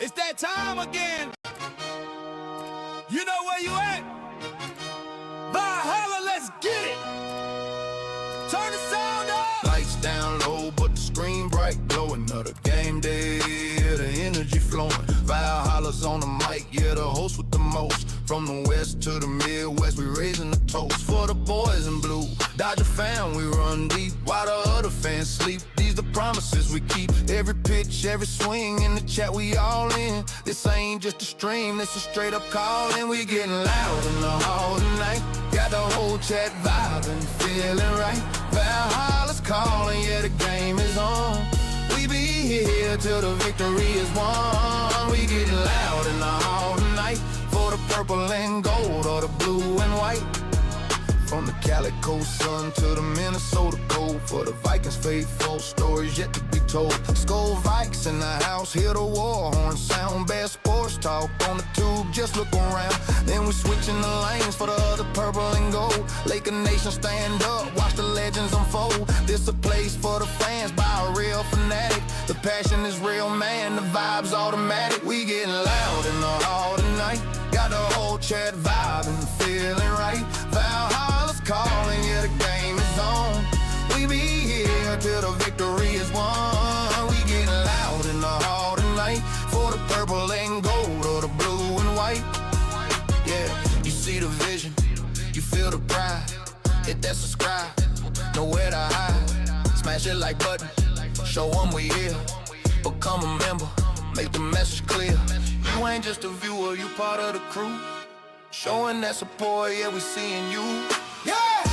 It's that time again. You know where you at? Valhalla, let's get it. Turn the sound up. Lights down low, but the screen bright, glowing. Another game day, yeah, the energy flowing. Valhalla's on the mic, yeah, the host with the most. From the west to the Midwest, we raising the toast for the boys in blue. Dodger fan, we run deep while the other fans sleep. These the promises we keep. Every pitch, every swing in the chat, we all in. This ain't just a stream, this a straight up call, and we getting loud in the hall tonight. Got the whole chat vibing, feeling right. Valhalla's calling, yeah, the game is on. We be here till the victory is won. We getting loud in the hall tonight for the purple and gold or the blue and white. From the Calico sun to the Minnesota cold, for the Vikings faithful, stories yet to be told. Skull Vikes in the house, hear the war horn sound. Bad sports talk on the tube, just look around. Then we switching the lanes for the other purple and gold. Laker Nation stand up, watch the legends unfold. This a place for the fans by a real fanatic. The passion is real, man, the vibe's automatic. We getting loud in the hall tonight. Got the whole chat vibing, feeling right. Valhalla's calling, yeah, the game is on. We be here till the victory is won. We getting loud in the hall tonight for the purple and gold or the blue and white. Yeah, you see the vision, you feel the pride. Hit that subscribe, nowhere to hide. Smash it like button, show them we here. Become a member, make the message clear. You ain't just a viewer, you part of the crew. Showing that support, yeah, we seeing you. Yeah!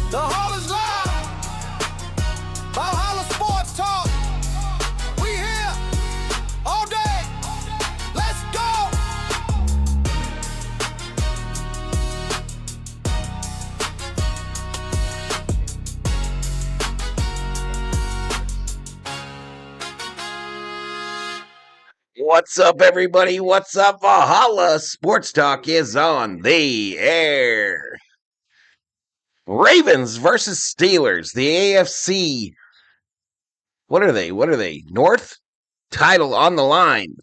The hall is live. Valhalla Sports Talk. We here all day. Let's go! What's up, everybody? What's up? Valhalla Sports Talk is on the air. Ravens versus Steelers. The AFC. What are they? North? Title on the line.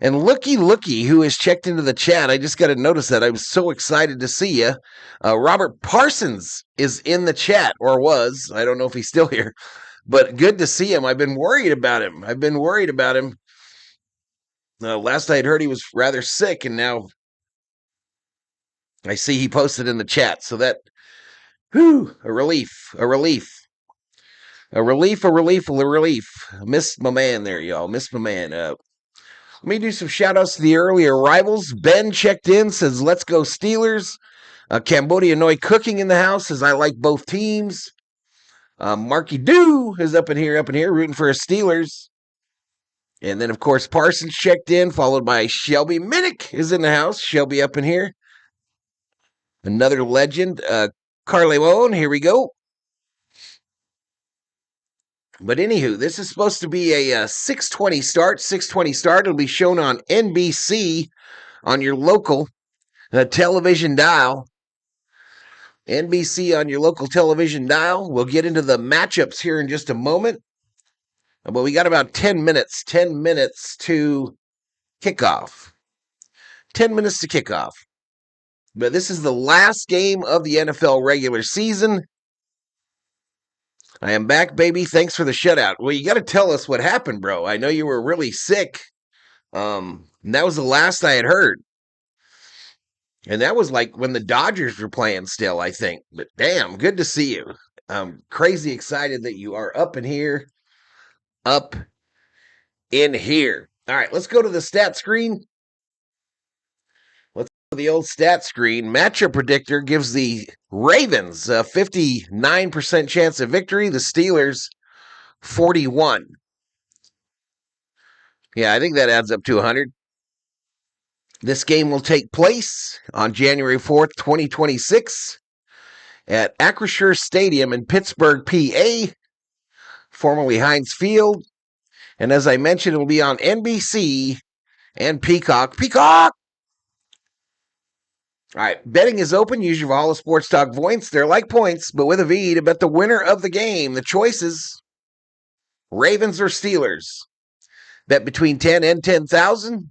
And looky, who has checked into the chat. I just got to notice that. I was so excited to see you. Robert Parsons is in the chat, or was. I don't know if he's still here. But good to see him. I've been worried about him. Last I had heard he was rather sick, and now I see he posted in the chat. So that, a relief. Missed my man there, y'all. Missed my man. Let me do some shout-outs to the early arrivals. Ben checked in, says, let's go Steelers. Cambodia Noi Cooking in the house says, I like both teams. Marky Doo is up in here, rooting for his Steelers. And then, of course, Parsons checked in, followed by Shelby Minnick is in the house. Shelby up in here. Another legend, Carleone, here we go. But anywho, this is supposed to be a 6:20 start. It'll be shown on NBC on your local television dial. NBC on your local television dial. We'll get into the matchups here in just a moment. But we got about 10 minutes to kickoff. 10 minutes to kickoff. But this is the last game of the NFL regular season. I am back, baby. Thanks for the shutout. Well, you got to tell us what happened, bro. I know you were really sick. And that was the last I had heard. And that was like when the Dodgers were playing still, I think. But damn, good to see you. I'm crazy excited that you are up in here. All right, let's go to the stat screen. Let's go to the old stat screen. Matchup predictor gives the Ravens a 59% chance of victory. The Steelers, 41. Yeah, I think that adds up to 100. This game will take place on January 4th, 2026 at Acrisure Stadium in Pittsburgh, PA. Formerly Heinz Field. And as I mentioned, it will be on NBC and Peacock. All right, betting is open. Use your Valhalla Sports Talk points. They're like points, but with a V to bet the winner of the game. The choices, Ravens or Steelers. Bet between 10 and 10,000.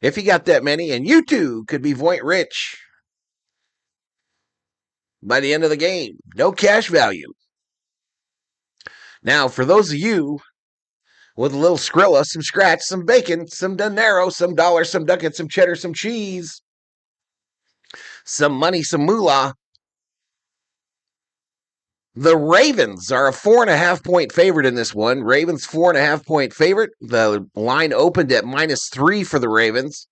If you got that many, and you too could be Voint rich by the end of the game. No cash value. Now, for those of you with a little Skrilla, some scratch, some bacon, some dinero, some dollars, some ducats, some cheddar, some cheese, some money, some moolah, the Ravens are a 4.5-point favorite in this one. Ravens 4.5-point favorite. The line opened at -3 for the Ravens.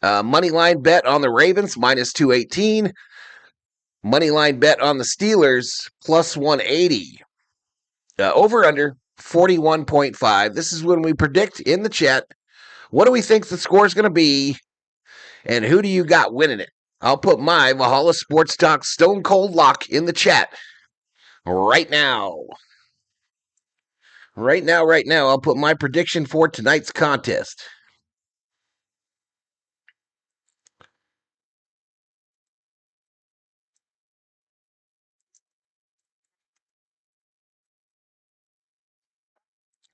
Money line bet on the Ravens -218. Money line bet on the Steelers +180. Over under 41.5. This is when we predict in the chat. What do we think the score is going to be? And who do you got winning it? I'll put my Valhalla Sports Talk Stone Cold Lock in the chat. Right now, I'll put my prediction for tonight's contest.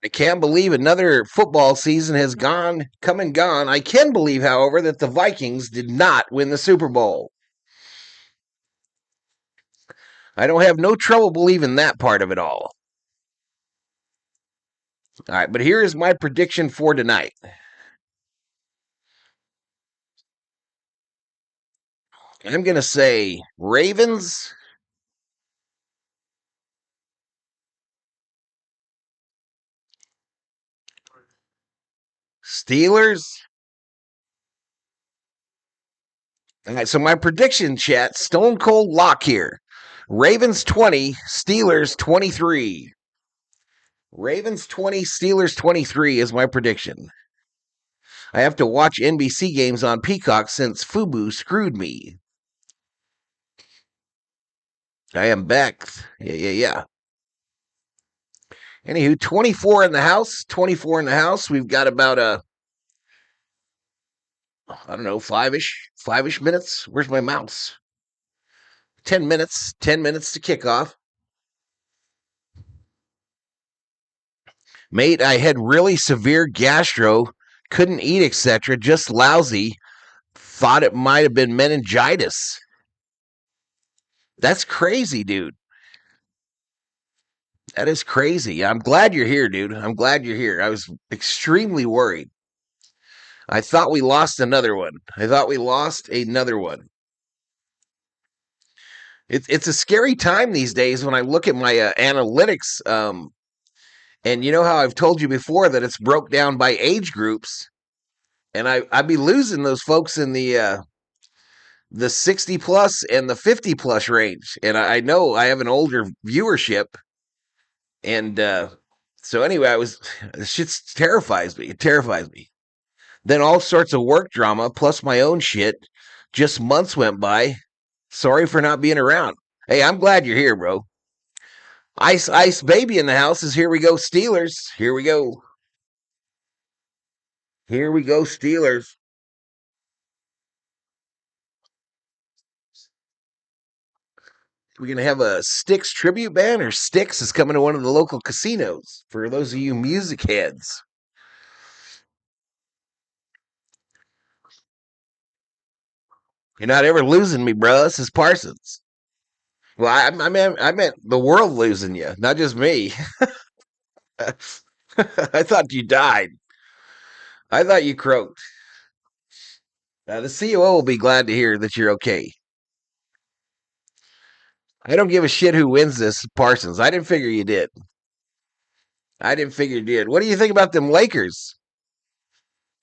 I can't believe another football season has come and gone. I can believe, however, that the Vikings did not win the Super Bowl. I don't have no trouble believing that part of it all. All right, but here is my prediction for tonight. I'm going to say Ravens, Steelers. All right, so my prediction, chat, Stone Cold Lock here. Ravens 20, Steelers 23. Ravens 20, Steelers 23 is my prediction. I have to watch NBC games on Peacock since Fubu screwed me. I am back. Yeah. Anywho, 24 in the house. 24 in the house. We've got about I don't know, five-ish minutes. Where's my mouse? 10 minutes. 10 minutes to kickoff. Mate, I had really severe gastro. Couldn't eat, etc. Just lousy. Thought it might have been meningitis. That's crazy, dude. That is crazy. I'm glad you're here, dude. I'm glad you're here. I was extremely worried. I thought we lost another one. It's a scary time these days when I look at my analytics. And you know how I've told you before that it's broke down by age groups, and I'd be losing those folks in the 60 plus and the 50 plus range. And I know I have an older viewership, and so anyway, shit terrifies me. It terrifies me. Then all sorts of work drama plus my own shit. Just months went by. Sorry for not being around. Hey, I'm glad you're here, bro. Ice baby in the house is here we go, Steelers. Here we go. Here we go, Steelers. We're going to have a Styx tribute band, or Styx is coming to one of the local casinos for those of you music heads. You're not ever losing me, bro. This is Parsons. Well, I meant the world losing you, not just me. I thought you died. I thought you croaked. The COO will be glad to hear that you're okay. I don't give a shit who wins this, Parsons. I didn't figure you did. What do you think about them Lakers?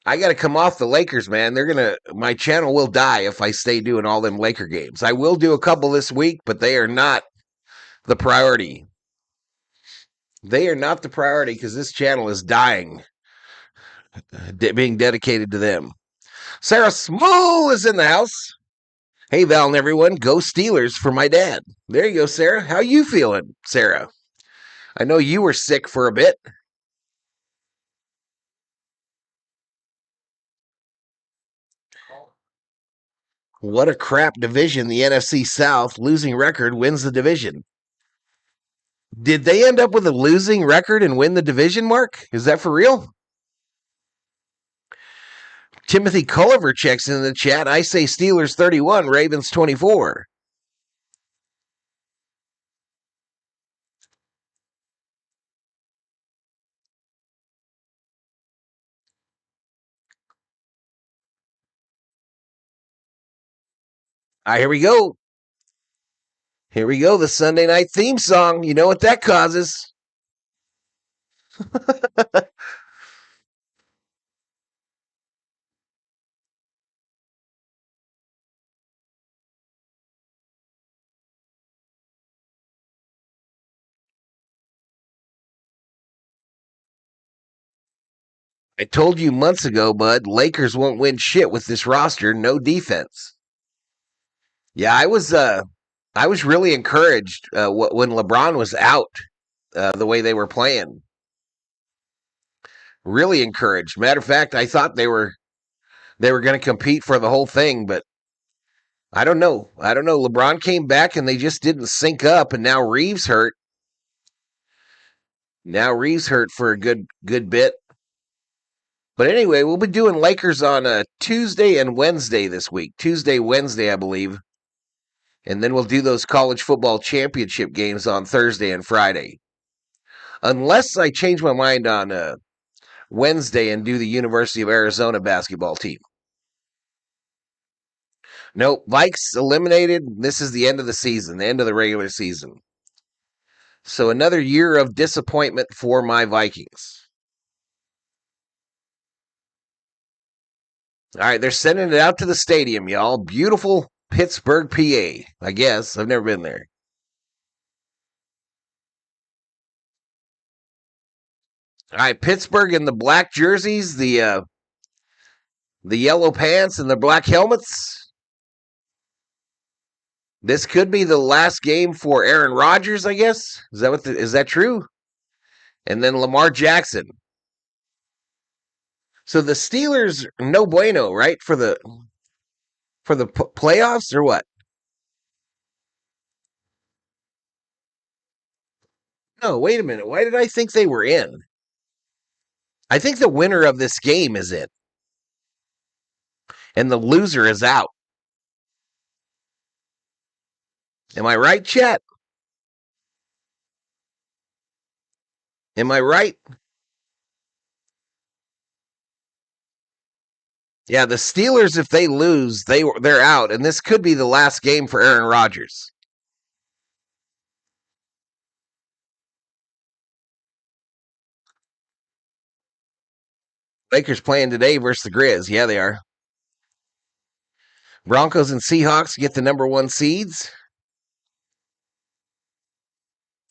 I got to come off the Lakers, man. My channel will die if I stay doing all them Laker games. I will do a couple this week, but they are not the priority. They are not the priority because this channel is dying, being dedicated to them. Sarah Small is in the house. Hey, Val and everyone, go Steelers for my dad. There you go, Sarah. How you feeling, Sarah? I know you were sick for a bit. What a crap division, the NFC South. Losing record wins the division. Did they end up with a losing record and win the division, Mark? Is that for real? Timothy Culliver checks in the chat. I say Steelers 31, Ravens 24. All right, here we go. Here we go. The Sunday night theme song. You know what that causes. I told you months ago, bud, Lakers won't win shit with this roster, no defense. Yeah, I was really encouraged when LeBron was out, the way they were playing. Really encouraged. Matter of fact, I thought they were going to compete for the whole thing, but I don't know. I don't know. LeBron came back and they just didn't sync up, and now Reeves hurt. Now Reeves hurt for a good bit. But anyway, we'll be doing Lakers on Tuesday and Wednesday this week. Tuesday, Wednesday, I believe. And then we'll do those college football championship games on Thursday and Friday. Unless I change my mind on Wednesday and do the University of Arizona basketball team. Nope, Vikes eliminated. This is the end of the season, the end of the regular season. So another year of disappointment for my Vikings. All right, they're sending it out to the stadium, y'all. Beautiful Pittsburgh, PA. I guess. I've never been there. All right, Pittsburgh in the black jerseys, the yellow pants, and the black helmets. This could be the last game for Aaron Rodgers, I guess. Is that true? And then Lamar Jackson. So the Steelers, no bueno, right? For the playoffs or what? No, wait a minute. Why did I think they were in? I think the winner of this game is in, and the loser is out. Am I right, chat? Am I right? Yeah, the Steelers, if they lose, they're out, and this could be the last game for Aaron Rodgers. Lakers playing today versus the Grizz. Yeah, they are. Broncos and Seahawks get the number 1 seeds.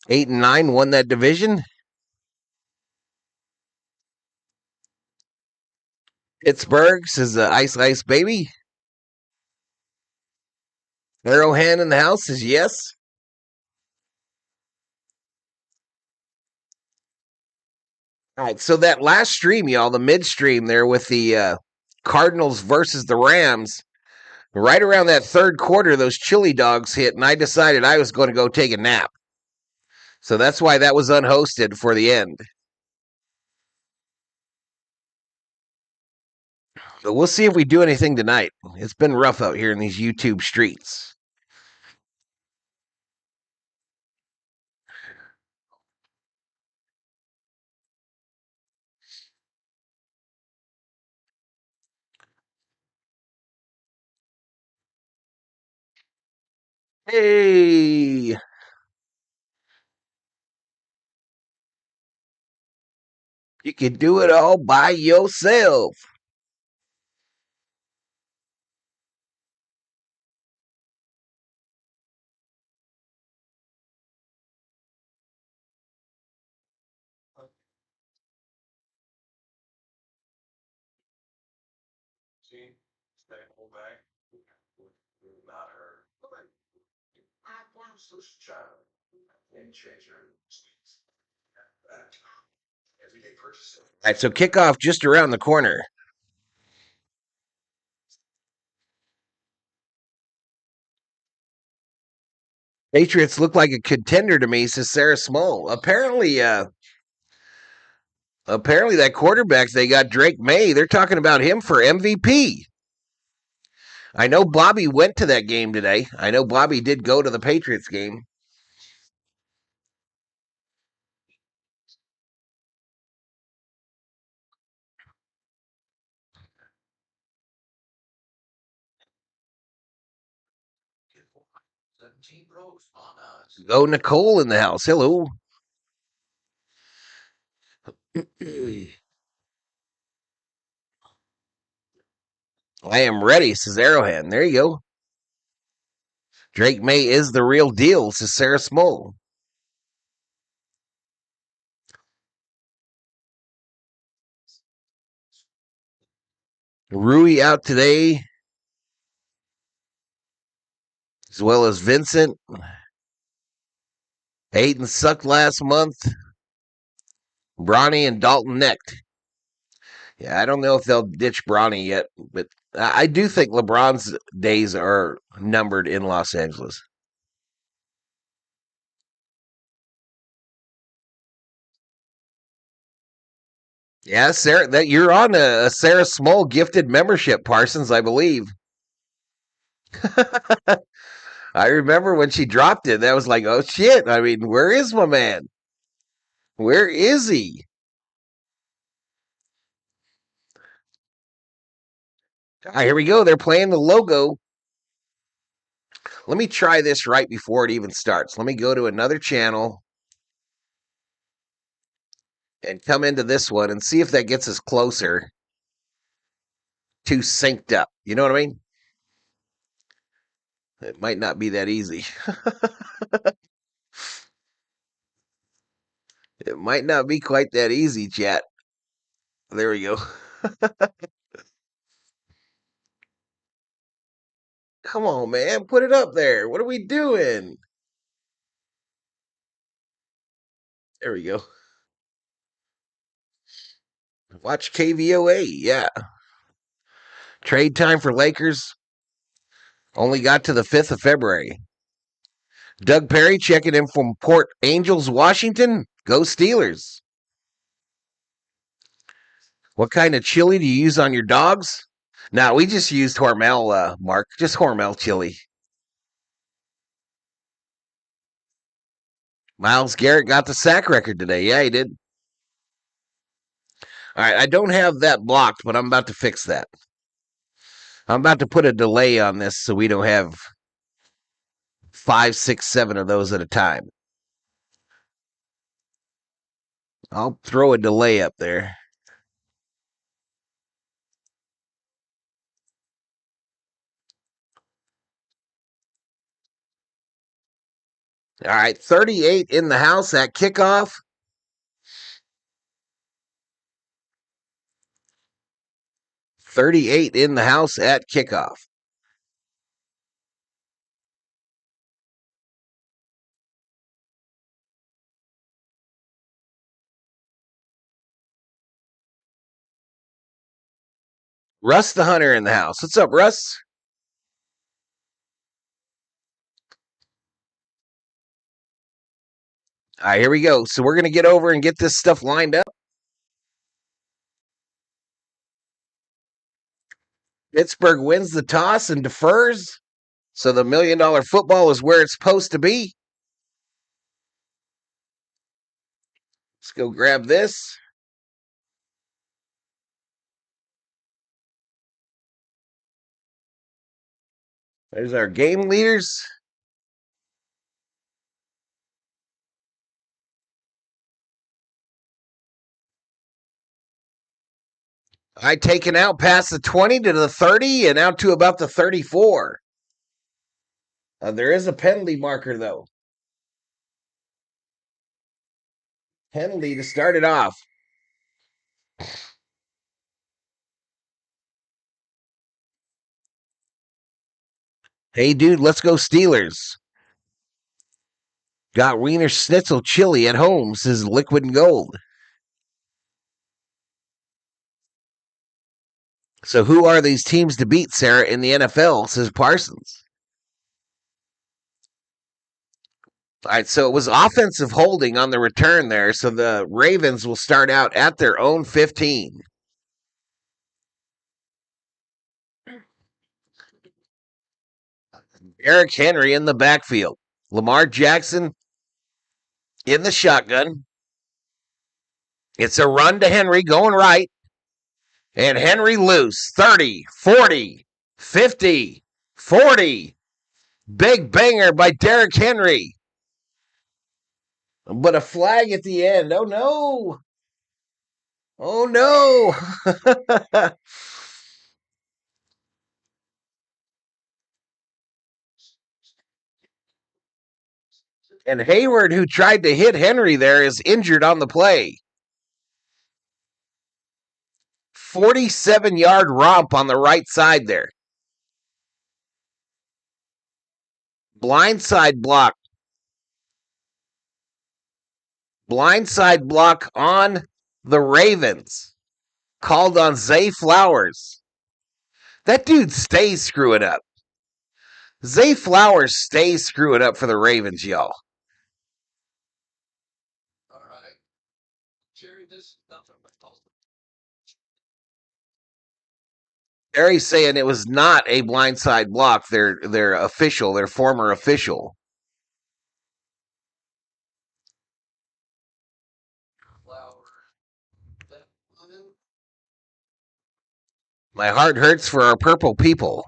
8 and 9 won that division. Pittsburgh says ice, ice, baby. Arrowhead in the house says yes. All right, so that last stream, y'all, the midstream there with the Cardinals versus the Rams, right around that third quarter, those chili dogs hit, and I decided I was going to go take a nap. So that's why that was unhosted for the end. But we'll see if we do anything tonight. It's been rough out here in these YouTube streets. Hey! You can do it all by yourself. All right, so kickoff just around the corner. Patriots look like a contender to me, says Sarah Small. Apparently, Apparently, that quarterback they got, Drake May, they're talking about him for MVP. I know Bobby went to that game today. I know Bobby did go to the Patriots game. Go Nicole in the house. Hello. I am ready, says Arrowhead. There you go. Drake May is the real deal, says Sarah Smole. Rui out today, as well as Vincent. Hayden sucked last month. Bronny and Dalton necked. Yeah, I don't know if they'll ditch Bronny yet, but I do think LeBron's days are numbered in Los Angeles. Yeah, Sarah, that you're on a Sarah Small gifted membership, Parsons, I believe. I remember when she dropped it. That was like, oh shit. I mean, where is my man? Where is he? Here we go. They're playing the logo. Let me try this right before it even starts. Let me go to another channel and come into this one and see if that gets us closer to synced up. You know what I mean? It might not be that easy. It might not be quite that easy, chat. There we go. Come on, man. Put it up there. What are we doing? There we go. Watch KVOA. Yeah. Trade time for Lakers only got to the 5th of February. Doug Perry checking in from Port Angels, Washington. Go Steelers. What kind of chili do you use on your dogs? No, we just used Hormel, Mark. Just Hormel chili. Myles Garrett got the sack record today. Yeah, he did. All right, I don't have that blocked, but I'm about to fix that. I'm about to put a delay on this so we don't have 5, 6, 7 of those at a time. I'll throw a delay up there. All right, 38 in the house at kickoff. 38 in the house at kickoff. Russ the Hunter in the house. What's up, Russ? All right, here we go. So we're going to get over and get this stuff lined up. Pittsburgh wins the toss and defers. So the $1 million football is where it's supposed to be. Let's go grab this. There's our game leaders. I taken out past the 20 to the 30 and out to about the 34. There is a penalty marker, though. Penalty to start it off. Hey, dude, let's go Steelers. Got Wiener Schnitzel chili at home, says Liquid and Gold. So who are these teams to beat, Sarah, in the NFL, says Parsons. All right, so it was offensive holding on the return there. So the Ravens will start out at their own 15. Eric Henry in the backfield. Lamar Jackson in the shotgun. It's a run to Henry going right. And Henry loose. 30, 40, 50, 40. Big banger by Derrick Henry. But a flag at the end. Oh, no. Oh, no. And Hayward, who tried to hit Henry there, is injured on the play. 47-yard romp on the right side there. Blindside block. Blindside block on the Ravens. Called on Zay Flowers. That dude stays screwing up. Zay Flowers stays screwing up for the Ravens, y'all. All right. Jerry, this is nothing but Jerry's saying it was not a blindside block. Their official, their former official. My heart hurts for our purple people.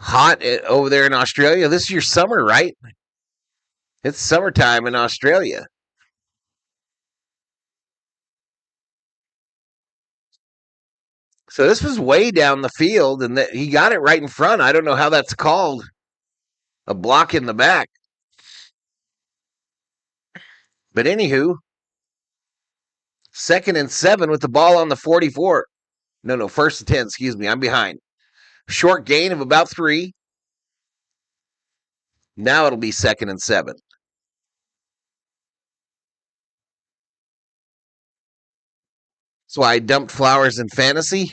Hot over there in Australia. This is your summer, right? It's summertime in Australia. So this was way down the field, and he got it right in front. I don't know how that's called. A block in the back. But anywho, 2nd and 7 with the ball on the 44. No, 1st and 10, excuse me. I'm behind. Short gain of about 3. Now it'll be 2nd and 7. That's why I dumped Flowers in fantasy.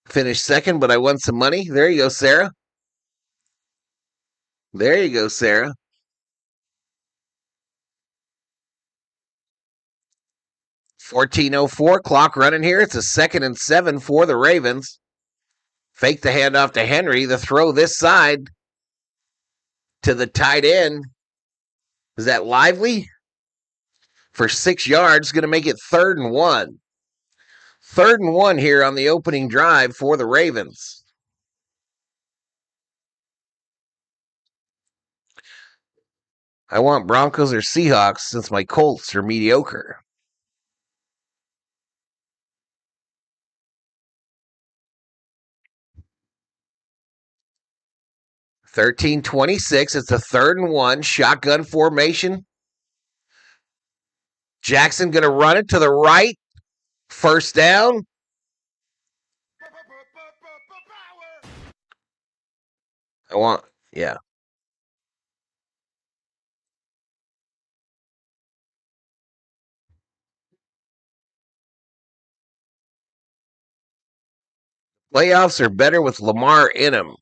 Finished 2nd, but I won some money. There you go, Sarah. There you go, Sarah. 14:04, clock running here. It's a 2nd and 7 for the Ravens. Fake the handoff to Henry. The throw this side to the tight end. Is that Lively? For 6 yards, going to make it 3rd and 1. 3rd and 1 here on the opening drive for the Ravens. I want Broncos or Seahawks since my Colts are mediocre. $13:26. It's a 3rd and 1. Shotgun formation. Jackson going to run it to the right. 1st down. Yeah. Playoffs are better with Lamar in them,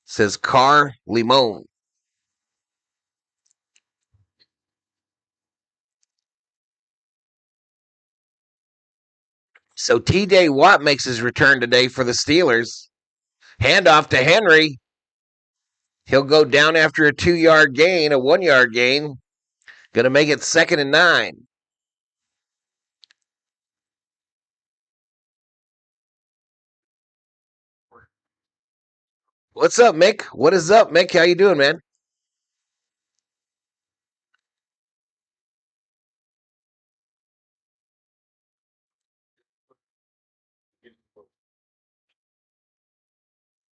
says Car Limon. So T.J. Watt makes his return today for the Steelers. Handoff to Henry. He'll go down after a 2-yard gain, a 1-yard gain. Going to make it 2nd and 9. What's up, Mick? What is up, Mick? How you doing, man?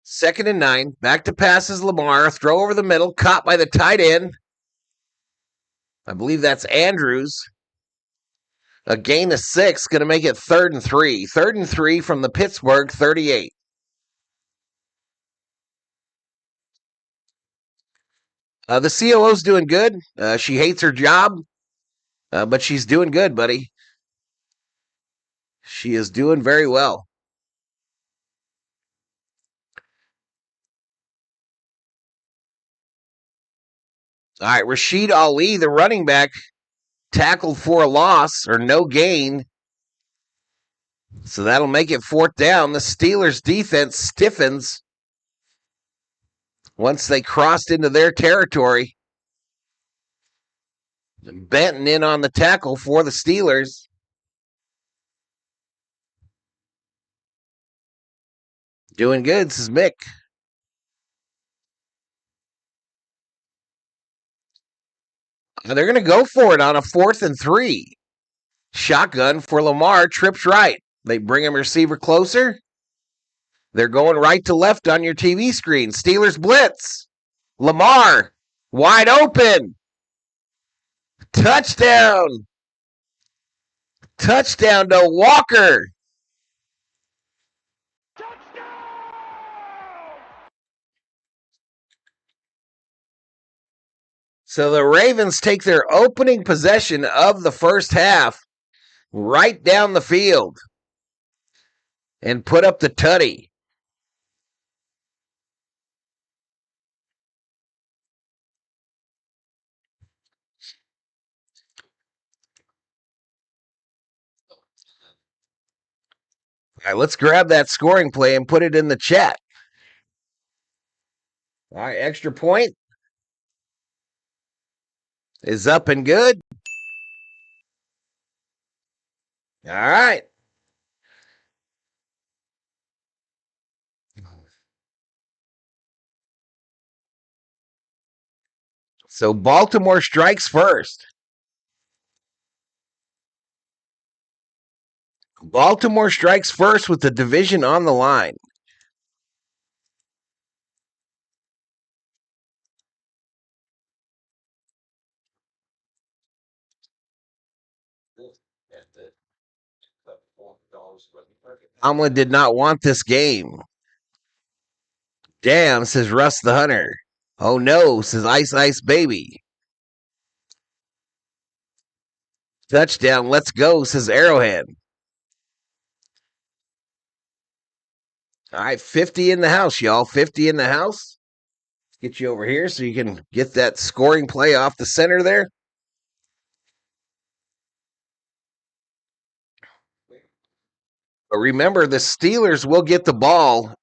Second and 9. Back to passes Lamar. Throw over the middle. Caught by the tight end. I believe that's Andrews. A gain of 6. Going to make it 3rd and 3. 3rd and 3 from the Pittsburgh 38. The COO's doing good. She hates her job, but she's doing good, buddy. She is doing very well. All right, Rashid Ali, the running back, tackled for a loss or no gain. So that'll make it 4th down. The Steelers' defense stiffens once they crossed into their territory. Benton in on the tackle for the Steelers. Doing good. This is Mick. They're going to go for it on a 4th and 3. Shotgun for Lamar, trips right. They bring him receiver closer. They're going right to left on your TV screen. Steelers blitz. Lamar, wide open. Touchdown. Touchdown to Walker. So the Ravens take their opening possession of the first half right down the field and put up the tutty. All right, let's grab that scoring play and put it in the chat. All right, extra point is up and good. All right. So Baltimore strikes first. Baltimore strikes first with the division on the line. Tomlin did not want this game. Damn, says Russ the Hunter. Oh no, says Ice Ice Baby. Touchdown, let's go, says Arrowhead. All right, 50 in the house, y'all. 50 in the house. Let's get you over here so you can get that scoring play off the center there. But remember, the Steelers will get the ball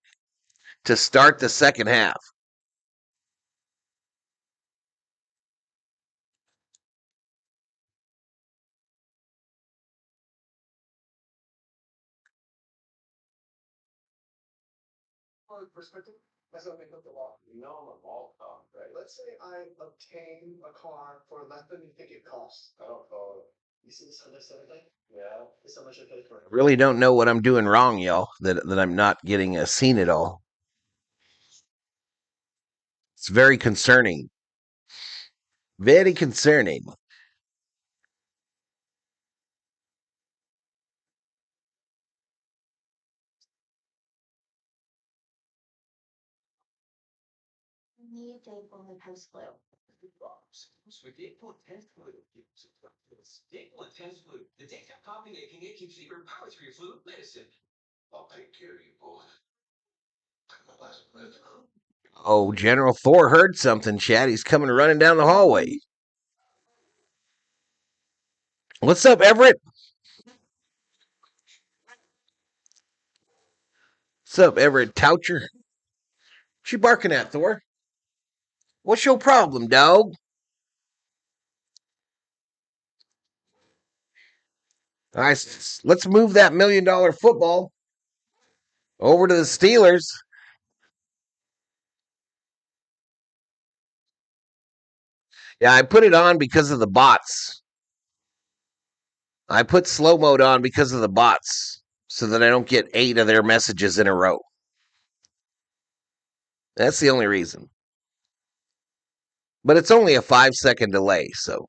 to start the second half. Perspective, that's what I put the law. You know I'm a mall cop, right? Let's say I obtain a car for less than you think it costs. I don't follow. You see this thing? Yeah. It's how much I pay for it. I really don't know what I'm doing wrong, y'all, that I'm not getting a scene at all. It's very concerning. Very concerning. The daytime coffee making it keeps you power through your flu medicine. I'll take care of you, boy. Oh, General Thor heard something, Chad. He's coming running down the hallway. What's up, Everett? What's up, Everett Toucher? What you barking at, Thor? What's your problem, dog? All right, let's move that $1 million football over to the Steelers. Yeah, I put it on because of the bots. I put slow mode on because of the bots so that I don't get 8 of their messages in a row. That's the only reason. But it's only a 5-second delay, so.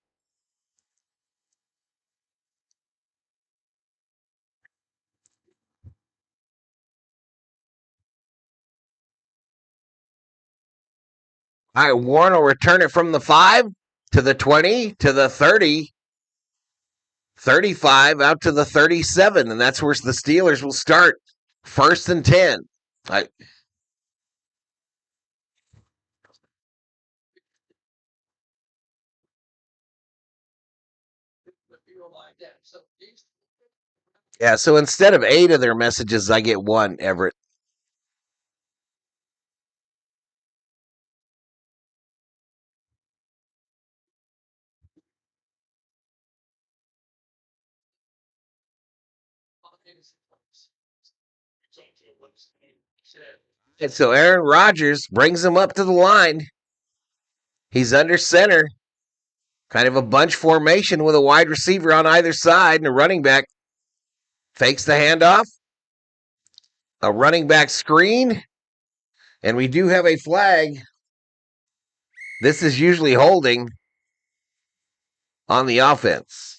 All right, Warren will return it from the 5 to the 20 to the 30, 35 out to the 37, and that's where the Steelers will start. 1st and 10. Yeah, so instead of 8 of their messages, I get 1, Everett. And so Aaron Rodgers brings him up to the line. He's under center. Kind of a bunch formation with a wide receiver on either side and a running back. Fakes the handoff. A running back screen. And we do have a flag. This is usually holding on the offense.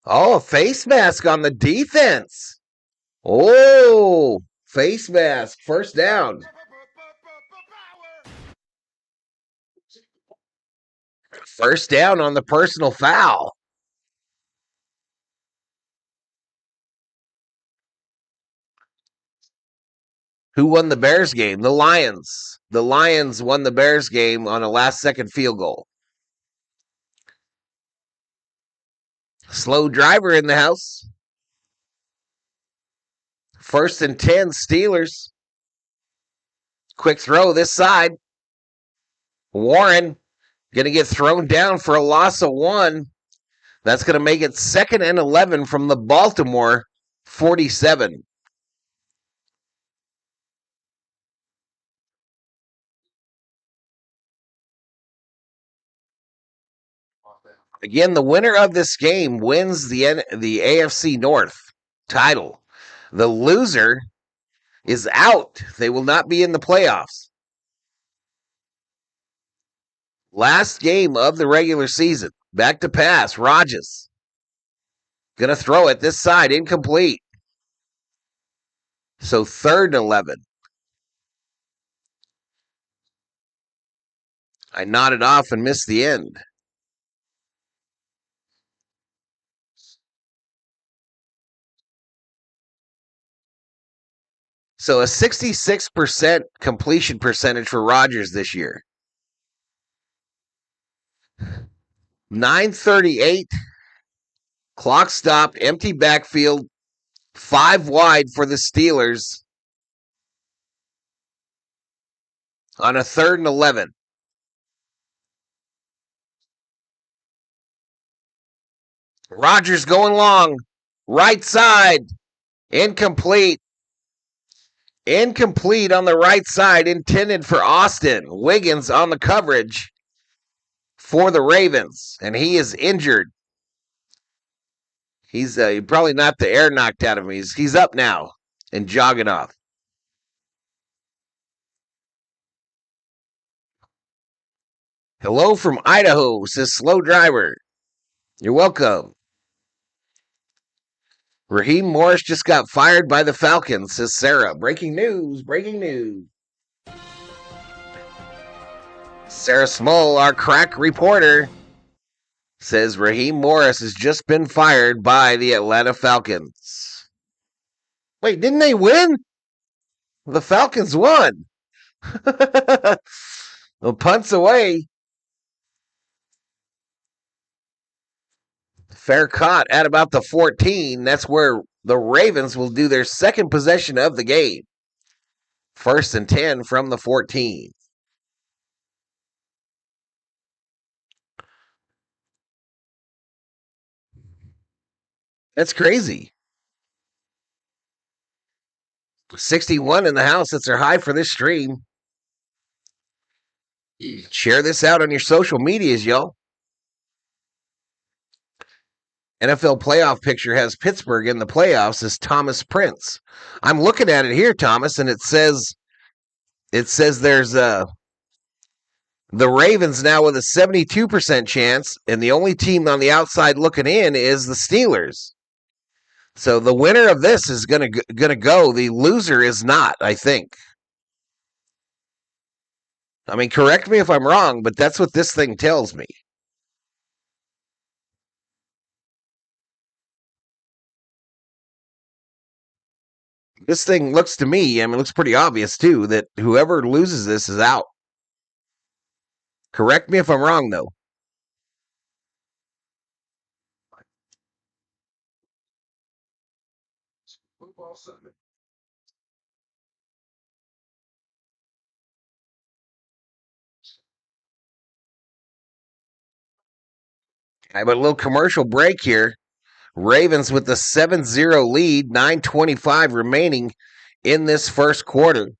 Oh, a face mask on the defense. Oh, face mask. First down. First down on the personal foul. Who won the Bears game? The Lions. The Lions won the Bears game on a last-second field goal. Slow driver in the house. 1st and 10, Steelers. Quick throw this side. Warren going to get thrown down for a loss of 1. That's going to make it 2nd and 11 from the Baltimore 47. Again, the winner of this game wins the AFC North title. The loser is out. They will not be in the playoffs. Last game of the regular season. Back to pass. Rodgers. Going to throw it this side. Incomplete. So 3rd and 11. I nodded off and missed the end. So a 66% completion percentage for Rodgers this year. 9:38. Clock stopped. Empty backfield. 5 wide for the Steelers on a 3rd and 11. Rodgers going long. Right side. Incomplete. Incomplete on the right side. Intended for Austin. Wiggins on the coverage for the Ravens. And he is injured. He's probably not the air knocked out of him. He's up now and jogging off. Hello from Idaho, says Slow Driver. You're welcome. Raheem Morris just got fired by the Falcons, says Sarah. Breaking news, breaking news. Sarah Small, our crack reporter, says Raheem Morris has just been fired by the Atlanta Falcons. Wait, didn't they win? The Falcons won. The punts away. Fair caught at about the 14. That's where the Ravens will do their second possession of the game. 1st and 10 from the 14. That's crazy. 61 in the house. That's their high for this stream. Share this out on your social medias, y'all. NFL playoff picture has Pittsburgh in the playoffs as Thomas Prince. I'm looking at it here, Thomas, and it says there's the Ravens now with a 72% chance, and the only team on the outside looking in is the Steelers. So the winner of this is gonna go. The loser is not, I think. I mean, correct me if I'm wrong, but that's what this thing tells me. This thing looks to me, it looks pretty obvious too, that whoever loses this is out. Correct me if I'm wrong, though. Football Sunday. I have a little commercial break here. Ravens with the 7-0 lead, 9:25 remaining in this first quarter.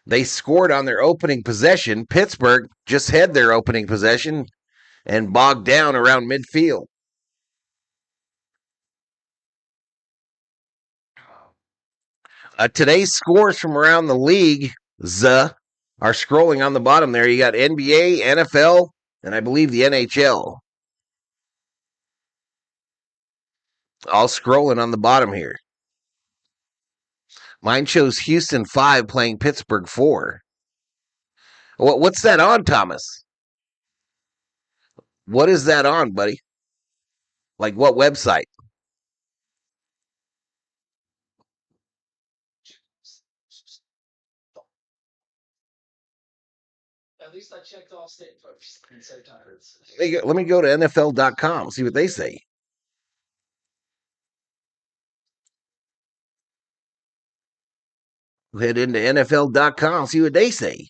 They scored on their opening possession. Pittsburgh just had their opening possession and bogged down around midfield. Today's scores from around the league are scrolling on the bottom there. You got NBA, NFL, and I believe the NHL. All scrolling on the bottom here. Mine shows Houston 5 playing Pittsburgh 4. What's that on, Thomas? What is that on, buddy? Like what website? At least I checked all state folks and so tired. Let me go to NFL.com, see what they say. Head into NFL.com, see what they say.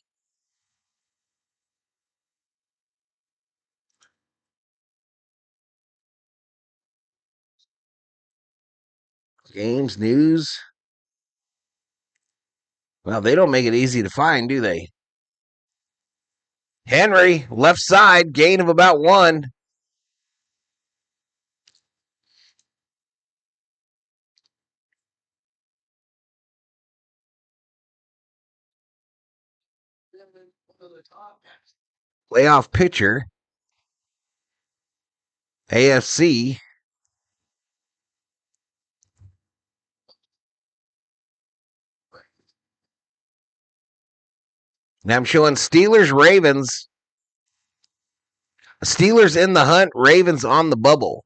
Games, news. Well, they don't make it easy to find, do they? Henry, left side, gain of about 1. Playoff pitcher. AFC. Now I'm showing Steelers, Ravens. Steelers in the hunt, Ravens on the bubble.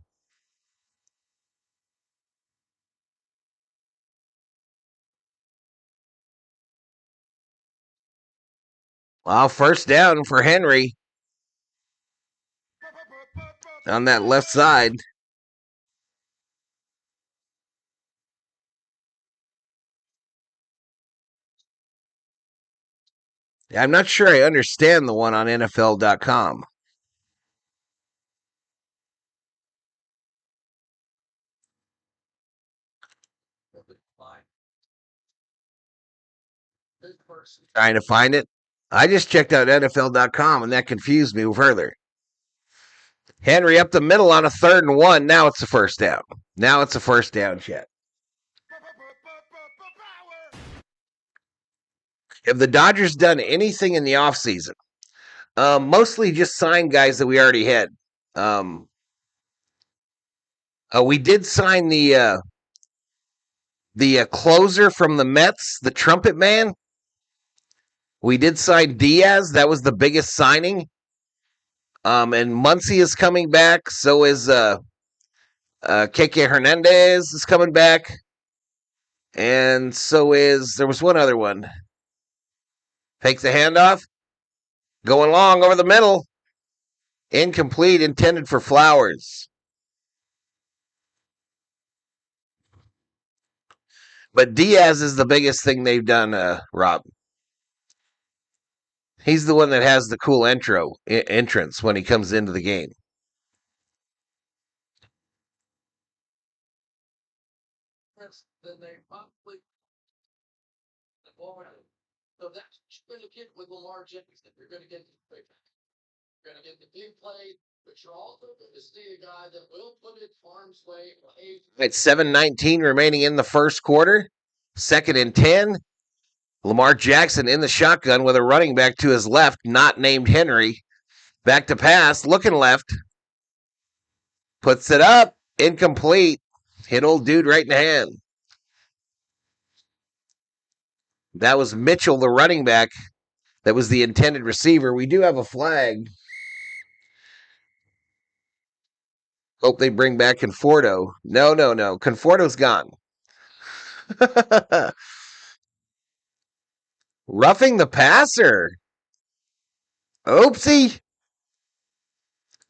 Well, first down for Henry on that left side. I'm not sure I understand the one on NFL.com. Trying to find it. I just checked out NFL.com and that confused me further. Henry up the middle on a 3rd and 1. Now it's a first down. Now it's a first down, Chet. Have the Dodgers done anything in the offseason? Mostly just signed guys that we already had. We did sign the closer from the Mets, the trumpet man. We did sign Diaz. That was the biggest signing. And Muncy is coming back. So is Keke Hernandez is coming back. And so is, there was one other one. Takes the handoff. Going long over the middle. Incomplete, intended for Flowers. But Diaz is the biggest thing they've done, Rob. He's the one that has the cool entrance when he comes into the game. Then they probably so that's what you're going to get with Lamar Jackson. You're going to get the big play, but you're also going to see a guy that will put it arm's way. It's 7:19 remaining in the first quarter. 2nd and 10. Lamar Jackson in the shotgun with a running back to his left, not named Henry. Back to pass, looking left. Puts it up, incomplete. Hit old dude right in the hand. That was Mitchell, the running back. That was the intended receiver. We do have a flag. Hope they bring back Conforto. No. Conforto's gone. Roughing the passer. Oopsie.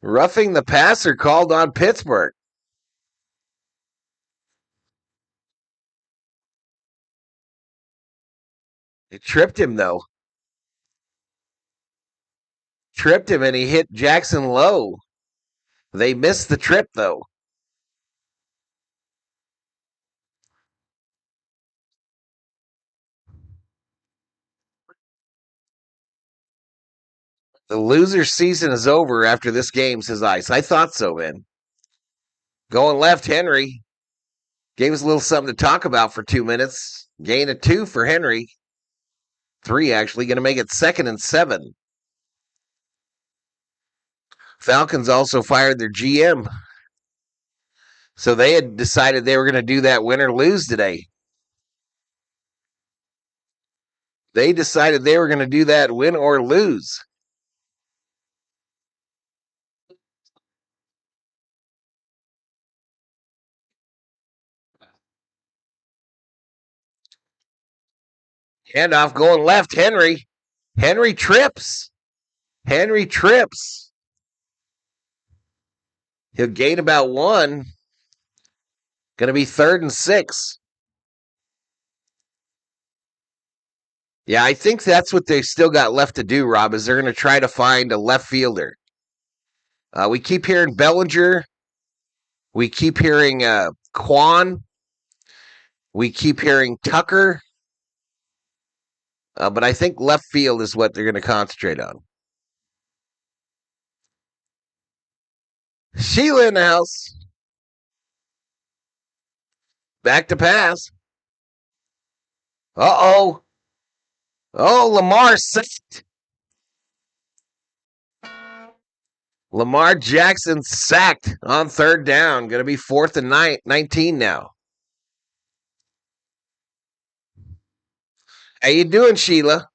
Roughing the passer called on Pittsburgh. It tripped him, though. Tripped him, and he hit Jackson low. They missed the trip, though. The loser season is over after this game, says Ice. I thought so, man. Going left, Henry. Gave us a little something to talk about for 2 minutes. Gain of 2 for Henry. 3, actually. Going to make it 2nd and 7. Falcons also fired their GM. So they had decided they were going to do that win or lose today. They decided they were going to do that win or lose. Handoff going left, Henry. Henry trips. Henry trips. He'll gain about 1. Going to be 3rd and 6. Yeah, I think that's what they still got left to do, Rob, is they're going to try to find a left fielder. We keep hearing Bellinger. We keep hearing Quan. We keep hearing Tucker. But I think left field is what they're going to concentrate on. Sheila in the house. Back to pass. Uh-oh. Oh, Lamar sacked. Lamar Jackson sacked on 3rd down. Going to be 4th and 19 now. How you doing, Sheila?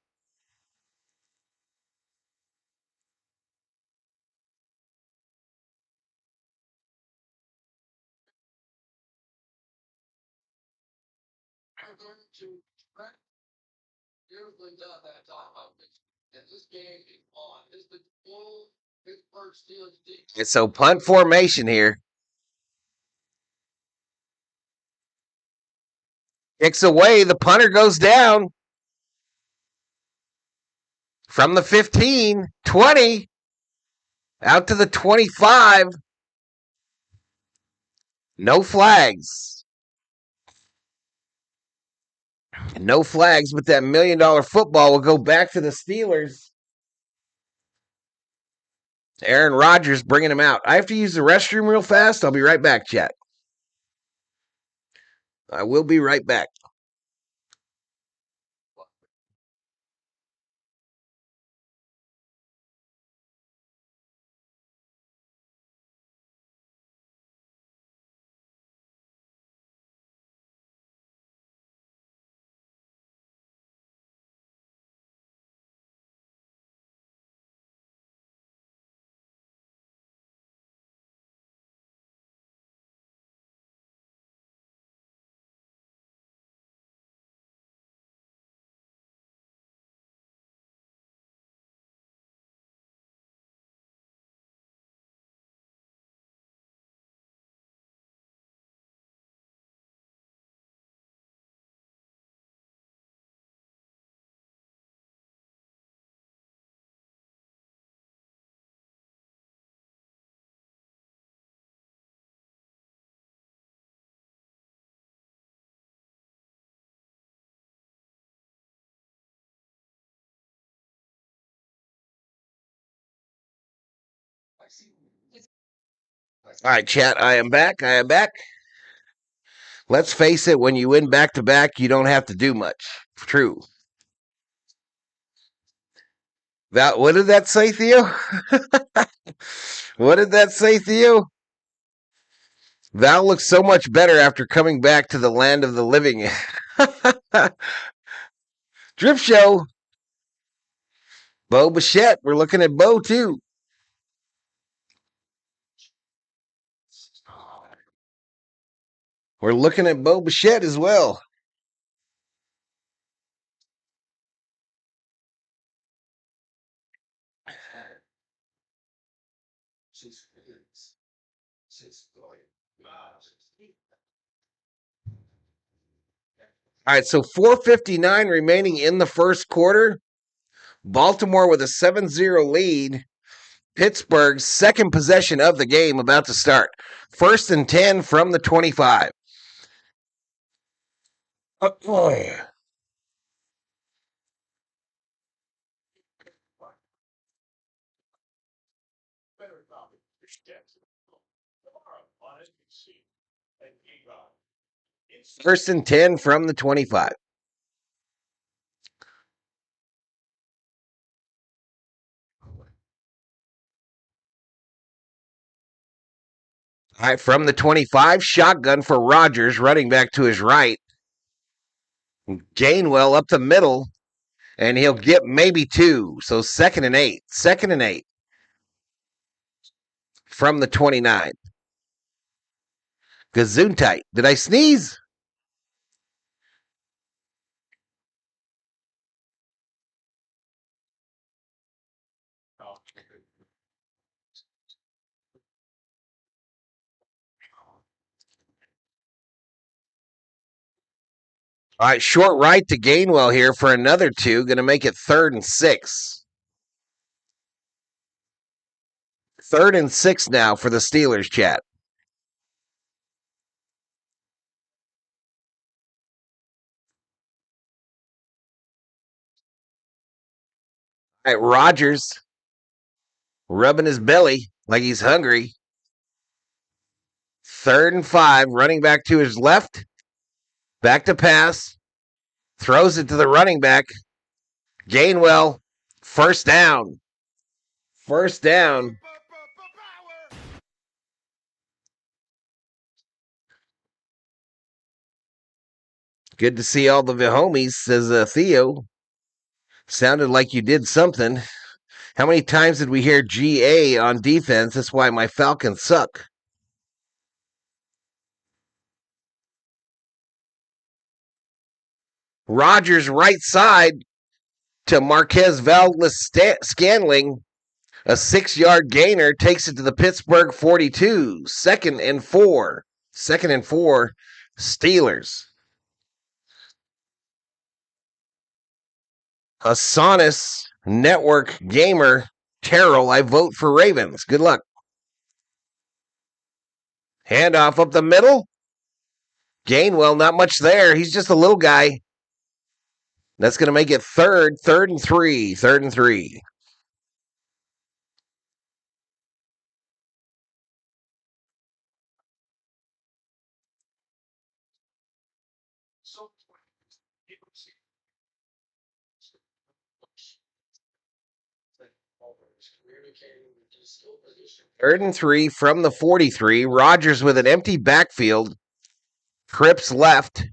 It's so punt formation here. Kicks away. The punter goes down. From the 15, 20, out to the 25. No flags. No flags, but that $1 million football will go back to the Steelers. Aaron Rodgers bringing him out. I have to use the restroom real fast. I'll be right back, chat. I will be right back. All right, chat. I am back. Let's face it, when you win back to back, you don't have to do much. True. What did that say, Theo? What did that say, Theo? Val looks so much better after coming back to the land of the living. Drip Show. Bo Bichette. We're looking at Bo, too. We're looking at Bo Bichette as well. All right, so 4:59 remaining in the first quarter. Baltimore with a 7-0 lead. Pittsburgh's second possession of the game about to start. 1st and 10 from the 25. First and 10 from the 25. All right, from the 25, shotgun for Rodgers, running back to his right. Gainwell up the middle, and he'll get maybe 2. So 2nd and 8. 2nd and 8 from the 29. Gesundheit. Did I sneeze? All right, short right to Gainwell here for another 2. Going to make it 3rd and 6. 3rd and 6 now for the Steelers, chat. All right, Rodgers rubbing his belly like he's hungry. 3rd and 5, running back to his left. Back to pass. Throws it to the running back. Gainwell, first down. First down. Good to see all the homies, says Theo. Sounded like you did something. How many times did we hear GA on defense? That's why my Falcons suck. Rodgers right side to Marquez Valdez-Scantling. A 6-yard gainer takes it to the Pittsburgh 42. 2nd and 4. 2nd and 4, Steelers. Asanis Network Gamer Terrell, I vote for Ravens. Good luck. Handoff up the middle. Gainwell, not much there. He's just a little guy. That's going to make it 3rd and 3. 3rd and 3. Third and 3 from the 43. Rodgers with an empty backfield. Cripps left.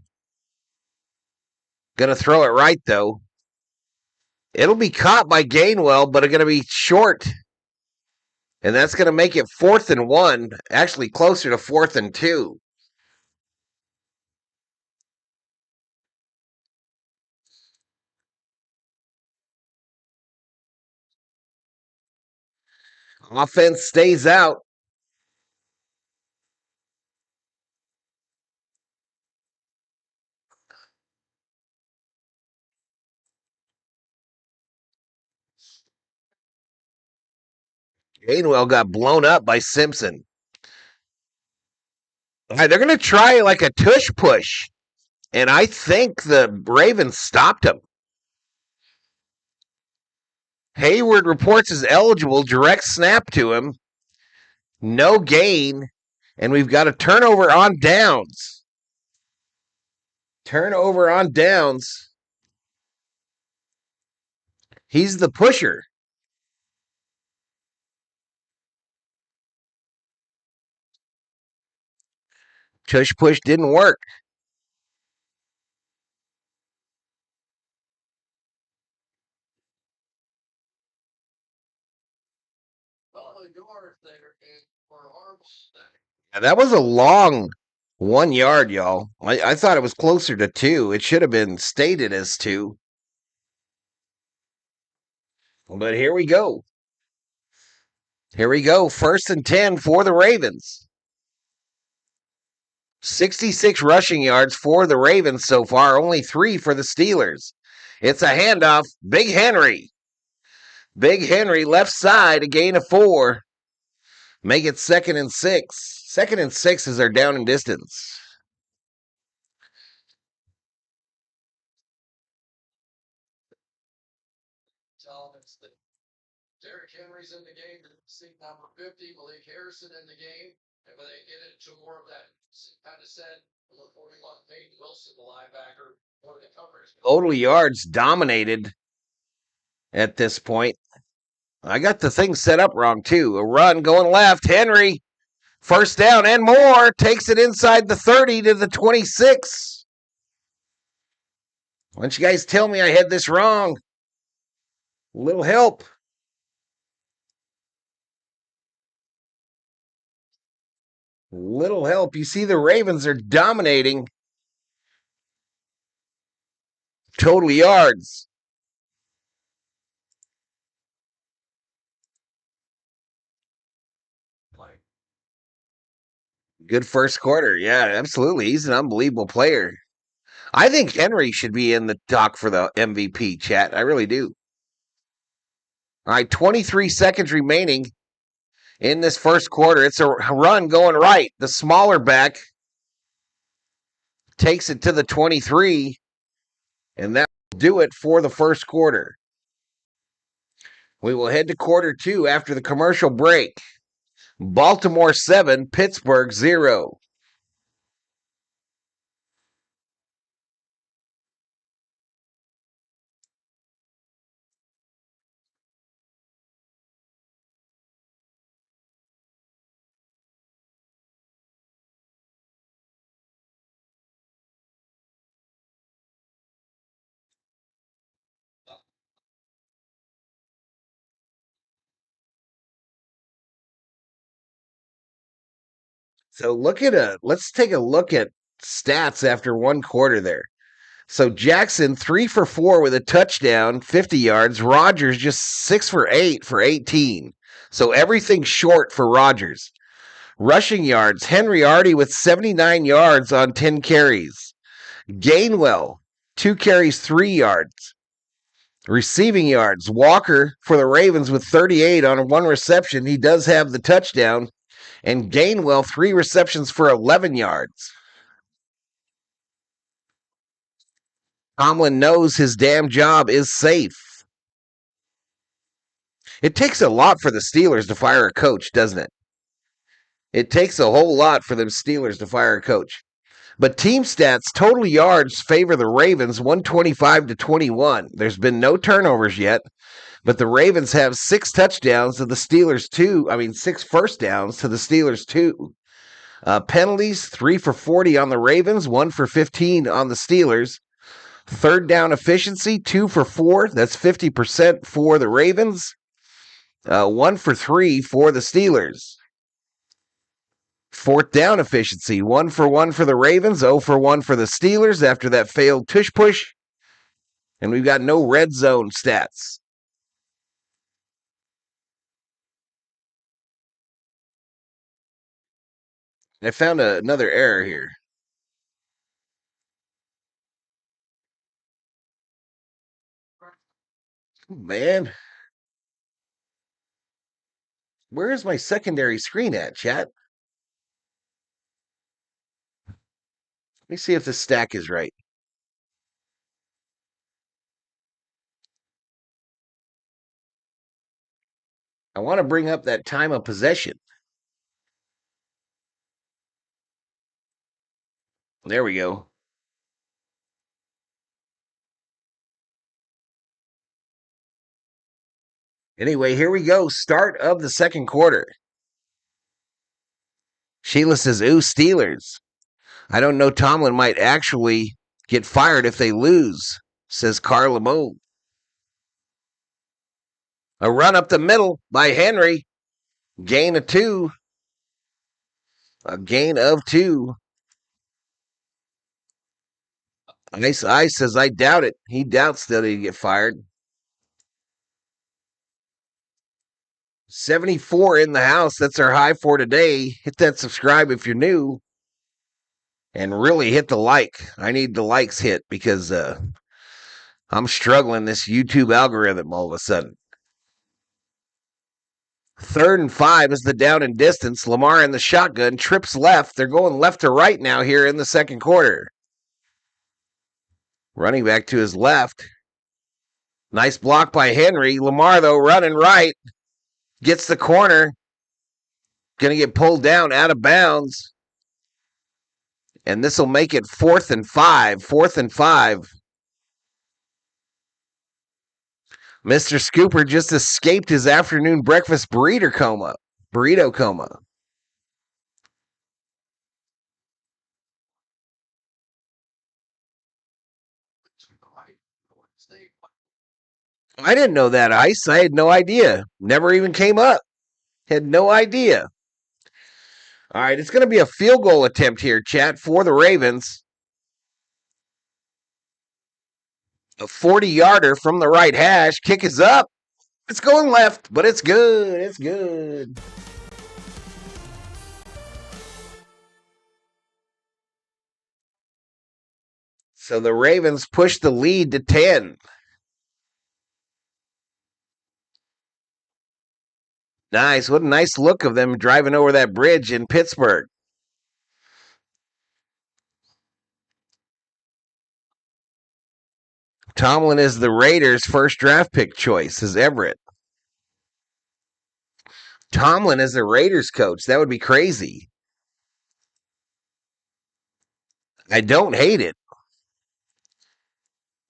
Going to throw it right, though. It'll be caught by Gainwell, but it's going to be short. And that's going to make it 4th and 1. Actually, closer to 4th and 2. Offense stays out. Gainwell got blown up by Simpson. All right, they're going to try like a tush push. And I think the Ravens stopped him. Hayward reports is eligible. Direct snap to him. No gain. And we've got a turnover on downs. Turnover on downs. He's the pusher. Tush push didn't work. Yeah, that was a long 1 yard, y'all. I thought it was closer to 2. It should have been stated as 2. But here we go. Here we go. 1st and 10 for the Ravens. 66 rushing yards for the Ravens so far, only 3 for the Steelers. It's a handoff. Big Henry. Big Henry left side, a gain of 4. Make it 2nd and 6. 2nd and 6 is our down and distance. Derrick Henry's in the game. Seat number 50, Malik Harrison in the game. And when they get into more of that kind of set, look 41, Peyton Wilson, the linebacker, one of the covers. Total yards dominated at this point. I got the thing set up wrong, too. A run going left. Henry, 1st down and more. Takes it inside the 30 to the 26. Why don't you guys tell me I had this wrong? A little help. Little help. You see the Ravens are dominating. Total yards. Good first quarter. Yeah, absolutely. He's an unbelievable player. I think Henry should be in the talk for the MVP, chat. I really do. All right, 23 seconds remaining in this first quarter. It's a run going right. The smaller back takes it to the 23, and that will do it for the first quarter. We will head to quarter 2 after the commercial break. Baltimore 7, Pittsburgh 0. So let's take a look at stats after one quarter there. So Jackson 3 for 4 with a touchdown, 50 yards. Rodgers just 6 for 8 for 18. So everything short for Rodgers. Rushing yards, Henry already with 79 yards on 10 carries. Gainwell, 2 carries, 3 yards. Receiving yards, Walker for the Ravens with 38 on 1 reception. He does have the touchdown. And Gainwell, 3 receptions for 11 yards. Tomlin knows his damn job is safe. It takes a lot for the Steelers to fire a coach, doesn't it? It takes a whole lot for the Steelers to fire a coach. But team stats, total yards favor the Ravens 125 to 21. There's been no turnovers yet, but the Ravens have 6 touchdowns to the Steelers 6 first downs to the Steelers 2. Penalties, 3 for 40 on the Ravens, 1 for 15 on the Steelers. Third down efficiency, 2 for 4. That's 50% for the Ravens. 1 for 3 for the Steelers. Fourth down efficiency, 1 for 1 for the Ravens, 0 for 1 for the Steelers after that failed tush push. And we've got no red zone stats. I found another error here. Oh, man. Where is my secondary screen at, chat? Let me see if the stack is right. I want to bring up that time of possession. There we go. Anyway, here we go. Start of the second quarter. Sheila says, ooh, Steelers. I don't know. Tomlin might actually get fired if they lose, says Carla Moe. A run up the middle by Henry. Gain of 2. A gain of 2. Ice says, I doubt it. He doubts that he'd get fired. 74 in the house. That's our high for today. Hit that subscribe if you're new. And really hit the like. I need the likes hit because I'm struggling this YouTube algorithm all of a sudden. 3rd and 5 is the down and distance. Lamar in the shotgun, trips left. They're going left to right now here in the second quarter. Running back to his left. Nice block by Henry. Lamar, though, running right. Gets the corner. Going to get pulled down out of bounds. And this will make it 4th and 5. 4th and 5. Mr. Scooper just escaped his afternoon breakfast burrito coma. I didn't know that, Ice. I had no idea. Never even came up. Had no idea. All right, it's going to be a field goal attempt here, chat, for the Ravens. A 40-yarder from the right hash. Kick is up. It's going left, but it's good. It's good. So the Ravens push the lead to 10. Nice. What a nice look of them driving over that bridge in Pittsburgh. Tomlin is the Raiders' first draft pick choice, is Everett. Tomlin is the Raiders coach. That would be crazy. I don't hate it.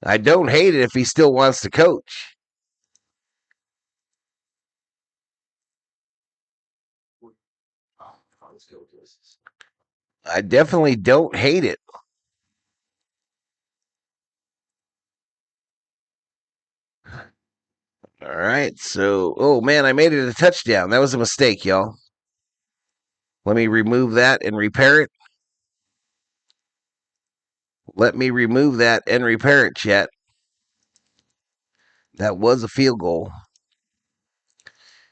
I don't hate it if he still wants to coach. I definitely don't hate it. All right, so, oh man, I made it a touchdown. That was a mistake, y'all. Let me remove that and repair it. Let me remove that and repair it, chat. That was a field goal.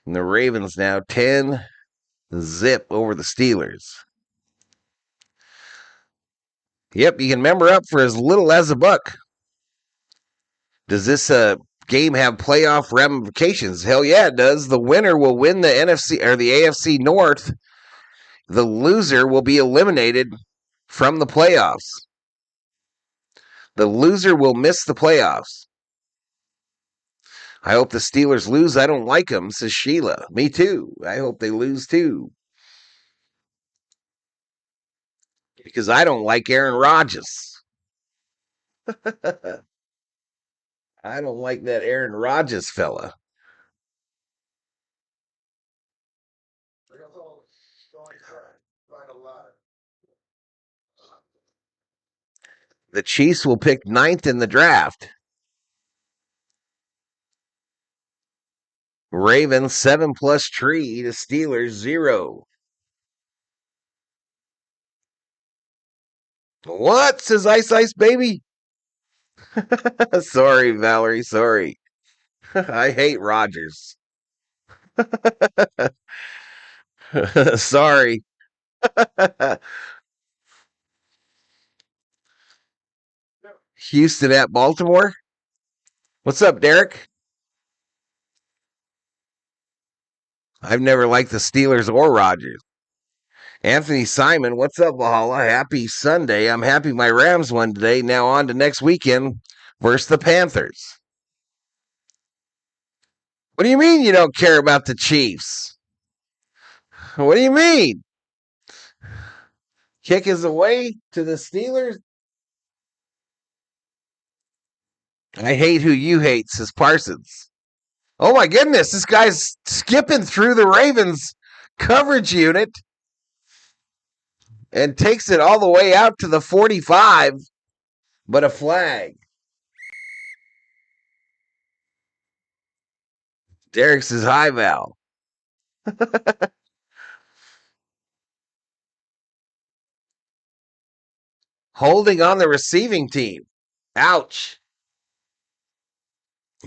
And the Ravens now 10-0 over the Steelers. Yep, you can member up for as little as $1. Does this game have playoff ramifications? Hell yeah, it does. The winner will win the NFC or the AFC North. The loser will be eliminated from the playoffs. The loser will miss the playoffs. I hope the Steelers lose. I don't like them, says Sheila. Me too. I hope they lose too. Because I don't like Aaron Rodgers. I don't like that Aaron Rodgers fella. The Chiefs will pick 9th in the draft. Ravens 7+ tree to Steelers 0. What? Says Ice Ice Baby? Sorry, Valerie. Sorry. I hate Rodgers. Sorry. Houston at Baltimore. What's up, Derek? I've never liked the Steelers or Rodgers. Anthony Simon, what's up, Valhalla? Happy Sunday. I'm happy my Rams won today. Now on to next weekend versus the Panthers. What do you mean you don't care about the Chiefs? What do you mean? Kick is away to the Steelers? I hate who you hate, says Parsons. Oh my goodness, this guy's skipping through the Ravens coverage unit and takes it all the way out to the 45, but a flag. Derek says, hi, Val. Holding on the receiving team. Ouch.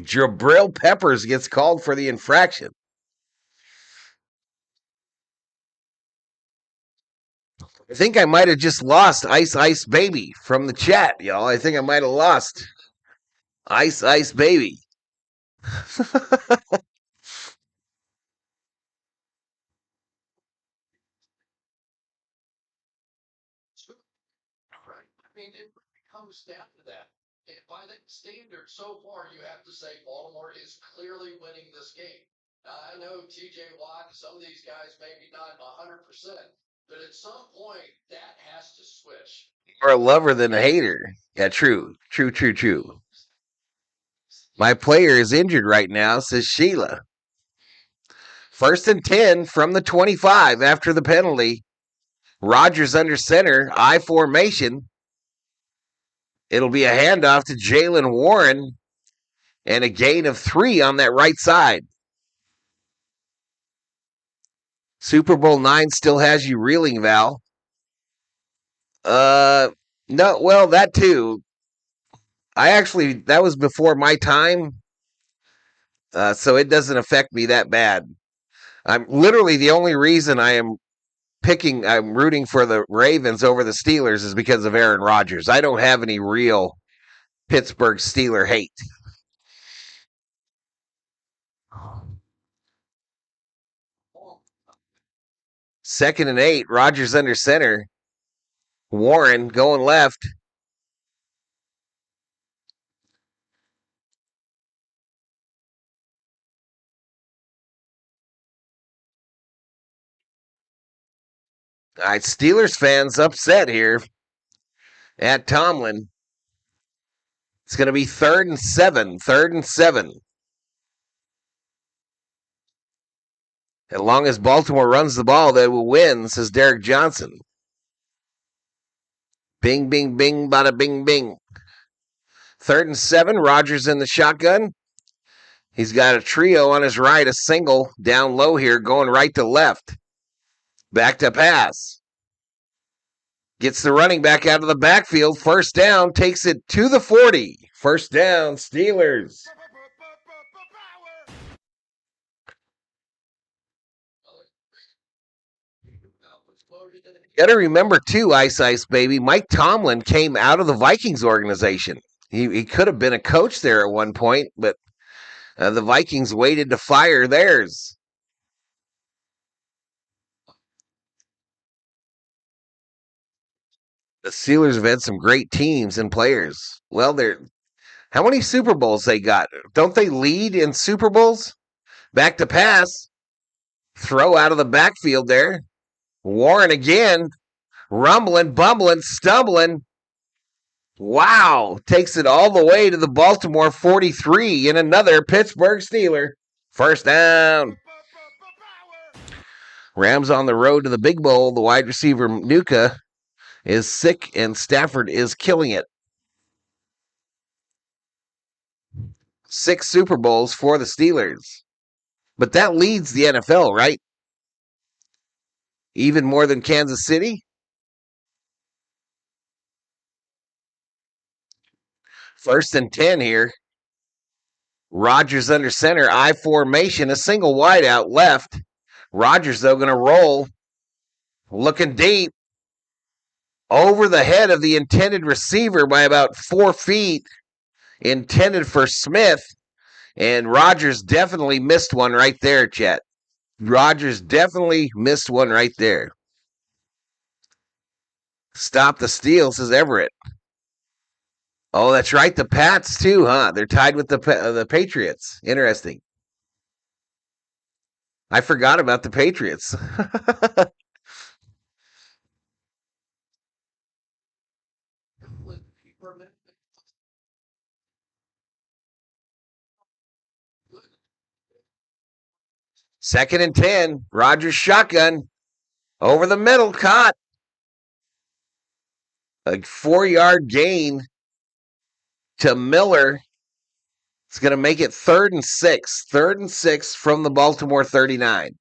Jabril Peppers gets called for the infraction. I think I might have just lost Ice Ice Baby from the chat, y'all. I think I might have lost Ice Ice Baby. Right. I mean, it comes down to that. And by the standard, so far, you have to say Baltimore is clearly winning this game. Now, I know TJ Watt and some of these guys maybe not 100%, but at some point, that has to switch. More a lover than a hater. Yeah, true. True. My player is injured right now, says Sheila. 1st and 10 from the 25 after the penalty. Rodgers under center, I formation. It'll be a handoff to Jalen Warren and a gain of 3 on that right side. Super Bowl 9 still has you reeling, Val. No, well, that too. That was before my time, so it doesn't affect me that bad. I'm literally the only reason I'm rooting for the Ravens over the Steelers is because of Aaron Rodgers. I don't have any real Pittsburgh Steeler hate. Second and 8, Rodgers under center. Warren going left. All right, Steelers fans upset here at Tomlin. It's going to be 3rd and 7. 3rd and 7. As long as Baltimore runs the ball, they will win, says Derek Johnson. Bing, bing, bing, bada bing, bing. 3rd and 7, Rodgers in the shotgun. He's got a trio on his right, a single down low here, going right to left. Back to pass. Gets the running back out of the backfield. 1st down, takes it to the 40. 1st down, Steelers. Got to remember, too, Ice Ice Baby, Mike Tomlin came out of the Vikings organization. He could have been a coach there at one point, but the Vikings waited to fire theirs. The Steelers have had some great teams and players. Well, how many Super Bowls they got? Don't they lead in Super Bowls? Back to pass. Throw out of the backfield there. Warren again. Rumbling, bumbling, stumbling. Wow. Takes it all the way to the Baltimore 43 in another Pittsburgh Steeler. 1st down. Rams on the road to the Big Bowl. The wide receiver, Nuka, is sick, and Stafford is killing it. 6 Super Bowls for the Steelers. But that leads the NFL, right? Even more than Kansas City? 1st and 10 here. Rodgers under center, I formation, a single wide out left. Rodgers, though, going to roll. Looking deep. Over the head of the intended receiver by about 4 feet. Intended for Smith. And Rodgers definitely missed one right there, Chet. Rodgers definitely missed one right there. Stop the steal, says Everett. Oh, that's right. The Pats, too, huh? They're tied with the Patriots. Interesting. I forgot about the Patriots. Second and 10. Rodgers shotgun. Over the middle. Caught. A 4-yard gain to Miller. It's going to make it 3rd and 6. 3rd and 6 from the Baltimore 39.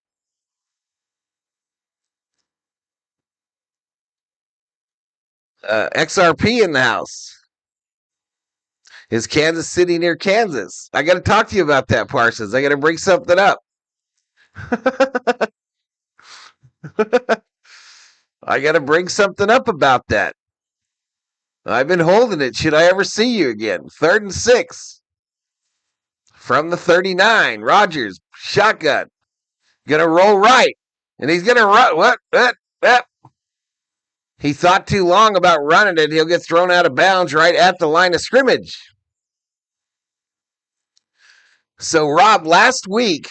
XRP in the house. Is Kansas City near Kansas? I got to talk to you about that, Parsons. I got to bring something up. I got to bring something up about that. I've been holding it. Should I ever see you again? 3rd and 6. From the 39. Rodgers, shotgun. Gonna roll right. And he's gonna run. What? He thought too long about running it. He'll get thrown out of bounds right at the line of scrimmage. So, Rob, last week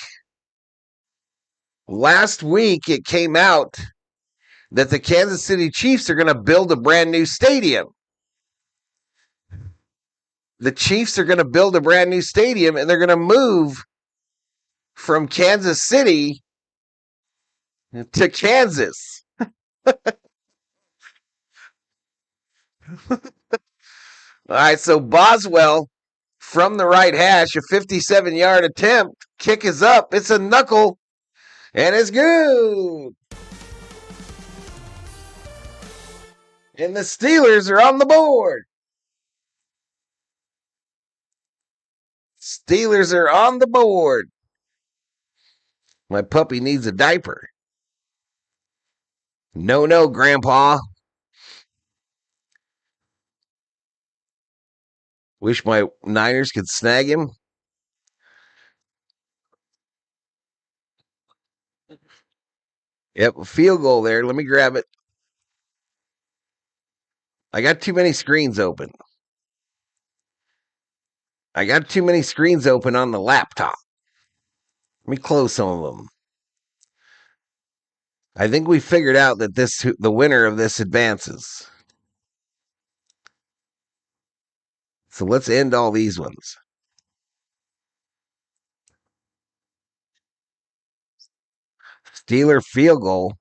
it came out that the Kansas City Chiefs are going to build a brand new stadium. The Chiefs are going to build a brand new stadium, and they're going to move from Kansas City to Kansas. All right, so Boswell from the right hash, a 57-yard attempt. Kick is up. It's a knuckle, and it's good. And the Steelers are on the board. Steelers are on the board. My puppy needs a diaper. No, Grandpa. Wish my Niners could snag him. Yep, a field goal there. Let me grab it. I got too many screens open. on the laptop. Let me close some of them. I think we figured out that the winner of this advances. So let's end all these ones. Steeler field goal.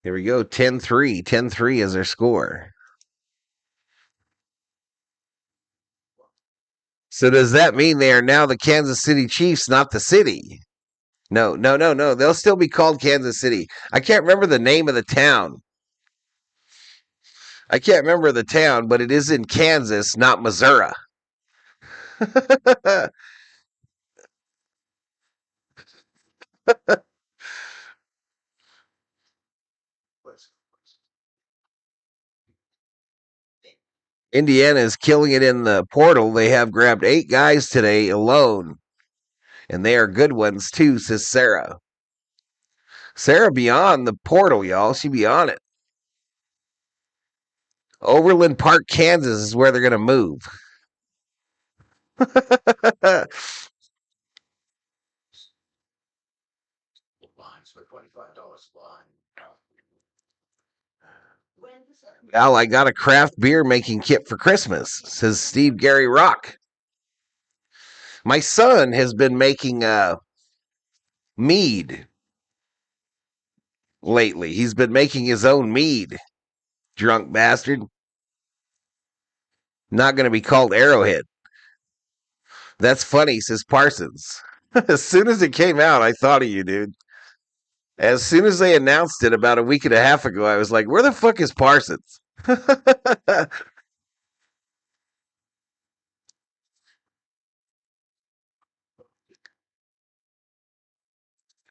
Here we go, 10-3. 10-3 is their score. So does that mean they are now the Kansas City Chiefs, not the city? No. They'll still be called Kansas City. I can't remember the name of the town. But it is in Kansas, not Missouri. Indiana is killing it in the portal. They have grabbed 8 guys today alone. And they are good ones too, says Sarah. Sarah be on the portal, y'all. She be on it. Overland Park, Kansas is where they're going to move. Al, I got a craft beer making kit for Christmas, says Steve Gary Rock. My son has been making mead lately. He's been making his own mead. Drunk bastard. Not going to be called Arrowhead. That's funny, says Parsons. As soon as it came out, I thought of you, dude. As soon as they announced it about a week and a half ago, I was like, where the fuck is Parsons? All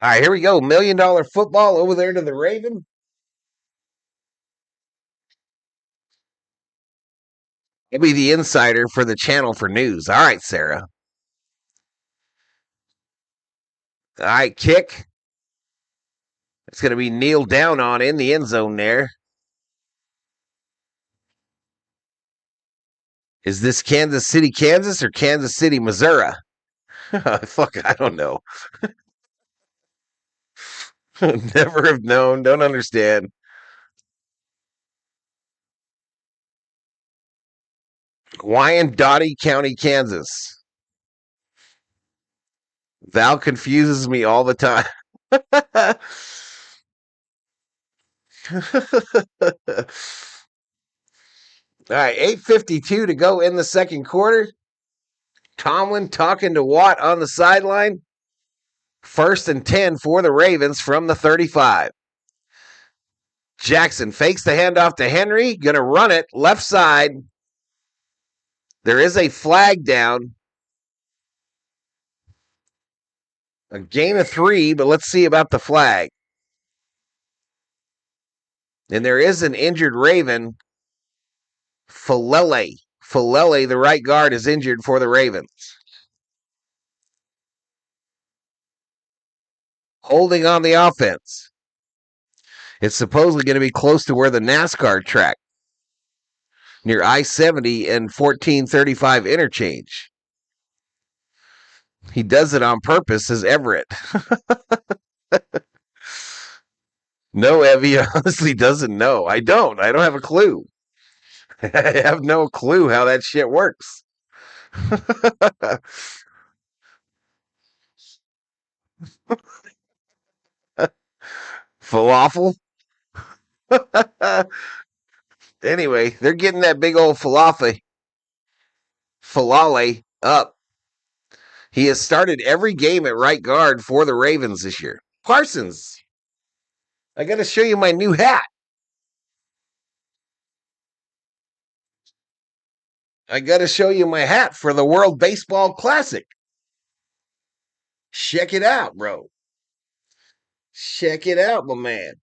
right, here we go. $1 Million Football over there to the Raven. I'll be the insider for the channel for news. All right, Sarah. All right, kick. It's going to be kneeled down on in the end zone there. Is this Kansas City, Kansas, or Kansas City, Missouri? Fuck, I don't know. Never have known. Don't understand. Wyandotte County, Kansas. Val confuses me all the time. All right, 8:52 to go in the second quarter. Tomlin talking to Watt on the sideline. 1st and 10 for the Ravens from the 35. Jackson fakes the handoff to Henry. Going to run it left side. There is a flag down. A gain of 3, but let's see about the flag. And there is an injured Raven. Falele, the right guard, is injured for the Ravens. Holding on the offense. It's supposedly going to be close to where the NASCAR track, near I-70 and 1435 interchange. He does it on purpose, says Everett. No, Evie honestly doesn't know. I don't have a clue. I have no clue how that shit works. Falafel? Anyway, they're getting that big old falale up. He has started every game at right guard for the Ravens this year. Parsons, I got to show you my new hat. I got to show you my hat for the World Baseball Classic. Check it out, bro. Check it out, my man.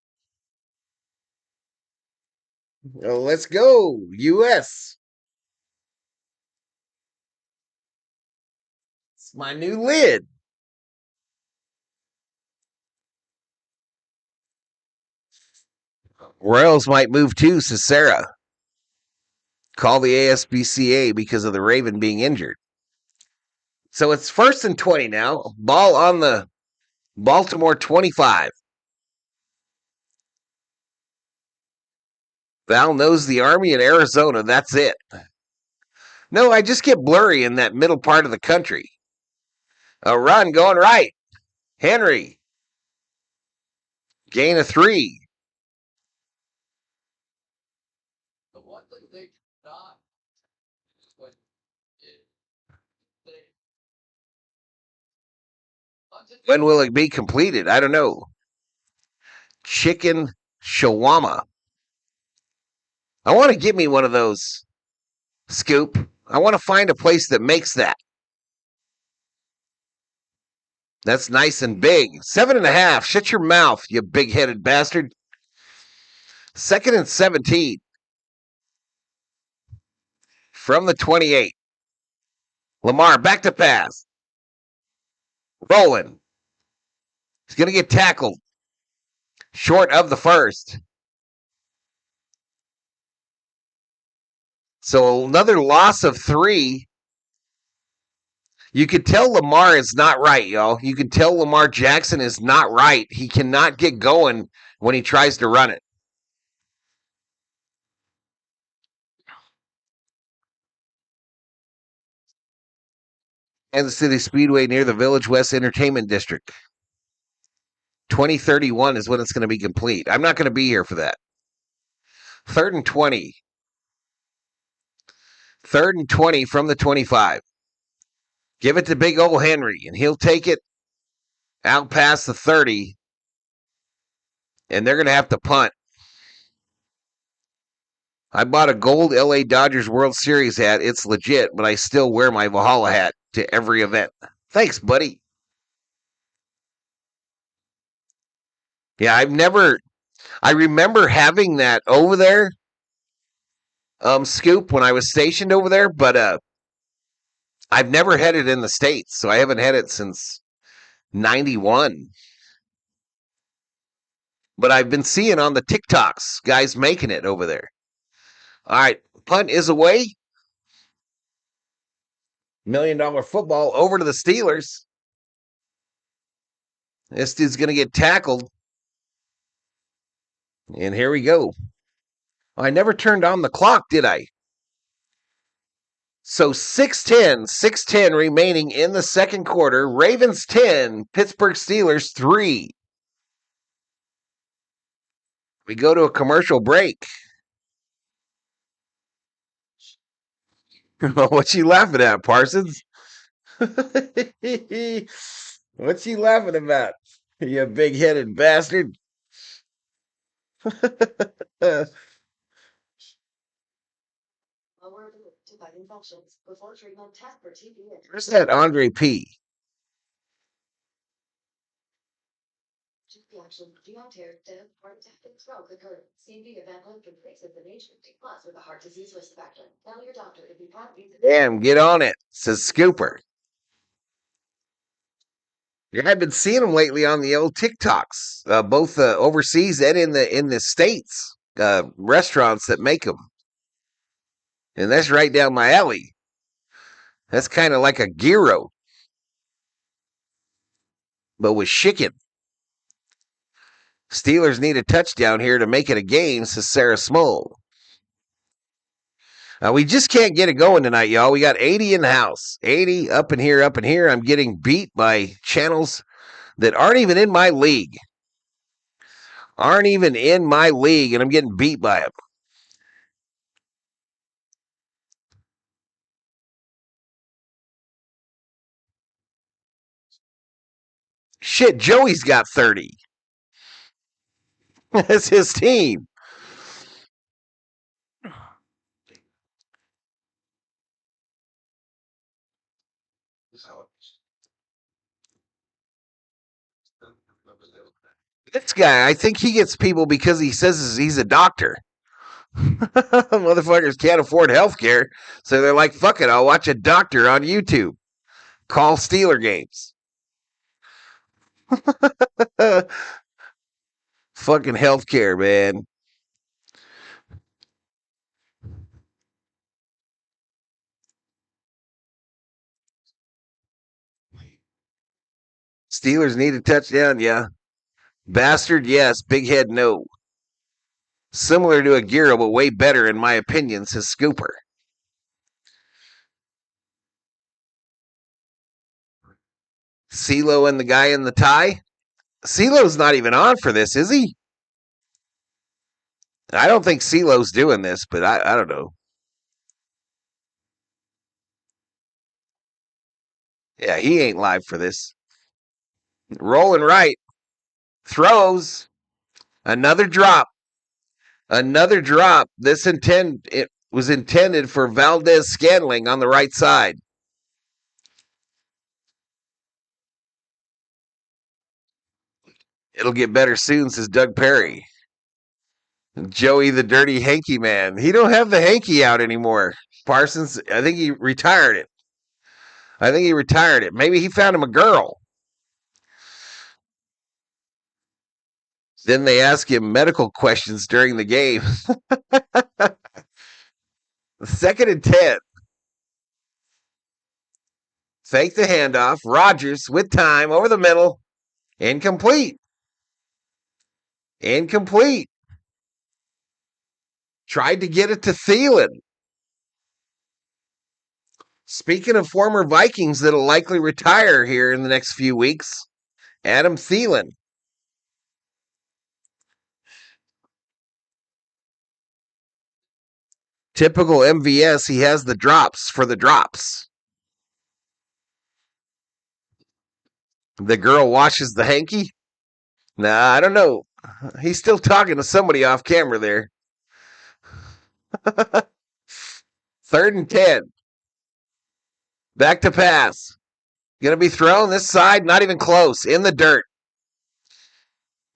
Let's go, U.S. It's my new lid. Royals might move too, says Sarah. Call the ASBCA because of the Raven being injured. So it's 1st and 20 now. Ball on the Baltimore 25. Val knows the Army in Arizona. That's it. No, I just get blurry in that middle part of the country. A run going right. Henry. Gain of 3. The one thing they not when When will it be completed? I don't know. Chicken shawarma. I want to get me one of those, Scoop. I want to find a place that makes that. That's nice and big. 7.5. Shut your mouth, you big-headed bastard. 2nd and 17. From the 28. Lamar back to pass. Rolling. He's going to get tackled. Short of the first. So another loss of 3. You could tell Lamar is not right, y'all. You can tell Lamar Jackson is not right. He cannot get going when he tries to run it. Kansas City Speedway near the Village West Entertainment District. 2031 is when it's going to be complete. I'm not going to be here for that. 3rd and 20. 3rd and 20 from the 25. Give it to big old Henry, and he'll take it out past the 30. And they're going to have to punt. I bought a gold LA Dodgers World Series hat. It's legit, but I still wear my Valhalla hat to every event. Thanks, buddy. Yeah, I remember having that over there, Scoop, when I was stationed over there, but I've never had it in the States, so I haven't had it since 91. But I've been seeing on the TikToks guys making it over there. All right, punt is away. $1 million football over to the Steelers. This dude's going to get tackled. And here we go. I never turned on the clock, did I? So 6:10 remaining in the second quarter. Ravens 10, Pittsburgh Steelers 3. We go to a commercial break. What you laughing at, Parsons? What you laughing about? You big-headed bastard. Where's that Andre P? reaction, beyond tear, death, heart attack, and stroke occur. CMV event link increases the nature, plus with a heart disease risk factor. Tell your doctor if you can't read the Damn, get on it, says Scooper. Yeah, I've been seeing them lately on the old TikToks, both overseas and in the states. Restaurants that make them, and that's right down my alley. That's kind of like a gyro, but with chicken. Steelers need a touchdown here to make it a game, says Sarah Small. We just can't get it going tonight, y'all. We got 80 in the house. 80 up in here, up in here. I'm getting beat by channels that aren't even in my league. Aren't even in my league, and I'm getting beat by them. Shit, Joey's got 30. That's his team. This guy, I think he gets people because he says he's a doctor. Motherfuckers can't afford health care, so they're like, fuck it, I'll watch a doctor on YouTube. Call Steeler games. Fucking health care, man. Steelers need a touchdown, yeah. Bastard, yes. Big head, no. Similar to a Giro, but way better, in my opinion, says Scooper. CeeLo and the guy in the tie? CeeLo's not even on for this, is he? I don't think CeeLo's doing this, but I don't know. Yeah, he ain't live for this. Rolling right. Throws. Another drop. Another drop. It was intended for Valdez Scantling on the right side. It'll get better soon, says Doug Perry. Joey the dirty hanky man. He don't have the hanky out anymore. Parsons, I think he retired it. Maybe he found him a girl. Then they ask him medical questions during the game. 2nd and 10. Fake the handoff. Rodgers with time over the middle. Incomplete. Tried to get it to Thielen. Speaking of former Vikings that'll likely retire here in the next few weeks, Adam Thielen. Typical MVS, he has the drops for the drops. The girl washes the hanky? Nah, I don't know. He's still talking to somebody off camera there. 3rd and 10. Back to pass. Going to be thrown this side, not even close, in the dirt.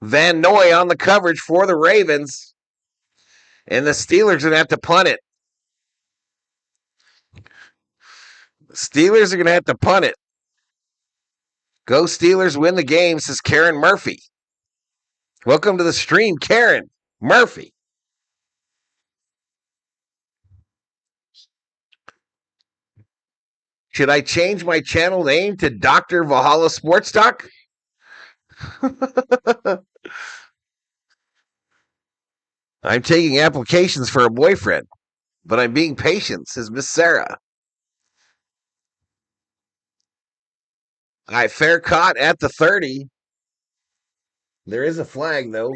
Van Noy on the coverage for the Ravens. And the Steelers are going to have to punt it. Steelers are going to have to punt it. Go Steelers, win the game, says Karen Murphy. Welcome to the stream, Karen Murphy. Should I change my channel name to Dr. Valhalla Sports Talk? I'm taking applications for a boyfriend, but I'm being patient, says Miss Sarah. All right, fair caught at the 30. There is a flag, though.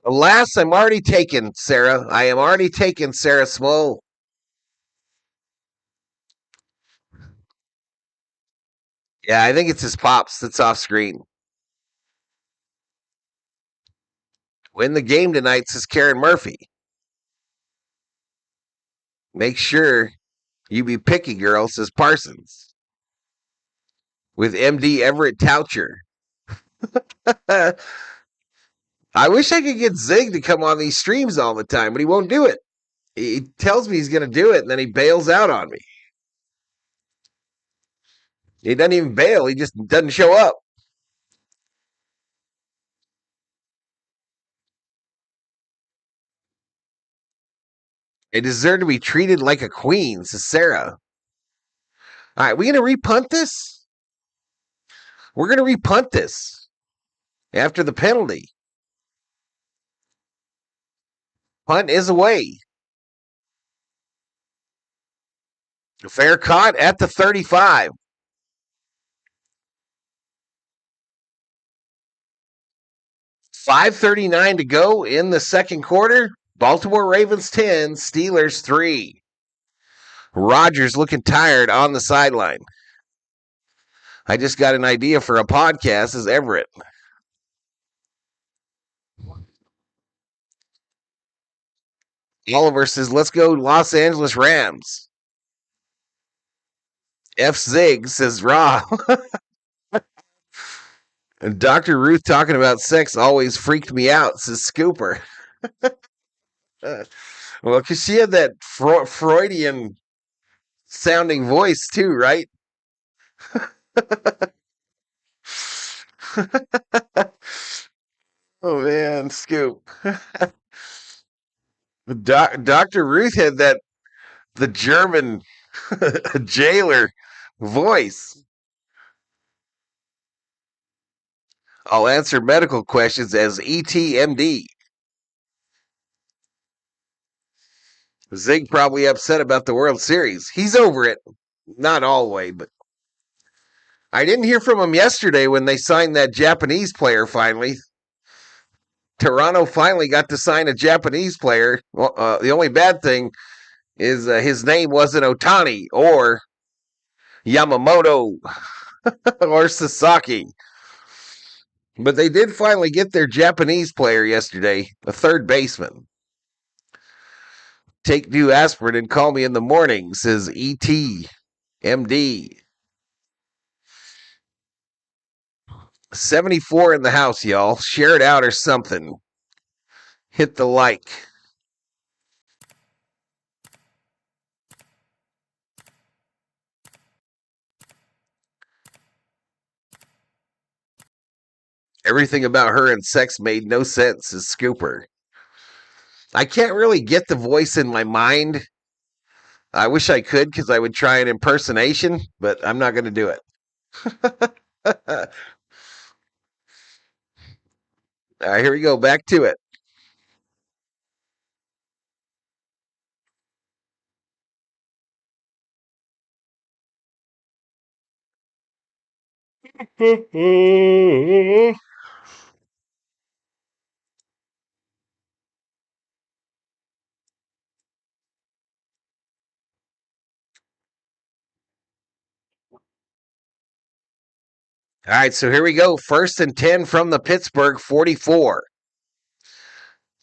Alas, I'm already taken, Sarah. I am already taken, Sarah Small. Yeah, I think it's his pops that's off screen. Win the game tonight, says Karen Murphy. Make sure you be picky, girl, says Parsons. with MD Everett Toucher. I wish I could get Zig to come on these streams all the time, but he won't do it. He tells me he's going to do it, and then he bails out on me. He doesn't even bail. He just doesn't show up. They deserve to be treated like a queen, says Sarah. All right, we going to repunt this? We're going to repunt this after the penalty. Punt is away. Fair caught at the 35. 5:39 to go in the second quarter. Baltimore Ravens 10, Steelers 3. Rodgers looking tired on the sideline. I just got an idea for a podcast as Everett. Oliver says, let's go Los Angeles Rams. F. Zig says, raw. And Dr. Ruth talking about sex always freaked me out, says Scooper. Well, because she had that Freudian sounding voice too, right? Oh, man, Scoop. Dr. Ruth had the German jailer voice. I'll answer medical questions as ETMD. Zig probably upset about the World Series. He's over it. Not all the way, but I didn't hear from him yesterday when they signed that Japanese player finally. Toronto finally got to sign a Japanese player. The only bad thing is his name wasn't Otani or Yamamoto or Sasaki. But they did finally get their Japanese player yesterday, a third baseman. Take due aspirin and call me in the morning, says E.T. MD. 74 in the house, y'all. Share it out or something. Hit the like. Everything about her and sex made no sense, says Scooper. I can't really get the voice in my mind. I wish I could because I would try an impersonation, but I'm not going to do it. All right, here we go. Back to it. All right, so here we go. 1st and 10 from the Pittsburgh 44.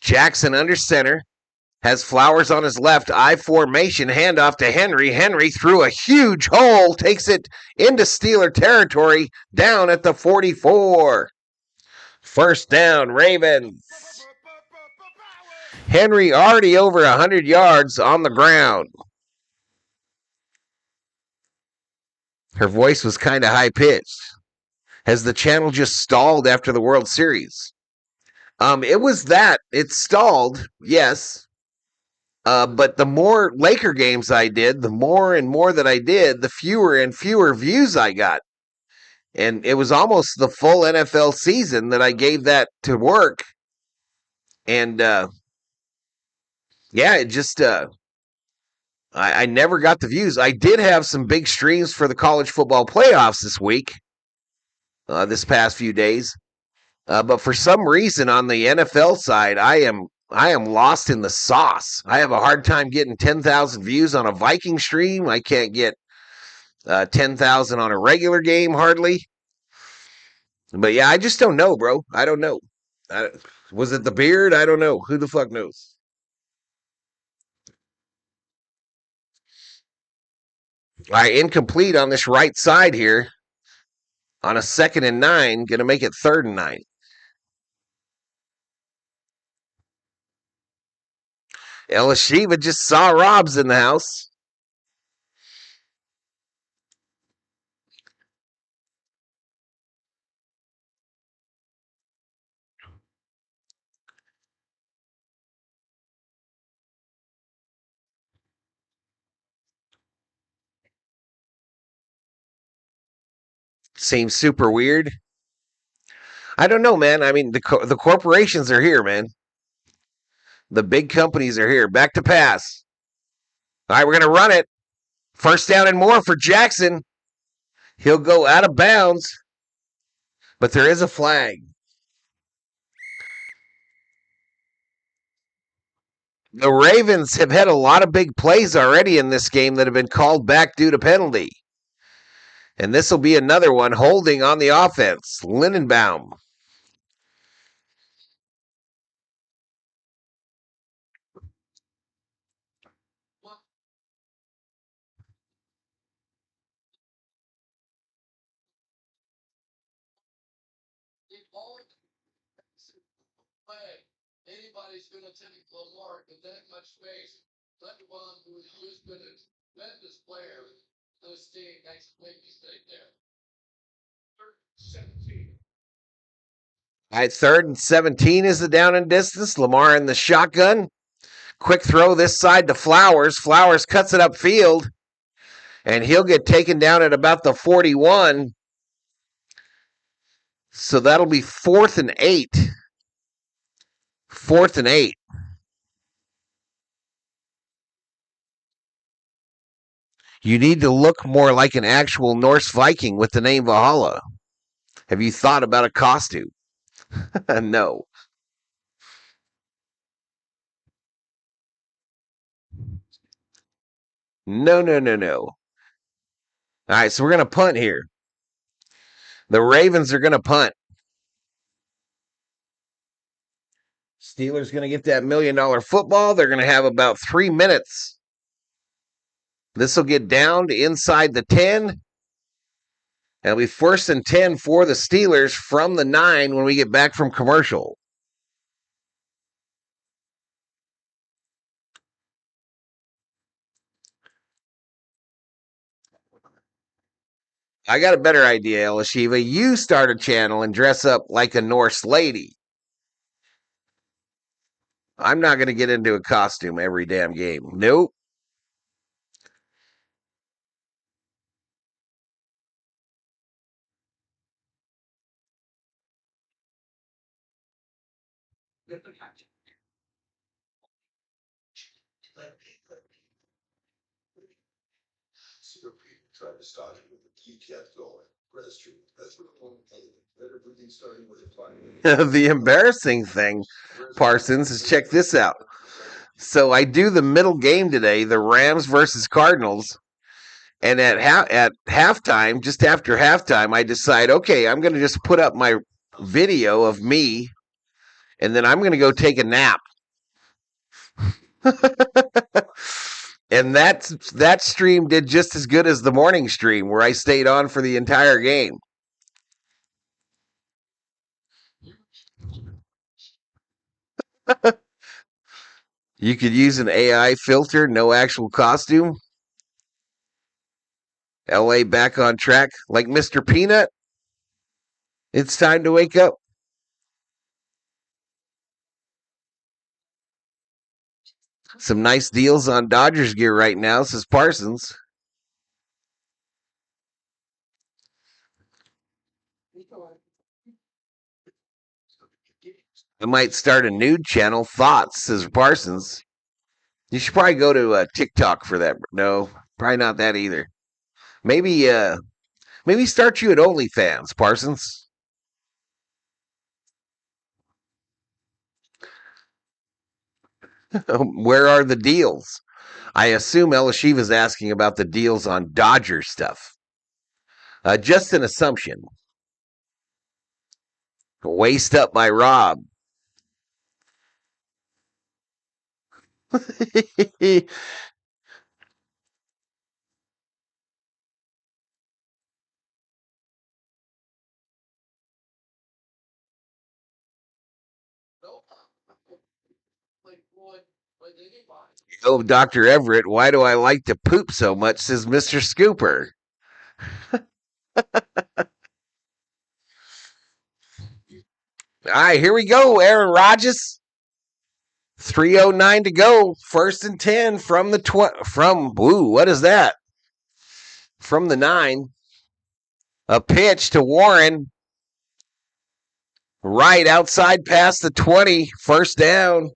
Jackson under center. Has Flowers on his left, I formation, handoff to Henry. Henry through a huge hole, takes it into Steeler territory, down at the 44. First down, Ravens. Henry already over 100 yards on the ground. Her voice was kind of high-pitched. Has the channel just stalled after the World Series? It was that. It stalled, yes. But the more Laker games I did, the more and more that I did, the fewer and fewer views I got. And it was almost the full NFL season that I gave that to work. And, yeah, it just, I never got the views. I did have some big streams for the college football playoffs this week, this past few days. But for some reason on the NFL side, I am lost in the sauce. I have a hard time getting 10,000 views on a Viking stream. I can't get 10,000 on a regular game hardly. But yeah, I just don't know, bro. I don't know. Was it the beard? I don't know. Who the fuck knows? All right, incomplete on this right side here. on a 2nd and 9, going to make it 3rd and 9. Elishiva just saw Rob's in the house. Seems super weird. I don't know, man. I mean, the corporations are here, man. The big companies are here. Back to pass. All right, we're going to run it. 1st down and more for Jackson. He'll go out of bounds, but there is a flag. The Ravens have had a lot of big plays already in this game that have been called back due to penalty. And this will be another one holding on the offense. Lindenbaum. Anybody's going to take Lamar with that much space. Let one who's been a tremendous player this team makes a big mistake there. 17. All right, 3rd and 17 is the down and distance. Lamar in the shotgun. Quick throw this side to Flowers. Flowers cuts it upfield, and he'll get taken down at about the 41. So that'll be 4th and 8. 4th and 8. You need to look more like an actual Norse Viking with the name Valhalla. Have you thought about a costume? No. No. All right, so we're going to punt here. The Ravens are going to punt. Steelers going to get that $1 million football. They're going to have about 3 minutes. This will get down to inside the 10. It'll be 1st and 10 for the Steelers from the 9 when we get back from commercial. I got a better idea, Elishiva. You start a channel and dress up like a Norse lady. I'm not going to get into a costume every damn game. Nope. Tried to start it with the kept going. That's true. That's what I'm saying. Everything starting with a fire. The embarrassing thing, Parsons, is check this out. So I do the middle game today, the Rams versus Cardinals. And at halftime, just after halftime, I decide, okay, I'm going to just put up my video of me, and then I'm going to go take a nap. And that stream did just as good as the morning stream, where I stayed on for the entire game. You could use an AI filter, no actual costume. LA back on track, like Mr. Peanut. It's time to wake up. Some nice deals on Dodgers gear right now, says Parsons. I might start a nude channel. Thoughts, says Parsons. You should probably go to TikTok for that. No, probably not that either. Maybe start you at OnlyFans, Parsons. Where are the deals? I assume Elishiva's asking about the deals on Dodger stuff. Just an assumption. Waist up by Rob. Oh, Dr. Everett, why do I like to poop so much, says Mr. Scooper. All right, here we go, Aaron Rodgers. 3:09 to go. 1st and 10 from the what is that? From the 9. A pitch to Warren. Right outside past the 20. 1st down.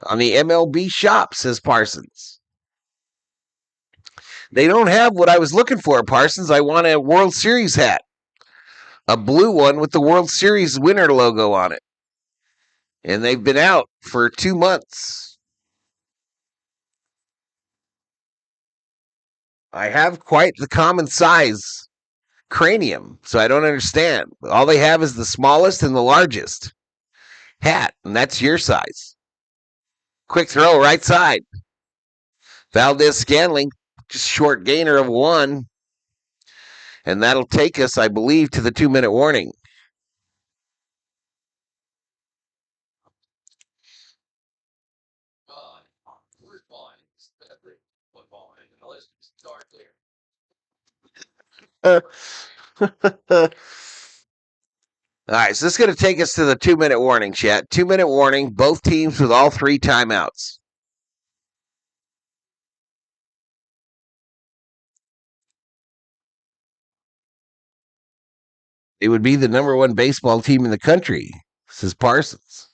On the MLB shop, says Parsons. They don't have what I was looking for, Parsons. I want a World Series hat. A blue one with the World Series winner logo on it. And they've been out for 2 months. I have quite the common size cranium, so I don't understand. All they have is the smallest and the largest hat, and that's your size. Quick throw, right side. Valdez-Scantling, just short gainer of 1. And that'll take us, I believe, to the 2-minute warning. Where's mine? What mine? Let's start there. All right, so this is going to take us to the 2-minute warning, chat. 2-minute warning, both teams with all 3 timeouts. It would be the number 1 baseball team in the country, says Parsons.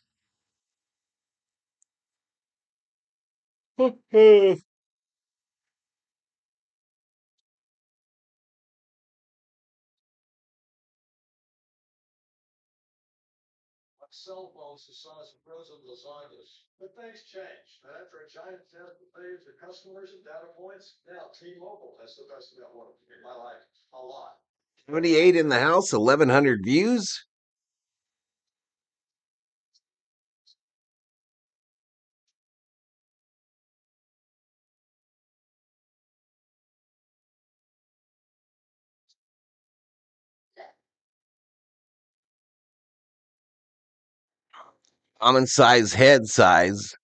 Cell phones the size of frozen lasagnas. But things changed. And after a giant test of millions of customers and data points, now T-Mobile has the best network in my life. A lot. 78 in the house, 1,100 views. Common size, head size.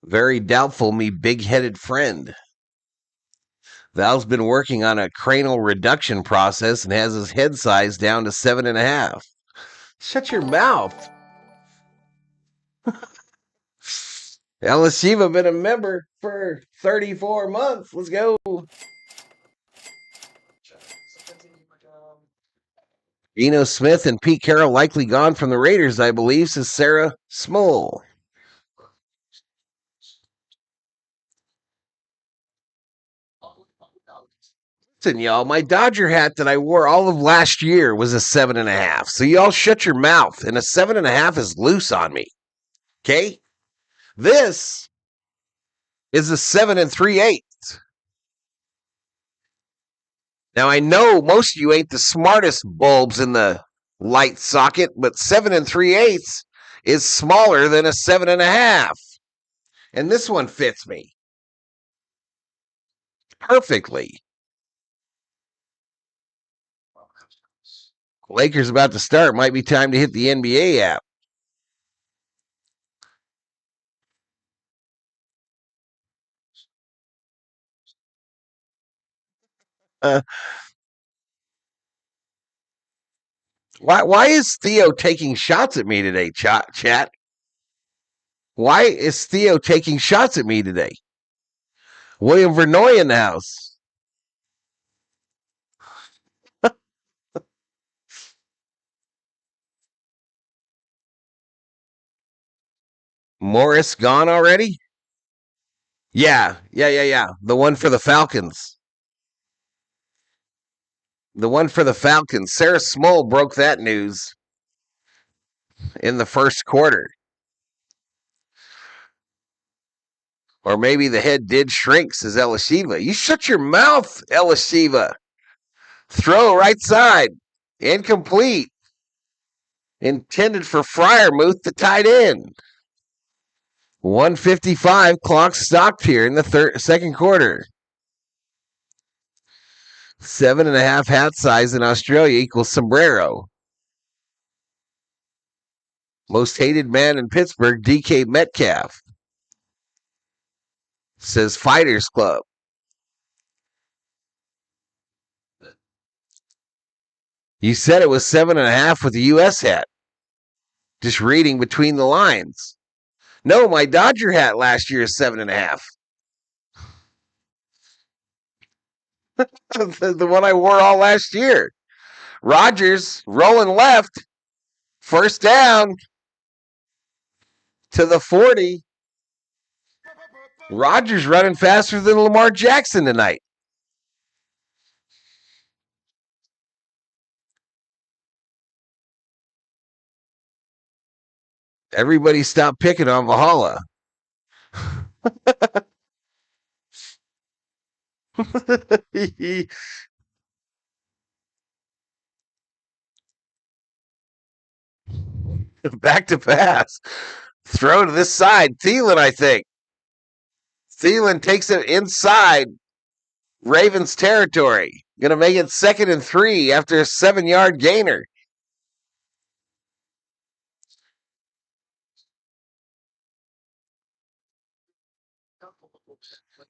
Very doubtful, me big-headed friend. Val's been working on a cranial reduction process and has his head size down to 7.5. Shut your mouth. LSU been a member for 34 months. Let's go. Geno Smith and Pete Carroll likely gone from the Raiders, I believe, says Sarah Small. Listen, y'all, my Dodger hat that I wore all of last year was a 7.5. So y'all shut your mouth. And a 7.5 is loose on me. Okay? This is a 7 3/8. Now I know most of you ain't the smartest bulbs in the light socket, but 7 3/8 is smaller than a 7.5. And this one fits me perfectly. Lakers about to start. Might be time to hit the NBA app. Why is Theo taking shots at me today, chat? Why is Theo taking shots at me today? William Vernoy in the house. Morris gone already? Yeah. The one for the Falcons. The one for the Falcons. Sarah Small broke that news in the first quarter. Or maybe the head did shrink, says Elisheva. You shut your mouth, Elisheva. Throw right side. Incomplete. Intended for Fryermuth, the tight end. 1:55, clock stopped here in the second quarter. 7.5 hat size in Australia equals sombrero. Most hated man in Pittsburgh, DK Metcalf, says Fighters Club. You said it was 7.5 with a U.S. hat. Just reading between the lines. No, my Dodger hat last year is 7.5. The one I wore all last year. Rodgers rolling left. First down to the 40. Rodgers running faster than Lamar Jackson tonight. Everybody stop picking on Valhalla. Back to pass. Throw to this side. Thielen, I think. Thielen takes it inside Ravens territory. Going to make it 2nd and 3 after a 7-yard gainer.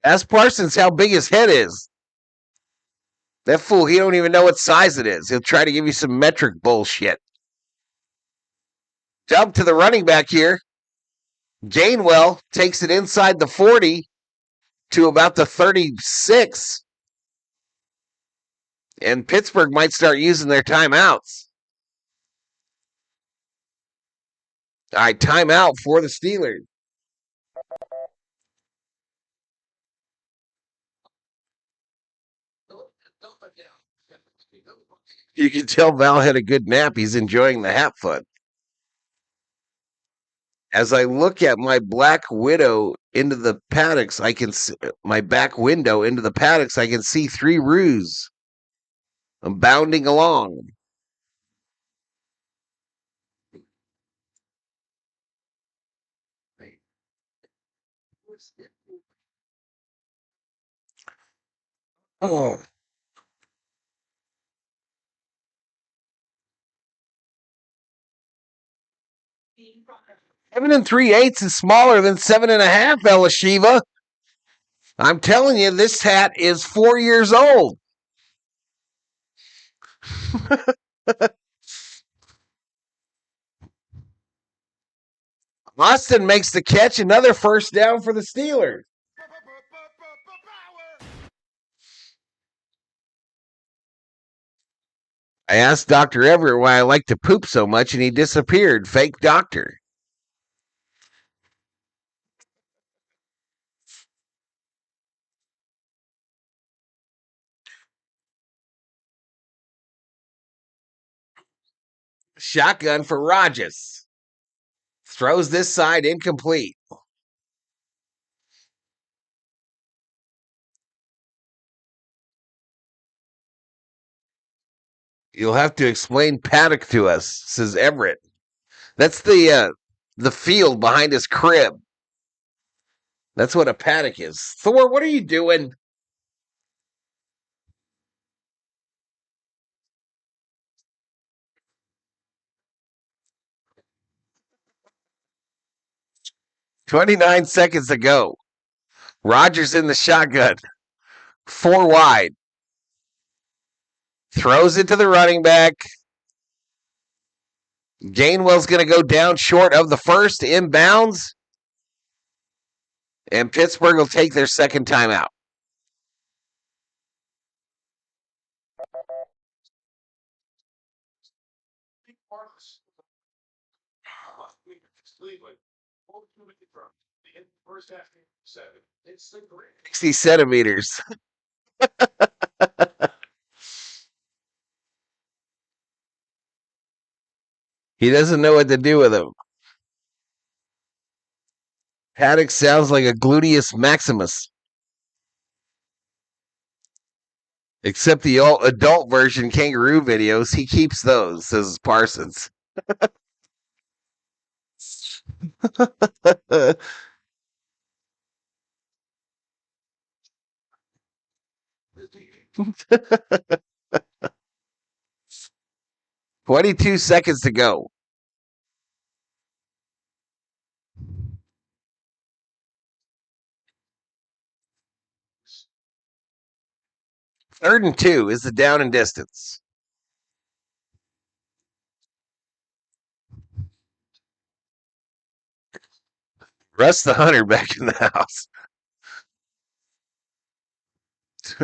Ask Parsons how big his head is. That fool, he don't even know what size it is. He'll try to give you some metric bullshit. Jump to the running back here. Gainwell takes it inside the 40 to about the 36. And Pittsburgh might start using their timeouts. All right, timeout for the Steelers. You can tell Val had a good nap. He's enjoying the hat fun. As I look at my black widow into the paddocks, I can see my back window into the paddocks. I can see 3 roos. I'm bounding along. Oh. 7 3/8 is smaller than 7.5, Elishiva. I'm telling you, this hat is 4 years old. Austin makes the catch, another first down for the Steelers. I asked Dr. Everett why I like to poop so much, and he disappeared. Fake doctor. Shotgun for Rodgers. Throws this side incomplete. You'll have to explain paddock to us, says Everett. That's the field behind his crib. That's what a paddock is. Thor, what are you doing? "29 seconds to go. Rodgers in the shotgun. 4 wide. Throws it to the running back. Gainwell's going to go down short of the first, inbounds. And Pittsburgh will take their second timeout. First half, 7. It's the great 60 centimeters. He doesn't know what to do with him. Paddock sounds like a gluteus maximus. Except the adult version kangaroo videos, he keeps those, says Parsons. 22 seconds to go. 3rd and 2 is the down and distance. Russ the Hunter back in the house.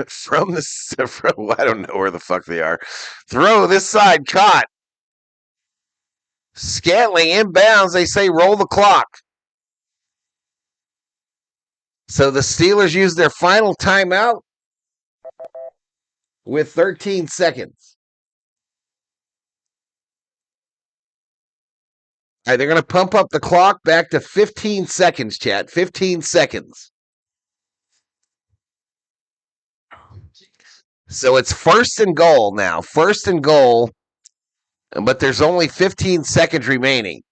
From I don't know where the fuck they are. Throw this side, caught. Scantling inbounds. They say roll the clock. So the Steelers use their final timeout with 13 seconds. All right, they're going to pump up the clock back to 15 seconds, chat. 15 seconds. So it's 1st and goal now. 1st and goal, but there's only 15 seconds remaining.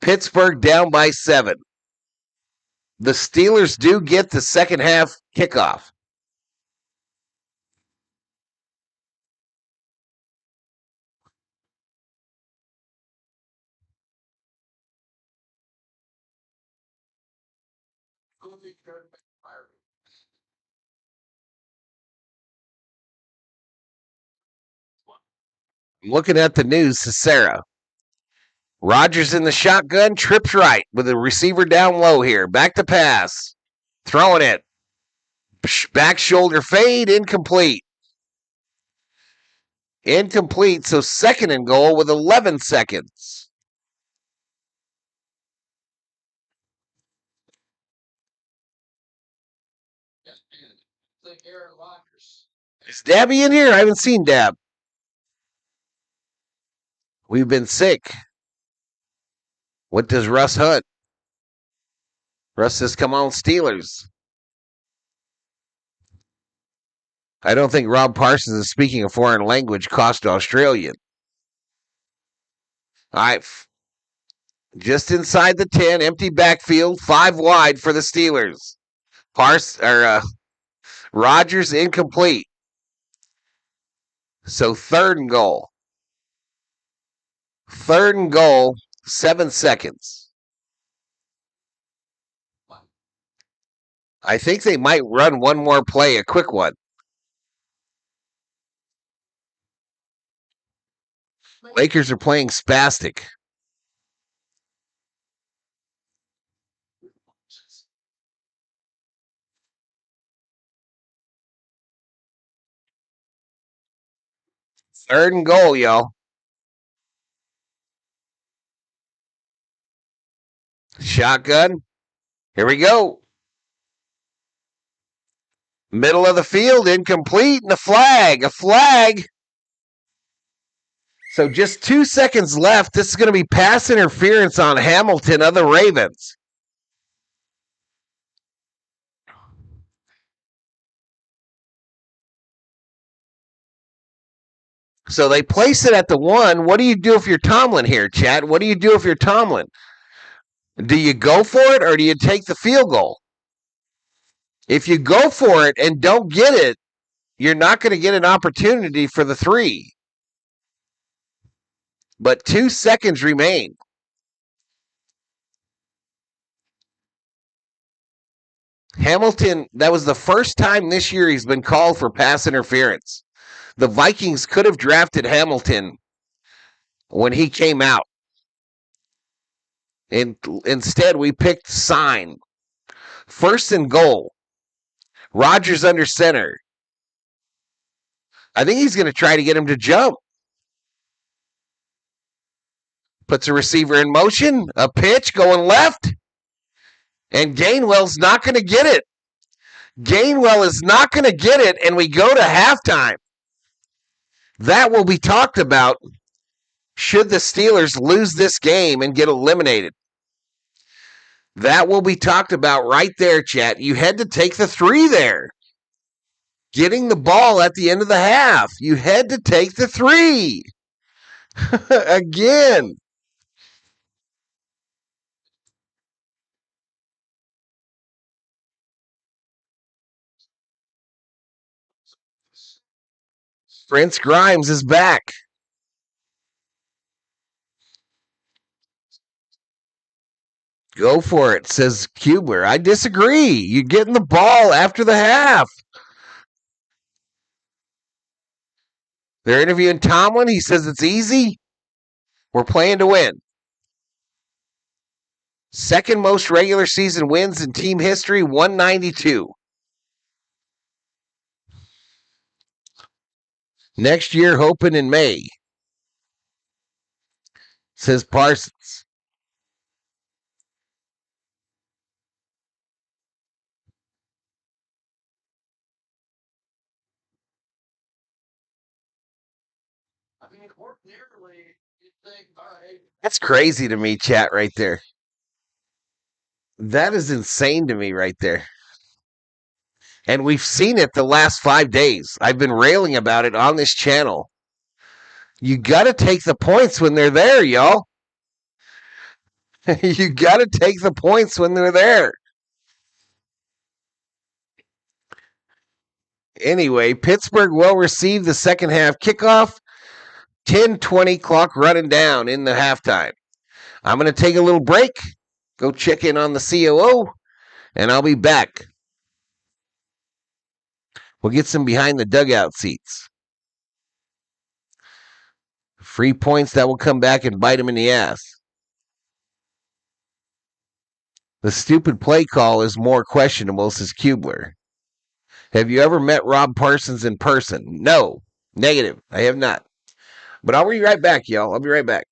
Pittsburgh down by 7. The Steelers do get the second half kickoff. I'm looking at the news, Sarah. Rodgers in the shotgun, trips right with the receiver down low here. Back to pass. Throwing it. Back shoulder fade, incomplete. Incomplete, so 2nd and goal with 11 seconds. Is Dabby in here? I haven't seen Dab. We've been sick. What does Russ hunt? Russ says, come on, Steelers. I don't think Rob Parsons is speaking a foreign language cost Australian. All right. Just inside the 10, empty backfield, 5 wide for the Steelers. Rodgers incomplete. So 3rd and goal. 3rd and goal, 7 seconds. I think they might run one more play, a quick one. Lakers are playing spastic. Third and goal, y'all. Shotgun. Here we go. Middle of the field, incomplete, and a flag. A flag. So just 2 seconds left. This is going to be pass interference on Hamilton of the Ravens. So they place it at the 1. What do you do if you're Tomlin here, Chad? What do you do if you're Tomlin? Do you go for it or do you take the field goal? If you go for it and don't get it, you're not going to get an opportunity for the 3. But 2 seconds remain. Hamilton, that was the first time this year he's been called for pass interference. The Vikings could have drafted Hamilton when he came out. And instead, we picked Sign. 1st and goal. Rodgers under center. I think he's going to try to get him to jump. Puts a receiver in motion. A pitch going left. And Gainwell's not going to get it. Gainwell is not going to get it, and we go to halftime. That will be talked about should the Steelers lose this game and get eliminated. That will be talked about right there, chat. You had to take the 3 there. Getting the ball at the end of the half. You had to take the 3. Again. Prince Grimes is back. Go for it, says Kubler. I disagree. You're getting the ball after the half. They're interviewing Tomlin. He says it's easy. We're playing to win. Second most regular season wins in team history, 192. Next year, hoping in May, says Parsons. I mean, ordinarily, you'd think, all right. That's crazy to me, chat, right there. That is insane to me right there. And we've seen it the last 5 days. I've been railing about it on this channel. You got to take the points when they're there, y'all. You got to take the points when they're there. Anyway, Pittsburgh will receive the second half kickoff. 10:20 clock running down in the halftime. I'm going to take a little break, go check in on the COO, and I'll be back. We'll get some behind the dugout seats. Free points that will come back and bite him in the ass. The stupid play call is more questionable, says Kubler. Have you ever met Rob Parsons in person? No. Negative. I have not. But I'll be right back, y'all. I'll be right back.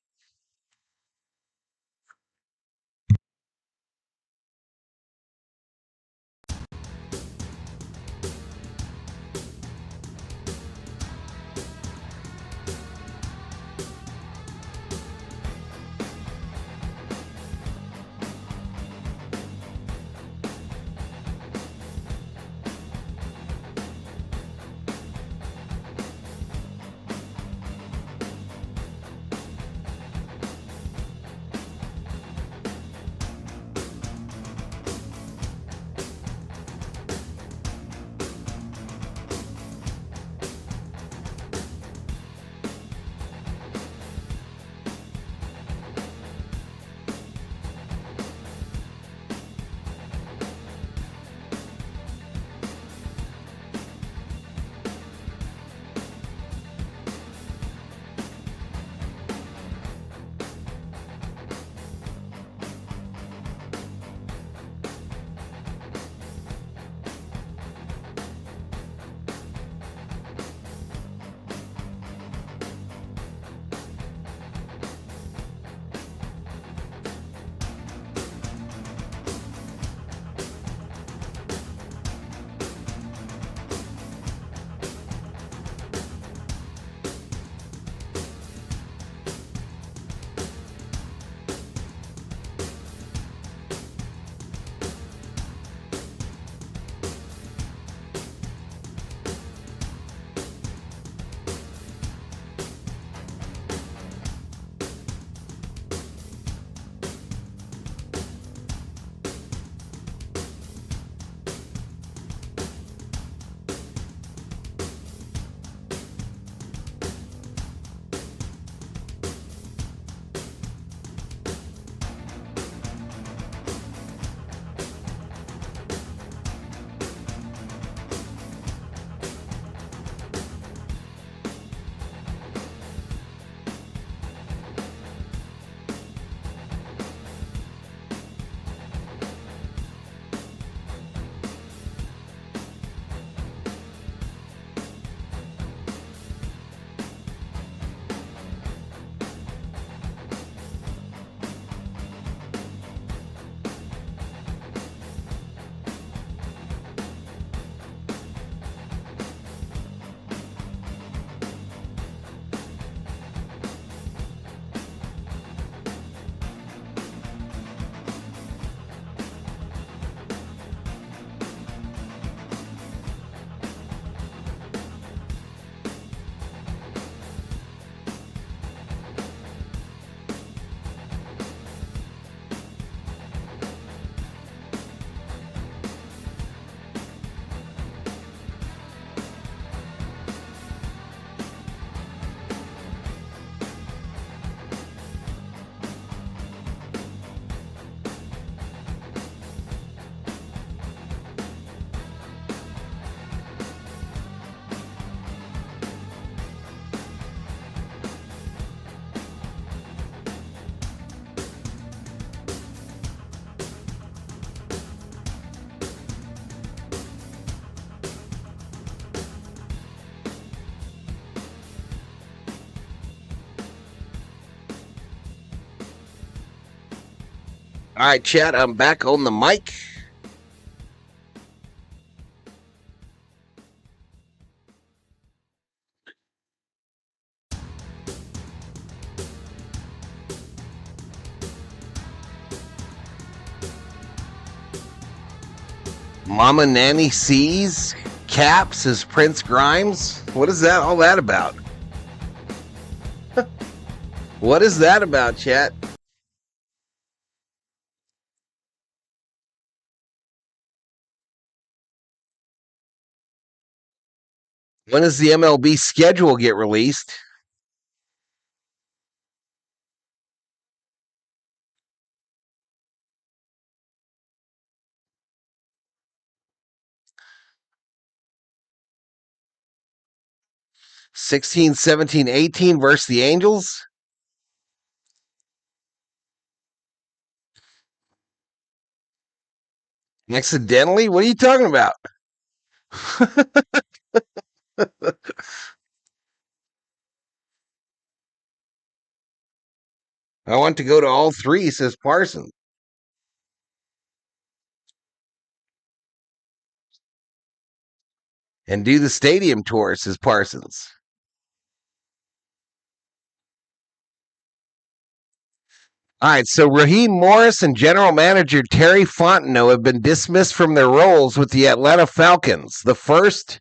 All right, chat, I'm back on the mic. Mama Nanny sees Caps as Prince Grimes. What is that all that about? What is that about, chat? When does the MLB schedule get released? '16, 17, 18 versus the Angels? Accidentally? What are you talking about? I want to go to all three, says Parsons. And do the stadium tour, says Parsons. All right, so Raheem Morris and general manager Terry Fontenot have been dismissed from their roles with the Atlanta Falcons, the first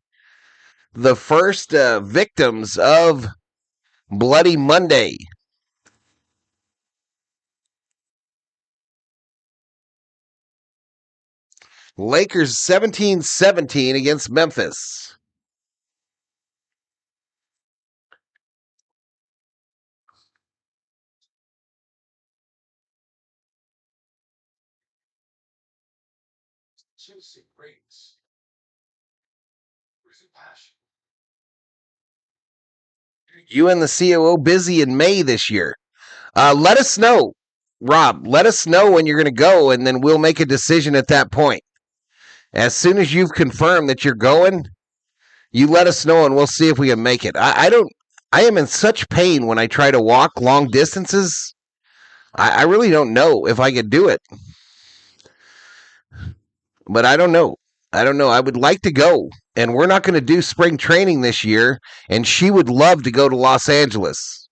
victims of Bloody Monday. Lakers 17-17 against Memphis. Juicy greats. Where's the passion? You and the COO busy in May this year. Let us know, Rob. Let us know when you're going to go, and then we'll make a decision at that point. As soon as you've confirmed that you're going, you let us know, and we'll see if we can make it. I am in such pain when I try to walk long distances. I really don't know if I could do it. But I don't know. I would like to go, and we're not going to do spring training this year, and she would love to go to Los Angeles.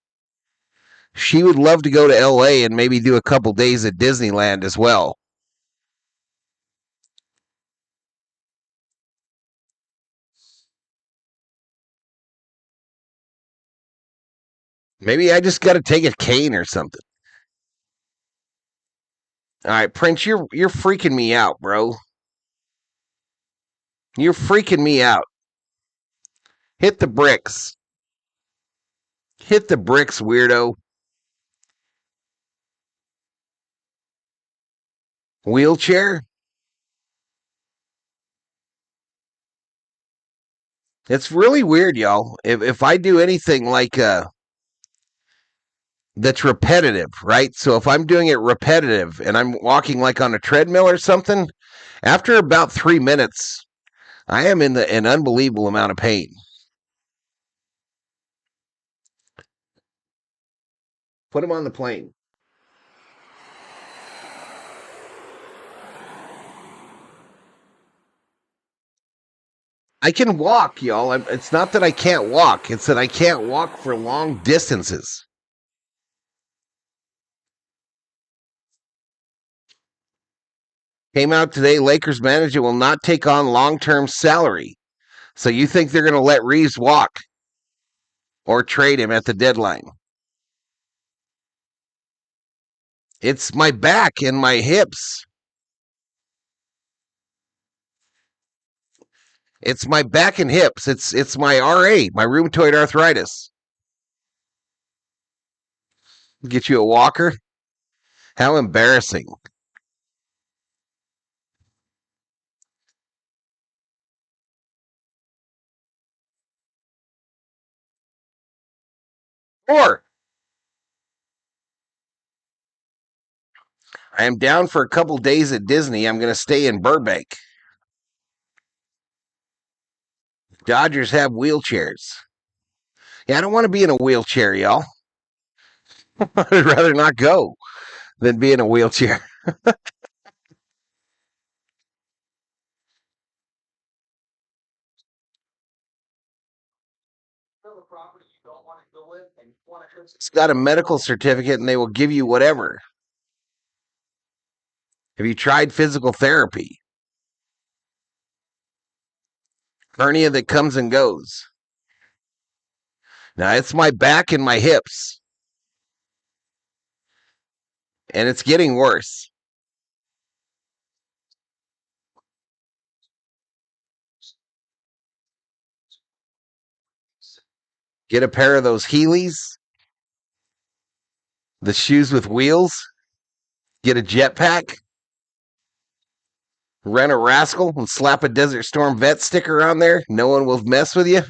She would love to go to LA and maybe do a couple days at Disneyland as well. Maybe I just got to take a cane or something. All right, Prince, you're freaking me out, bro. You're freaking me out. Hit the bricks. Hit the bricks, weirdo. Wheelchair? It's really weird, y'all. If I do anything like that's repetitive, right? So if I'm doing it repetitive and I'm walking like on a treadmill or something, after about 3 minutes, I am in an unbelievable amount of pain. Put him on the plane. I can walk, y'all. It's not that I can't walk. It's that I can't walk for long distances. Came out today, Lakers manager will not take on long-term salary. So you think they're going to let Reeves walk or trade him at the deadline? It's my back and my hips. It's my back and hips. It's my RA, my rheumatoid arthritis. Get you a walker? How embarrassing. Or I am down for a couple days at Disney. I'm going to stay in Burbank. Dodgers have wheelchairs. Yeah, I don't want to be in a wheelchair, y'all. I'd rather not go than be in a wheelchair. It's got a medical certificate and they will give you whatever. Have you tried physical therapy? Hernia that comes and goes. Now, it's my back and my hips. And it's getting worse. Get a pair of those Heelys, the shoes with wheels. Get a jetpack. Rent a rascal and slap a Desert Storm vet sticker on there. No one will mess with you.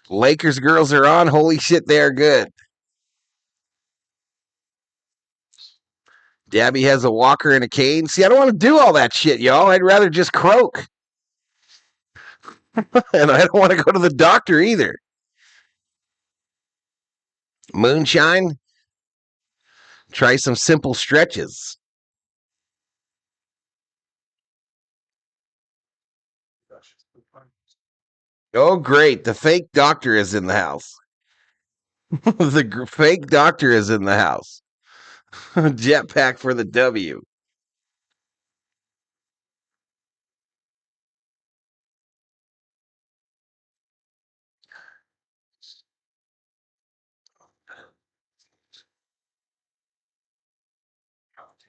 Lakers girls are on. Holy shit, they are good. Dabby has a walker and a cane. See, I don't want to do all that shit, y'all. I'd rather just croak. And I don't want to go to the doctor either. Moonshine. Try some simple stretches. Oh, great. The fake doctor is in the house. The fake doctor is in the house. Jetpack for the W.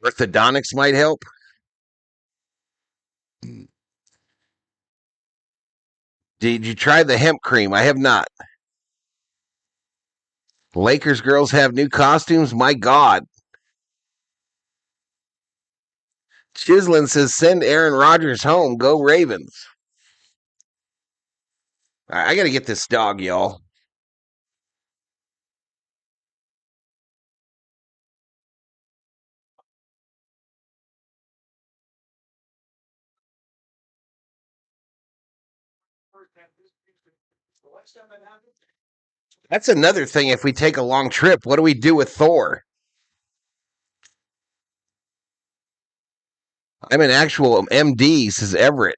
Orthodontics might help. Did you try the hemp cream? I have not. Lakers girls have new costumes. My God. Chislin says, send Aaron Rodgers home. Go Ravens. All right, I got to get this dog, y'all. That's another thing. If we take a long trip, what do we do with Thor? I'm an actual MD, says Everett.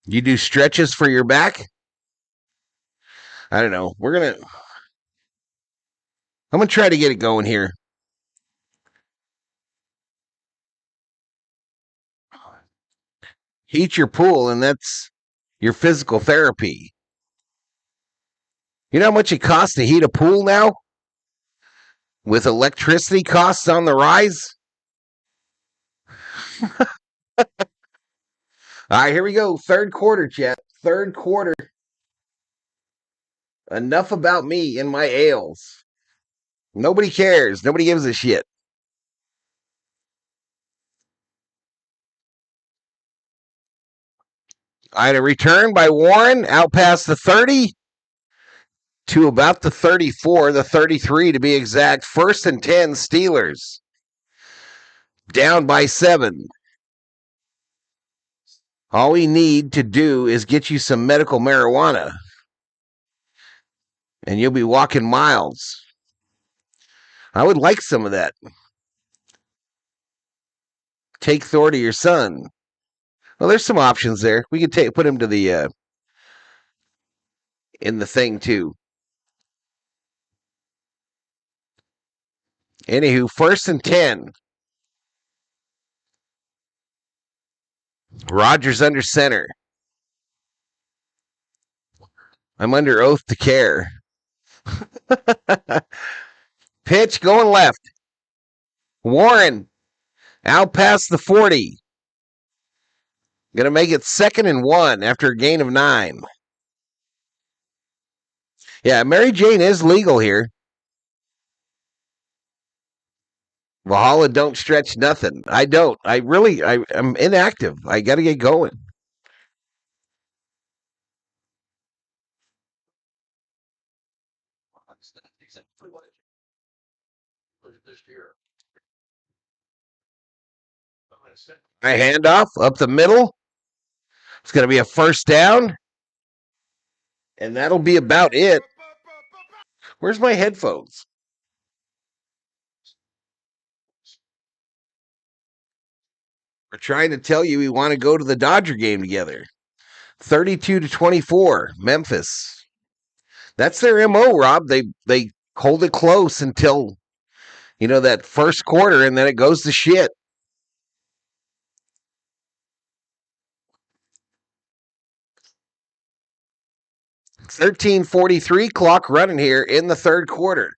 You do stretches for your back? I don't know. I'm going to try to get it going here. Heat your pool, and that's your physical therapy. You know how much it costs to heat a pool now? With electricity costs on the rise? All right, here we go. Third quarter, chat. Third quarter. Enough about me and my ails. Nobody cares. Nobody gives a shit. I had a return by Warren out past the 30 to about the 34, the 33 to be exact. 1st and 10 Steelers. Down by 7. All we need to do is get you some medical marijuana. And you'll be walking miles. I would like some of that. Take Thor to your son. Well, there's some options there. We could put him to the in the thing too. Anywho, 1st and 10. Rodgers under center. I'm under oath to care. Pitch going left. Warren out past the 40. Going to make it 2nd and 1 after a gain of 9. Yeah, Mary Jane is legal here. Valhalla don't stretch nothing. I don't. I'm inactive. I got to get going. I hand off up the middle. It's going to be a 1st down. And that'll be about it. Where's my headphones? We're trying to tell you we want to go to the Dodger game together. 32-24, Memphis. That's their MO, Rob. They hold it close until that first quarter, and then it goes to shit. 13:43 clock running here in the third quarter.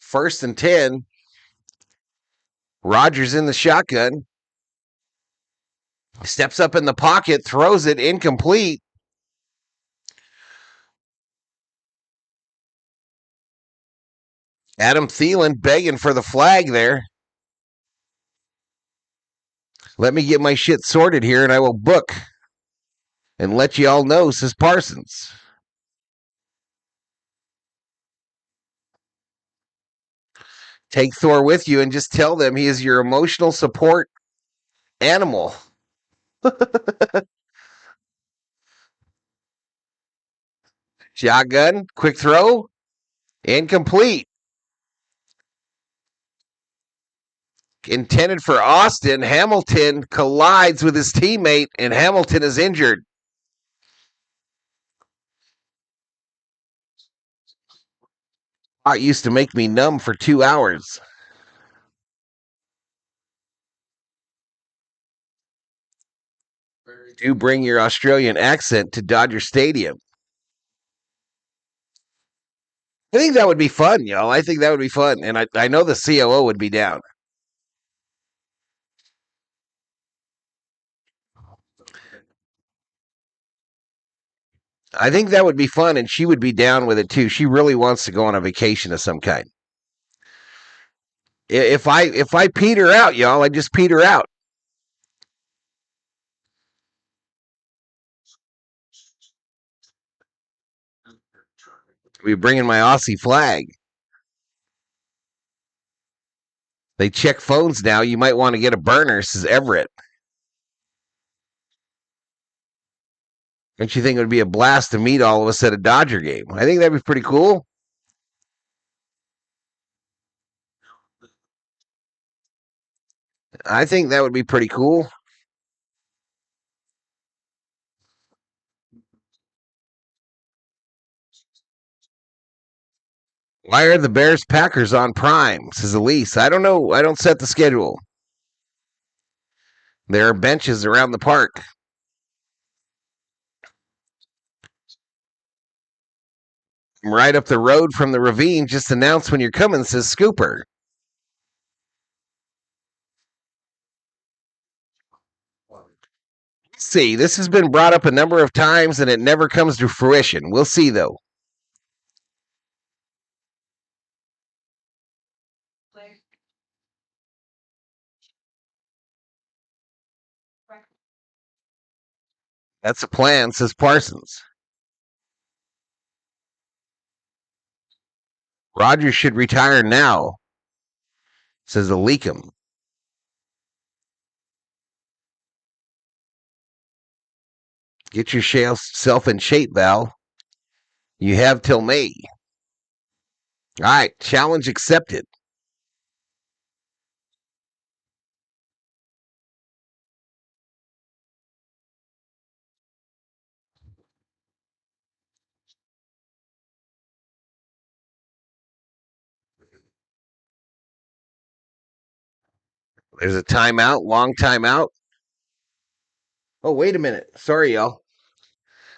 1st and 10. Rodgers in the shotgun. Steps up in the pocket, throws it incomplete. Adam Thielen begging for the flag there. Let me get my shit sorted here and I will book and let you all know, says Parsons. Take Thor with you and just tell them he is your emotional support animal. Shotgun, quick throw, incomplete. Intended for Austin. Hamilton collides with his teammate, and Hamilton is injured. It used to make me numb for 2 hours. Do bring your Australian accent to Dodger Stadium. I think that would be fun, y'all. I think that would be fun. And I know the COO would be down. I think that would be fun, and she would be down with it too. She really wants to go on a vacation of some kind. If I peter out, y'all, I just peter out. We bring in my Aussie flag. They check phones now. You might want to get a burner, says Everett. Don't you think it would be a blast to meet all of us at a Dodger game? I think that'd be pretty cool. I think that would be pretty cool. Why are the Bears Packers on Prime? Says Elise. I don't know. I don't set the schedule. There are benches around the park. I'm right up the road from the ravine. Just announce when you're coming, says Scooper. See, this has been brought up a number of times and it never comes to fruition. We'll see, though. That's a plan, says Parsons. Rodgers should retire now, says Aleekum. Get yourself in shape, Val. You have till May. All right, challenge accepted. There's a timeout, long timeout. Oh, wait a minute. Sorry, y'all.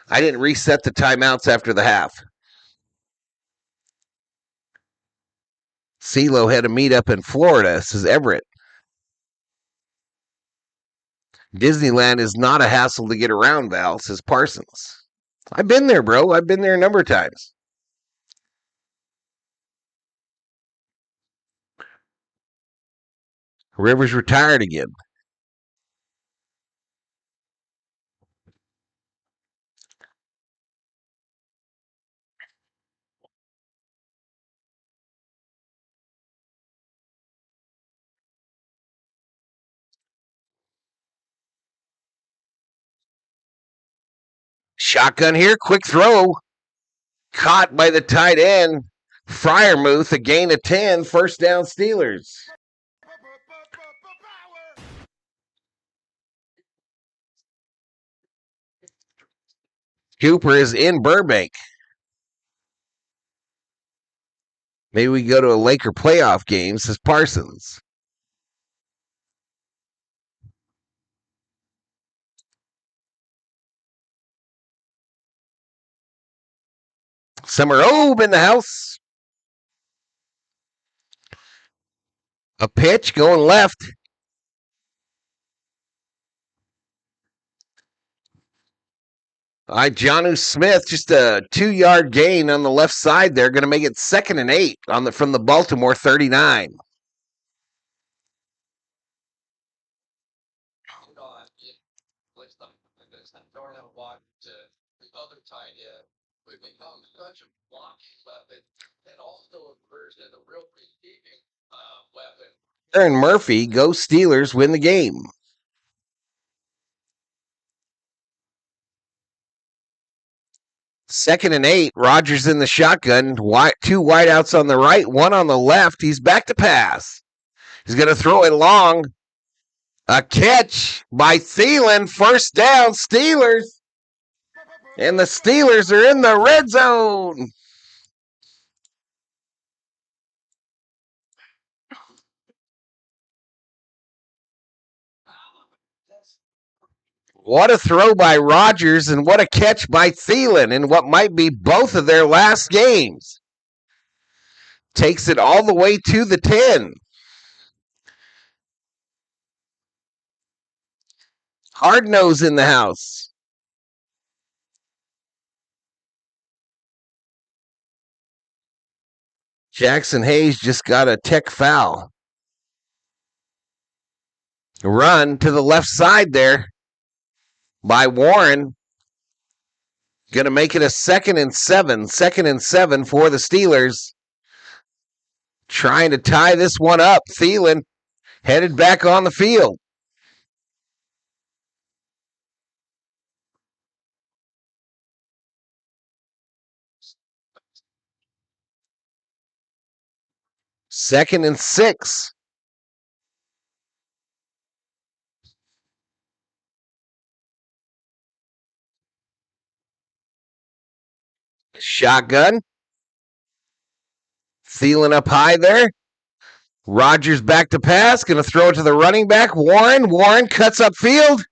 I didn't reset the timeouts after the half. CeeLo had a meetup in Florida, says Everett. Disneyland is not a hassle to get around, Val, says Parsons. I've been there, bro. I've been there a number of times. Rivers retired again. Shotgun here, quick throw. Caught by the tight end. Fryermuth, a gain of 10, first down Steelers. Cooper is in Burbank. Maybe we go to a Laker playoff game, says Parsons. Summer Obe in the house. A pitch going left. All right, Jonnu Smith, just a 2-yard gain on the left side there. Going to make it 2nd and 8 from the Baltimore 39. The other tight end, we become such a blocking weapon and also occurs as a real receiving weapon. Aaron Murphy, go Steelers, win the game. Second and 8, Rodgers in the shotgun. 2 wideouts on the right, 1 on the left. He's back to pass. He's going to throw it long. A catch by Thielen. First down, Steelers. And the Steelers are in the red zone. What a throw by Rodgers and what a catch by Thielen in what might be both of their last games. Takes it all the way to the 10. Hard nose in the house. Jackson Hayes just got a tech foul. Run to the left side there by Warren. Going to make it a 2nd and 7. 2nd and 7 for the Steelers. Trying to tie this one up. Thielen headed back on the field. Second and 6. Shotgun. Thielen up high there. Rodgers back to pass. Going to throw it to the running back. Warren. Warren cuts upfield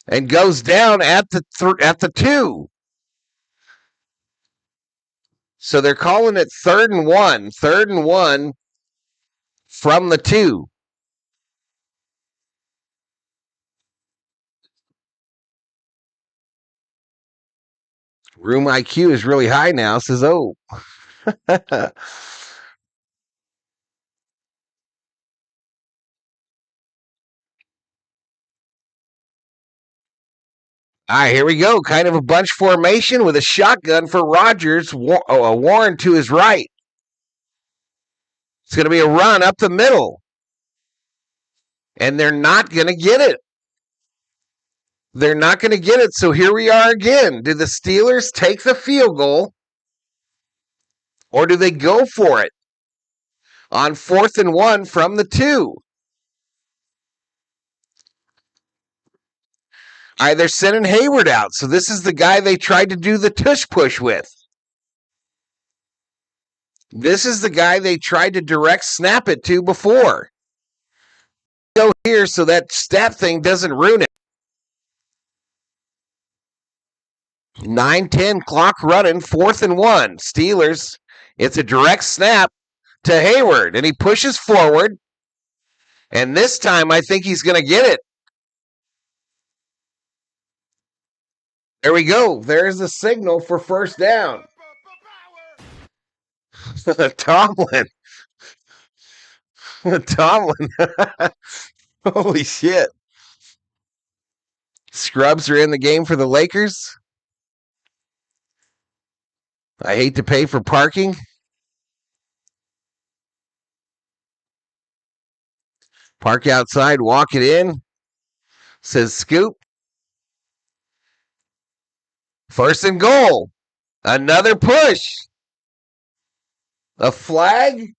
and goes down at the 2. So they're calling it 3rd and 1. 3rd and 1 from the 2. Room IQ is really high now, says oh. All right, here we go. Kind of a bunch formation with a shotgun for Rodgers. Warren to his right. It's going to be a run up the middle. And they're not going to get it. They're not going to get it. So here we are again. Do the Steelers take the field goal? Or do they go for it? On 4th and 1 from the 2. All right, they're sending Hayward out. So this is the guy they tried to do the tush push with. This is the guy they tried to direct snap it to before. Go here so that stat thing doesn't ruin it. 9:10 clock running, 4th and 1. Steelers, it's a direct snap to Hayward, and he pushes forward. And this time, I think he's going to get it. There we go. There's the signal for first down. Tomlin. Tomlin. Holy shit. Scrubs are in the game for the Lakers. I hate to pay for parking. Park outside, walk it in. Says Scoop. First and goal. Another push. A flag.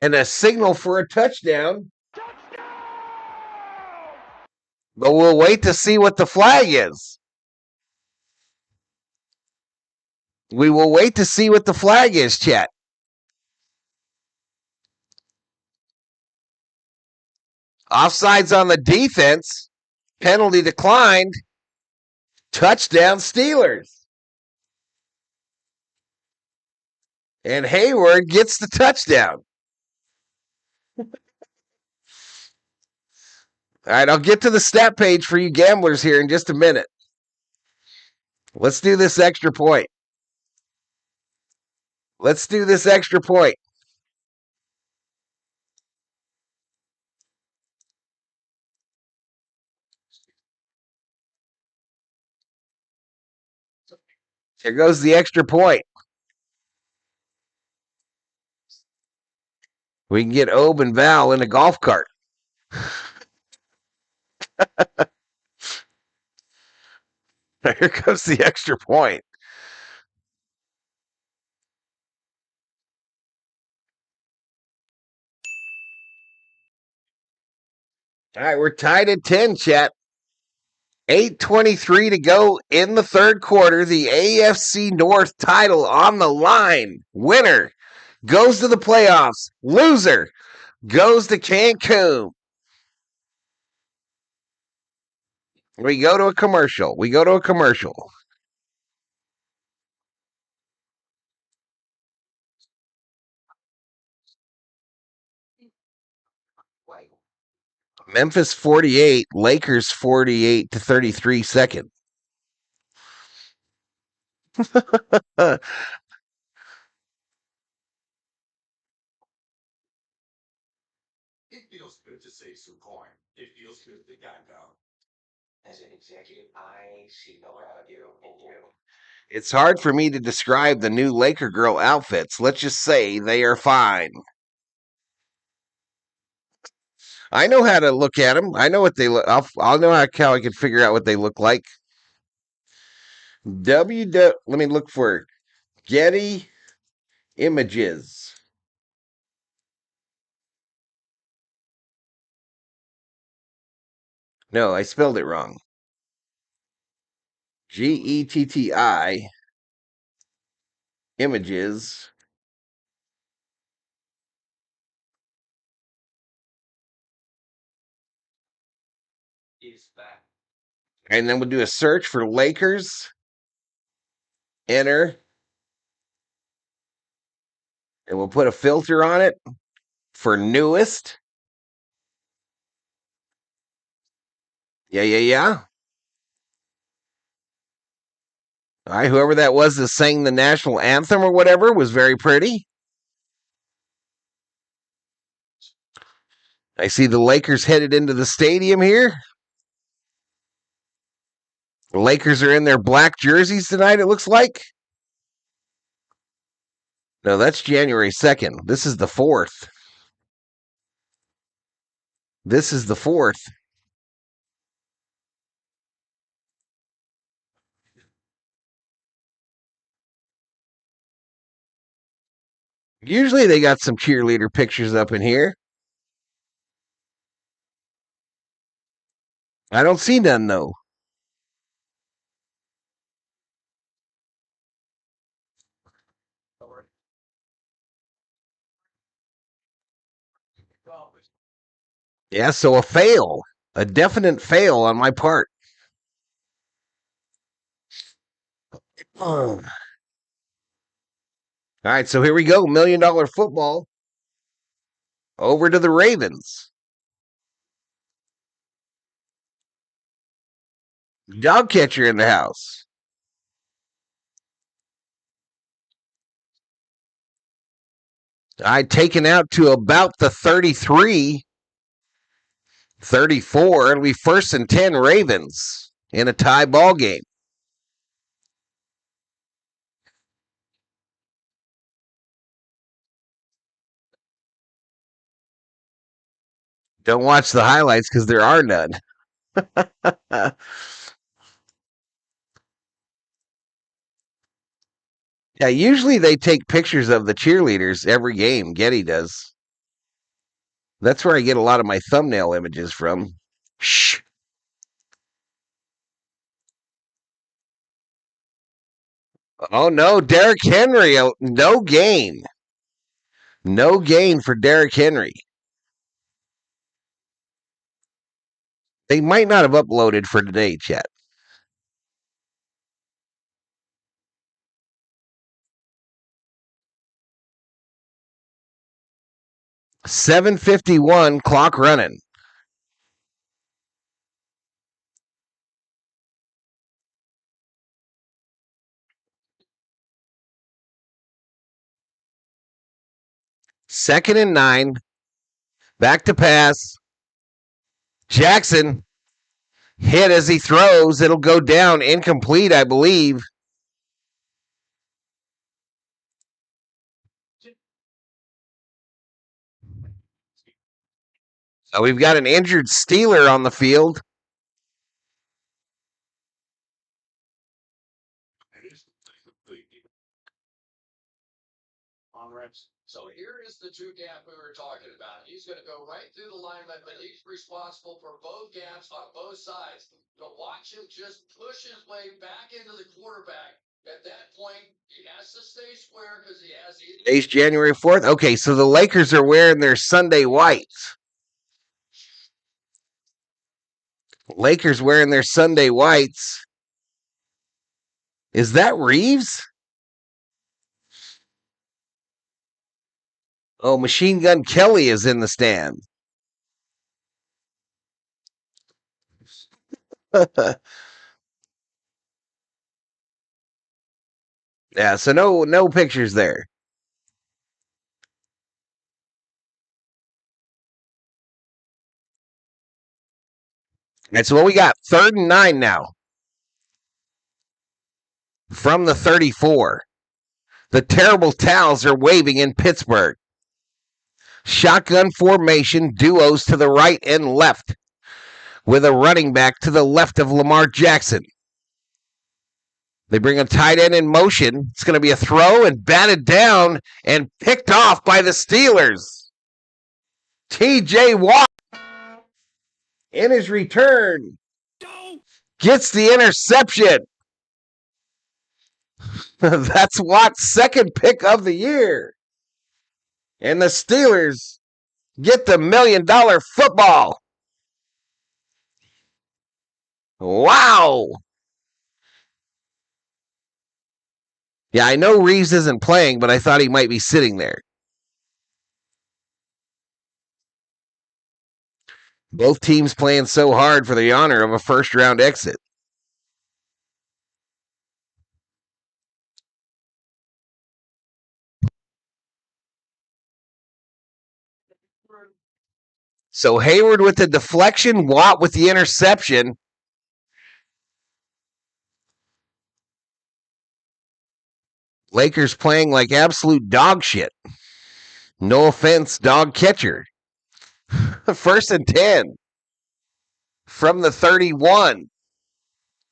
And a signal for a touchdown. But we'll wait to see what the flag is. We will wait to see what the flag is, chat. Offsides on the defense. Penalty declined. Touchdown Steelers. And Hayward gets the touchdown. All right, I'll get to the stat page for you gamblers here in just a minute. Let's do this extra point. Let's do this extra point. Here goes the extra point. We can get Obe and Val in a golf cart. Here comes the extra point. All right, we're tied at 10, chat. 8:23 to go in the third quarter. The AFC North title on the line. Winner goes to the playoffs. Loser goes to Cancun. We go to a commercial. Memphis 48, Lakers 48-33 second. It feels good to save some coin. It feels good to get down. As an executive, I see no out of you and you. It's hard for me to describe the new Laker girl outfits. Let's just say they are fine. I know how to look at them. I know what they look. I'll know how I can figure out what they look like. Let me look for Getty Images. No, I spelled it wrong. Getti Images. Is back. And then we'll do a search for Lakers. Enter. And we'll put a filter on it for newest. Yeah. All right, whoever that was that sang the national anthem or whatever was very pretty. I see the Lakers headed into the stadium here. The Lakers are in their black jerseys tonight, it looks like. No, that's January 2nd. This is the 4th. Usually they got some cheerleader pictures up in here. I don't see none, though. Yeah, so a fail. A definite fail on my part. All right, so here we go. $1 million football. Over to the Ravens. Dog catcher in the house. I'd taken out to about the 33, 34. It'll be 1st and 10 Ravens in a tie ball game. Don't watch the highlights because there are none. Yeah, usually they take pictures of the cheerleaders every game. Getty does. That's where I get a lot of my thumbnail images from. Shh. Oh no, Derrick Henry. No gain. No gain for Derrick Henry. They might not have uploaded for today, chat. $7:51, clock running. Second and 9. Back to pass. Jackson hit as he throws. It'll go down incomplete, I believe. So we've got an injured Steeler on the field. So here is the two gap we were talking about. He's going to go right through the lineman, but he's responsible for both gaps on both sides. To watch him just push his way back into the quarterback. At that point, he has to stay square because he has the. Today's January 4th. Okay, so the Lakers are wearing their Sunday whites. Lakers wearing their Sunday whites. Is that Reeves? Oh, Machine Gun Kelly is in the stand. Yeah, so no pictures there. And so what we got? 3rd and 9 now. From the 34. The terrible towels are waving in Pittsburgh. Shotgun formation, duos to the right and left, with a running back to the left of Lamar Jackson. They bring a tight end in motion. It's going to be a throw and batted down and picked off by the Steelers. T.J. Watt in his return gets the interception. That's Watt's second pick of the year. And the Steelers get the $1 million football. Wow. Yeah, I know Reeves isn't playing, but I thought he might be sitting there. Both teams playing so hard for the honor of a first-round exit. So Hayward with the deflection, Watt with the interception. Lakers playing like absolute dog shit. No offense, dog catcher. 1st and 10 from the 31.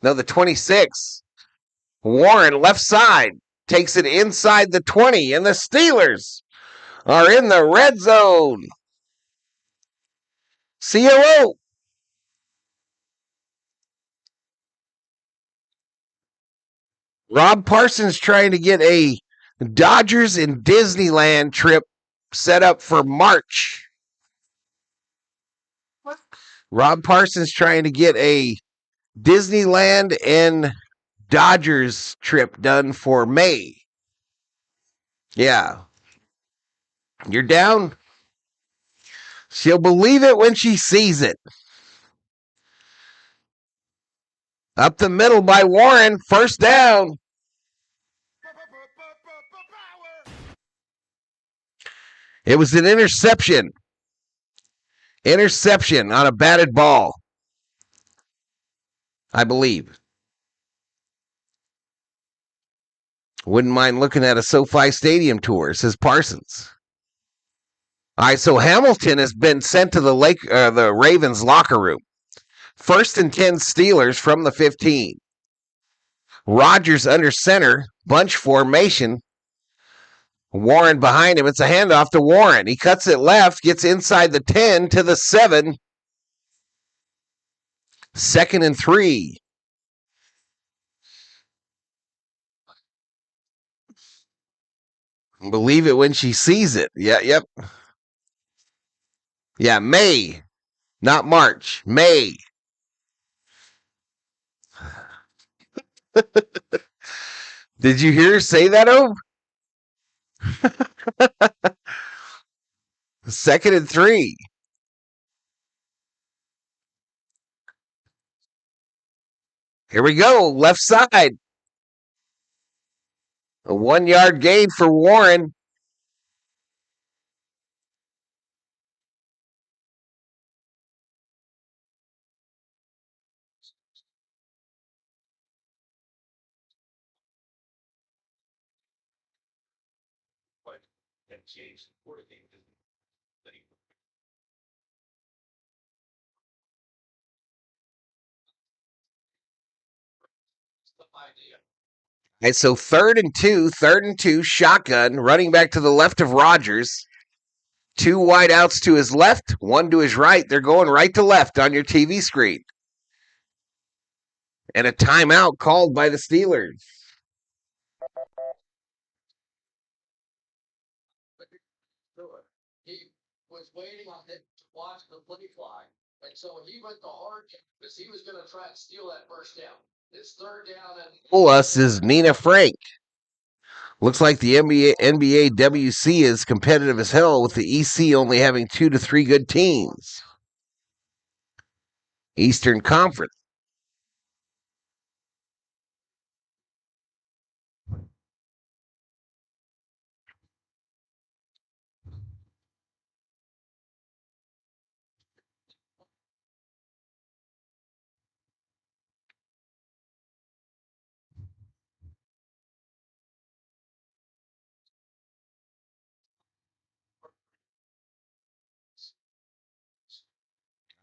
No, the 26. Warren, left side, takes it inside the 20, and the Steelers are in the red zone. COO. Rob Parsons trying to get a Dodgers and Disneyland trip set up for March. What? Rob Parsons trying to get a Disneyland and Dodgers trip done for May. Yeah. You're down? She'll believe it when she sees it. Up the middle by Warren. First down. It was an interception. Interception on a batted ball, I believe. Wouldn't mind looking at a SoFi Stadium tour, says Parsons. All right, so Hamilton has been sent to the Ravens locker room. 1st and 10 Steelers from the 15. Rodgers under center, bunch formation. Warren behind him. It's a handoff to Warren. He cuts it left, gets inside the 10 to the 7. 2nd and 3. Believe it when she sees it. Yeah, yep. Yeah, May, not March. May. Did you hear her say that, Ove? 2nd and 3. Here we go. Left side. A 1-yard gain for Warren. But that changed the quarter game. The idea. All right, so 3rd and 2, shotgun, running back to the left of Rodgers. 2 wideouts to his left, 1 to his right. They're going right to left on your TV screen. And a timeout called by the Steelers. He was waiting on it to watch the play fly. And so he went the hard because he was going to try and steal that first down. It's 3rd down and Us is Nina Frank. Looks like the NBA WC is competitive as hell, with the EC only having 2 to 3 good teams. Eastern Conference.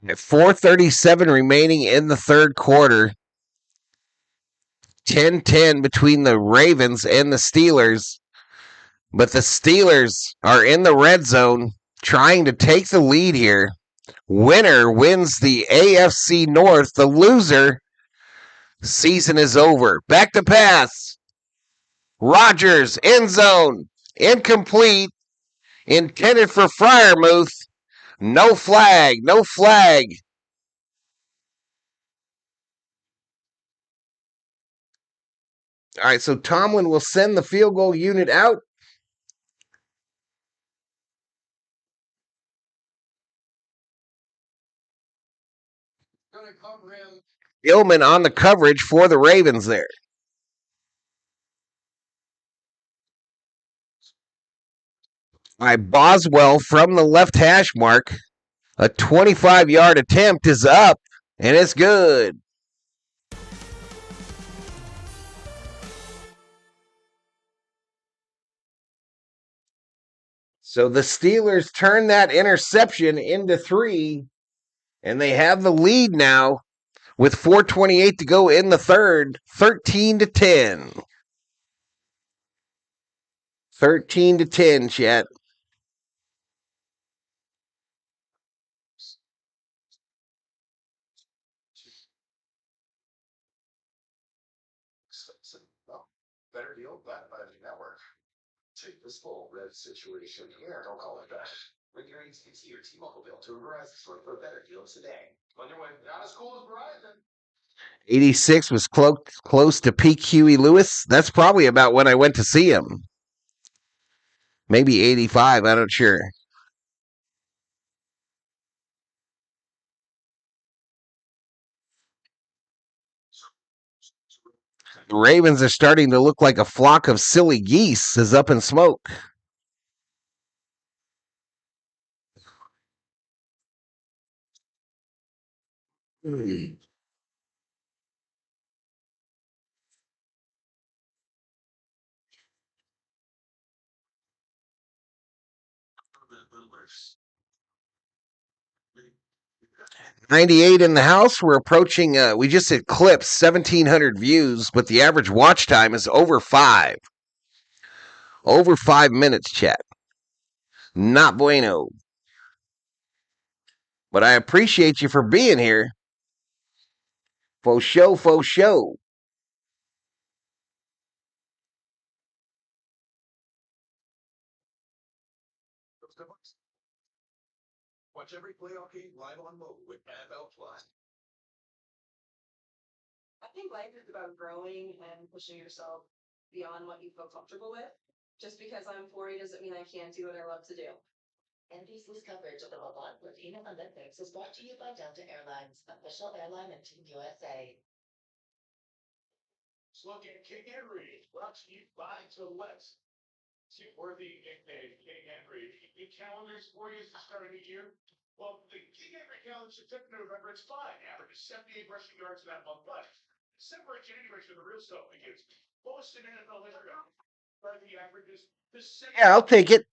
At 4:37 remaining in the 3rd quarter. 10-10 between the Ravens and the Steelers. But the Steelers are in the red zone trying to take the lead here. Winner wins the AFC North. The loser, season is over. Back to pass. Rodgers, end zone. Incomplete. Intended for Freiermuth. No flag. No flag. All right, so Tomlin will send the field goal unit out. going to cover him. Gilman on the coverage for the Ravens there. All right, Boswell from the left hash mark. A 25-yard attempt is up, and it's good. So the Steelers turn that interception into 3, and they have the lead now with 4:28 to go in the 3rd, 13-10. 13-10, chat. Well, better deal by the network. Take this full red situation here. Don't call it that. Bring your AT&T or T-Mobile bill to Verizon store for better deals today. On your way. Not as cool as Verizon. 86 was close to peak Huey Lewis. That's probably about when I went to see him. Maybe 85, I'm not sure. The Ravens are starting to look like a flock of silly geese is up in smoke. 98 in the house. We're approaching, we just eclipsed 1,700 views, but the average watch time is over 5. Over 5 minutes, chat. Not bueno. But I appreciate you for being here. Faux show, faux show. Watch every playoff game live on mobile with NFL Plus. I think life is about growing and pushing yourself beyond what you feel comfortable with. Just because I'm 40 doesn't mean I can't do what I love to do. NBC's coverage of the Valhalla Olympics is brought to you by Delta Airlines, official airline of Team USA. Slogan King Henry, brought to you by Gillette. Worthy nickname, King Henry. New calendars for you to start a new year. Well, the King Henry calendar, September, November, it's fine. Average 78 rushing yards in that month, but December and January is where the real stuff begins. Lowest in NFL history. Where the average is December. Yeah, I'll take it.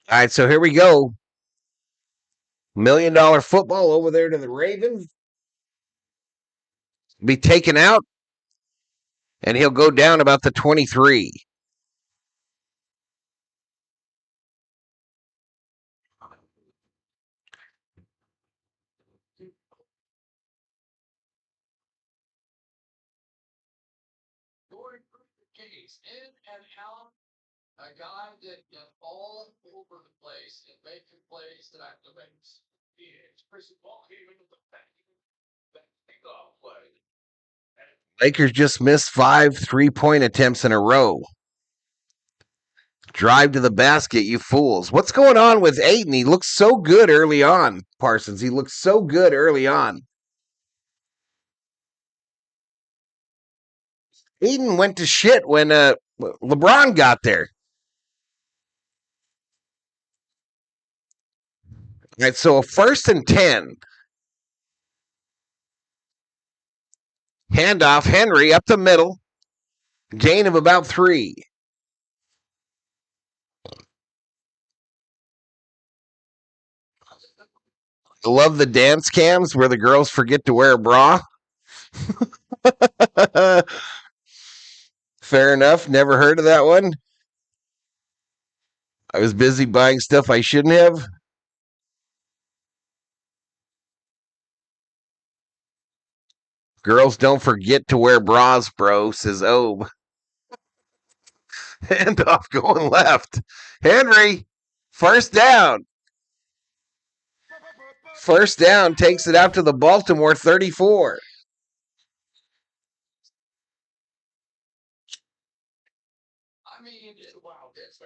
All right, so here we go. $1 million football over there to the Ravens. Be taken out, and he'll go down about the 23. Going through the case, in and out, a guy that got all over the place and making plays that activates. Chris Paul came into the kickoff play. Lakers just missed 5 3-point attempts in a row. Drive to the basket, you fools. What's going on with Ayton? He looks so good early on, Parsons. He looks so good early on. Ayton went to shit when LeBron got there. All right, so a 1st and 10. Handoff, Henry up the middle. Gain of about 3. I love the dance cams where the girls forget to wear a bra. Fair enough. Never heard of that one. I was busy buying stuff I shouldn't have. Girls don't forget to wear bras, bro, says Obe. Handoff going left. Henry, 1st down. 1st down takes it out to the Baltimore 34. I mean, wow, it's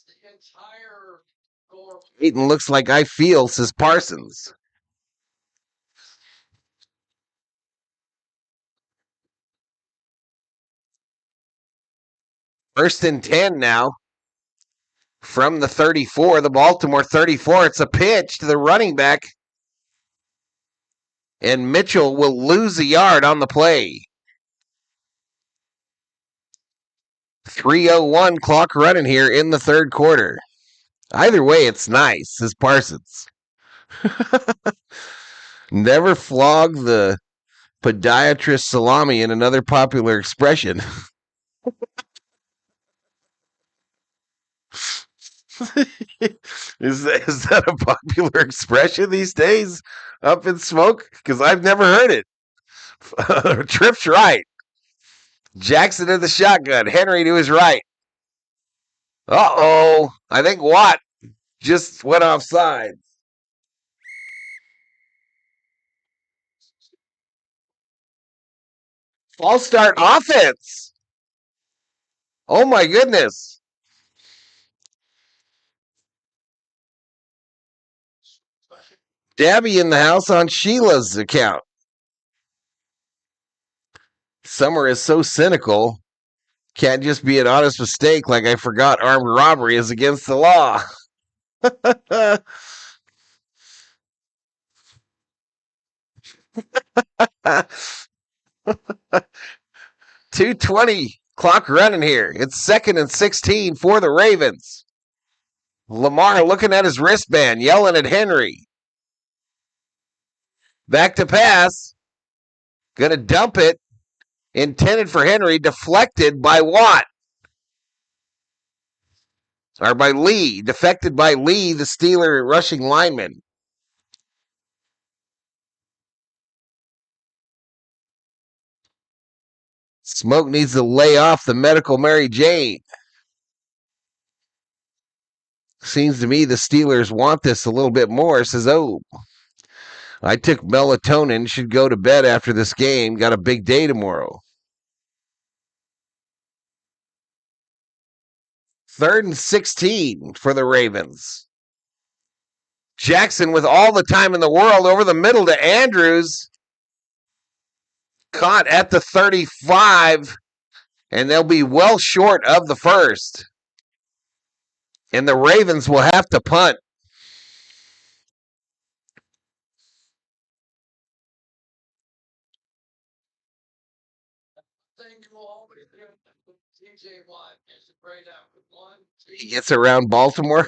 the entire goal. Ayton looks like I feel, says Parsons. First and 10 now. From the 34, the Baltimore 34. It's a pitch to the running back. And Mitchell will lose a yard on the play. 3:01 clock running here in the 3rd quarter. Either way, it's nice, says Parsons. Never flog the podiatrist salami in another popular expression. Is that a popular expression these days? Up in smoke? Because I've never heard it. Tripp's right. Jackson in the shotgun. Henry to his right. Uh-oh. I think Watt just went offside. False start offense. Oh, my goodness. Dabby in the house on Sheila's account. Summer is so cynical. Can't just be an honest mistake like I forgot armed robbery is against the law. .220 clock running here. It's 2nd and 16 for the Ravens. Lamar looking at his wristband, yelling at Henry. Back to pass. Gonna dump it. Intended for Henry, deflected by Watt. Or by Lee. Defected by Lee, the Steeler rushing lineman. Smoke needs to lay off the medical Mary Jane. Seems to me the Steelers want this a little bit more. Says, I took melatonin, should go to bed after this game. Got a big day tomorrow. 3rd and 16 for the Ravens. Jackson with all the time in the world over the middle to Andrews. Caught at the 35, and they'll be well short of the first. And the Ravens will have to punt. TJ Watt is a great out with 1, 2. He gets around Baltimore.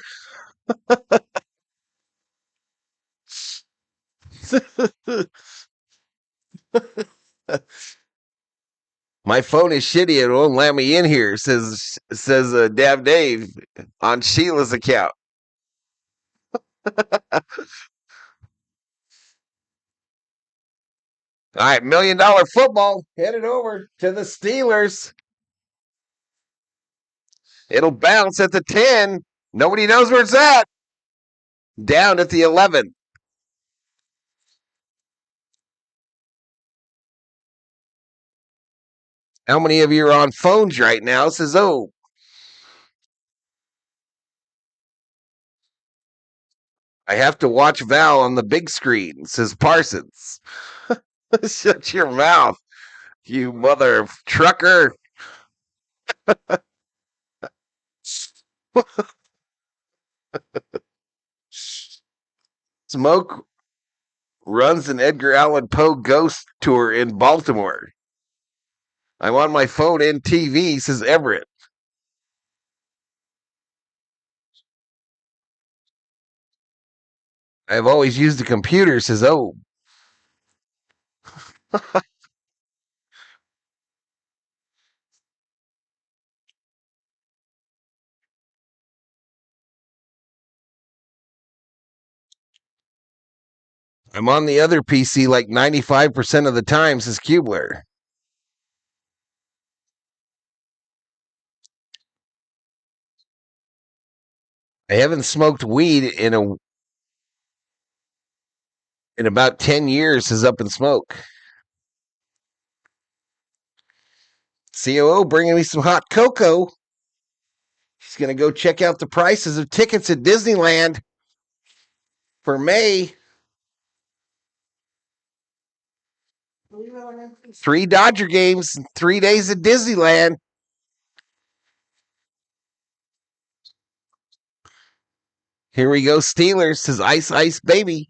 My phone is shitty. It won't let me in here, says Dav Dave on Sheila's account. All right, $1 million football headed over to the Steelers. It'll bounce at the 10. Nobody knows where it's at. Down at the 11. How many of you are on phones right now? Says, I have to watch Val on the big screen, says Parsons. Shut your mouth, you mother trucker. Smoke runs an Edgar Allan Poe ghost tour in Baltimore. I'm on my phone and TV, says Everett. I've always used a computer, says I'm on the other PC like 95% of the time, says Kubler. I haven't smoked weed in about 10 years, says Up in Smoke. COO bringing me some hot cocoa. He's going to go check out the prices of tickets at Disneyland for May. 3 Dodger games, 3 days at Disneyland. Here we go, Steelers, says Ice Ice Baby.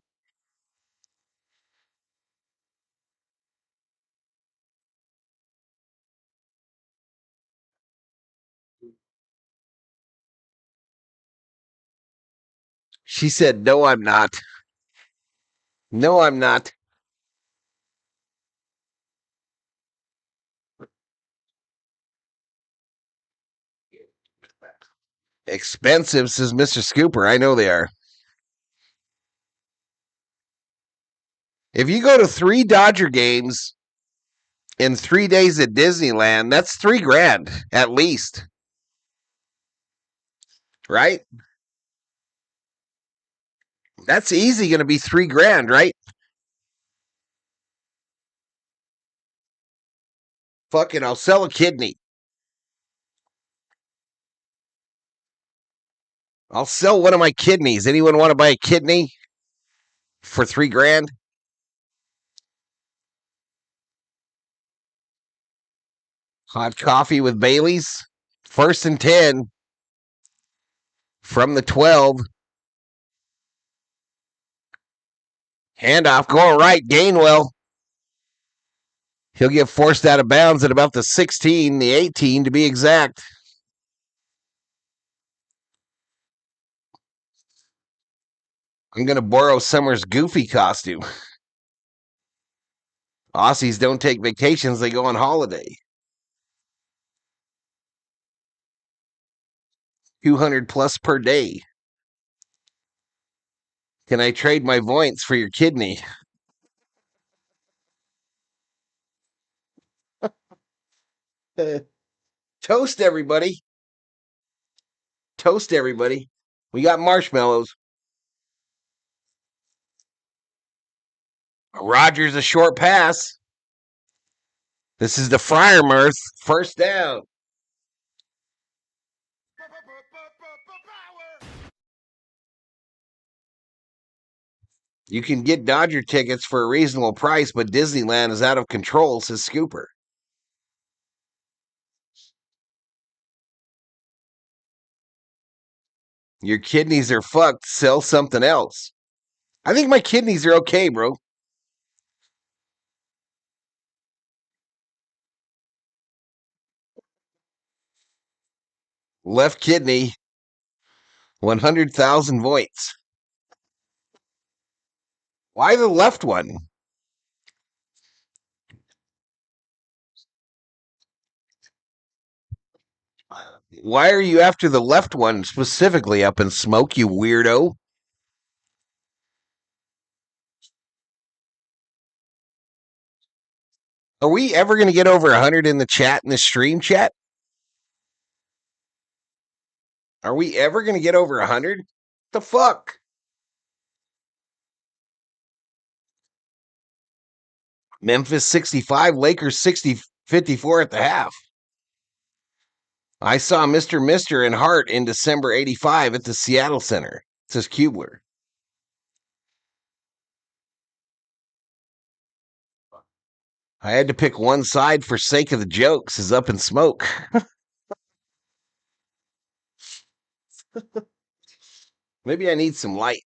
She said, no, I'm not. No, I'm not. Expensive, says Mr. Scooper. I know they are. If you go to 3 Dodger games in 3 days at Disneyland, that's $3,000 at least. Right? That's easy going to be $3,000, right? Fucking, I'll sell a kidney. I'll sell one of my kidneys. Anyone want to buy a kidney for $3,000? Hot coffee with Bailey's. 1st and 10 from the 12. Handoff going right. Gainwell. He'll get forced out of bounds at about the 16, the 18 to be exact. I'm going to borrow Summer's goofy costume. Aussies don't take vacations, they go on holiday. 200 plus per day. Can I trade my Voints for your kidney? Toast, everybody. Toast, everybody. We got marshmallows. Rogers, a short pass. This is the Friarmouth. First down. You can get Dodger tickets for a reasonable price, but Disneyland is out of control, says Scooper. Your kidneys are fucked. Sell something else. I think my kidneys are okay, bro. Left kidney, 100,000 voids. Why the left one? Why are you after the left one specifically, Up in Smoke, you weirdo? Are we ever going to get over 100 in the chat, in the stream chat? Are we ever going to get over 100? The fuck? Memphis 65, Lakers 54 at the half. I saw Mr. and Hart in December 85 at the Seattle Center, says Kubler. I had to pick one side for sake of the jokes, says Up in Smoke. Maybe I need some light.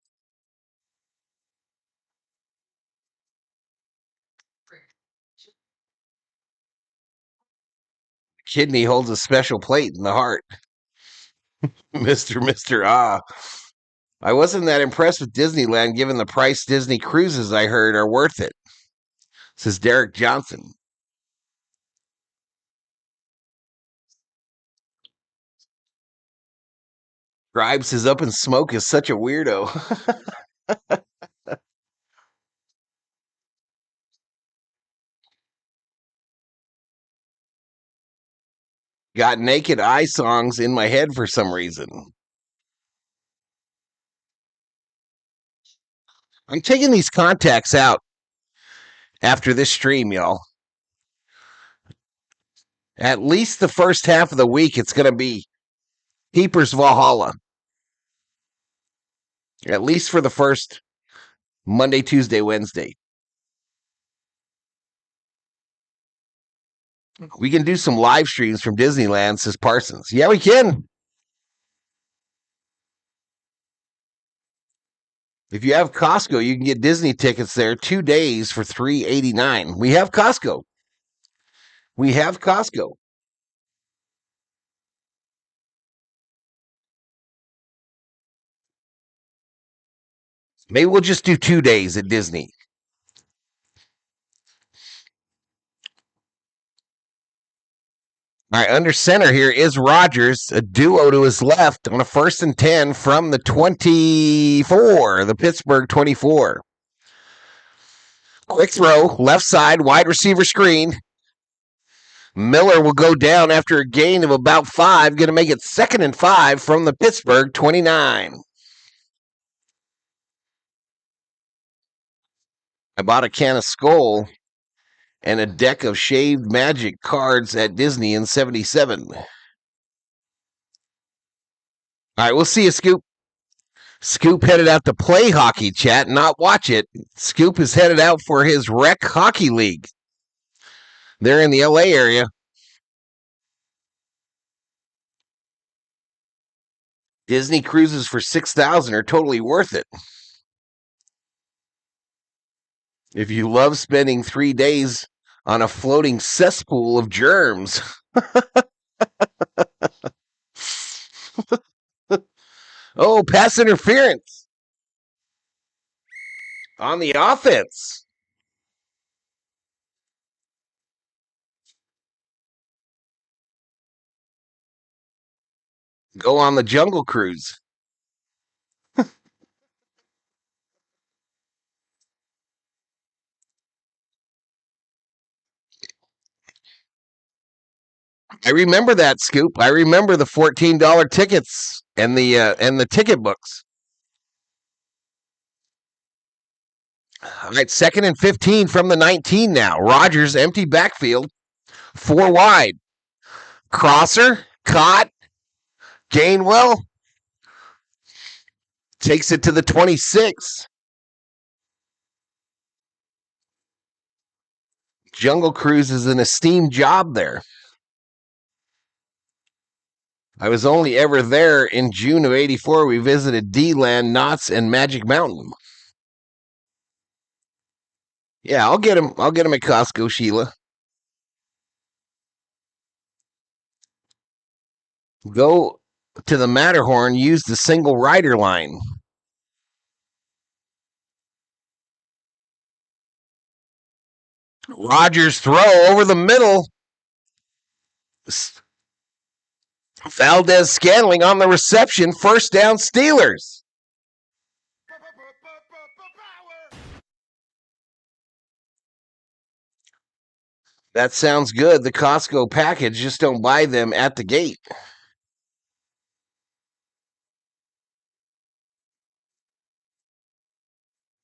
Kidney holds a special plate in the heart. Mr. Ah. I wasn't that impressed with Disneyland given the price Disney cruises I heard are worth it, says Derek Johnson. Gribe says Up in Smoke is such a weirdo. Got Naked Eye songs in my head for some reason. I'm taking these contacts out after this stream, y'all. At least the first half of the week, it's going to be Keeper's Valhalla. At least for the first Monday, Tuesday, Wednesday. We can do some live streams from Disneyland, says Parsons. Yeah, we can. If you have Costco, you can get Disney tickets there 2 days for $3.89. We have Costco. We have Costco. Maybe we'll just do 2 days at Disney. All right, under center here is Rogers, a duo to his left on a 1st and 10 from the 24, the Pittsburgh 24. Quick throw, left side, wide receiver screen. Miller will go down after a gain of about 5, going to make it 2nd and 5 from the Pittsburgh 29. I bought a can of Skol and a deck of shaved magic cards at Disney in 77. All right, we'll see you, Scoop. Scoop headed out to play hockey, chat, not watch it. Scoop is headed out for his rec hockey league. They're in the LA area. Disney cruises for $6,000 are totally worth it. If you love spending 3 days on a floating cesspool of germs. Oh, pass interference on the offense. Go on the Jungle Cruise. I remember that, Scoop. I remember the $14 tickets and the ticket books. All right, 2nd and 15 from the 19 now. Rodgers, empty backfield, 4 wide. Crosser, caught. Gainwell takes it to the 26. Jungle Cruise is an esteemed job there. I was only ever there in June of '84. We visited D-Land, Knott's, and Magic Mountain. Yeah, I'll get him. I'll get him at Costco, Sheila. Go to the Matterhorn. Use the single rider line. Rodgers throw over the middle. Valdez Scantling on the reception. First down, Steelers. That sounds good. The Costco package, just don't buy them at the gate.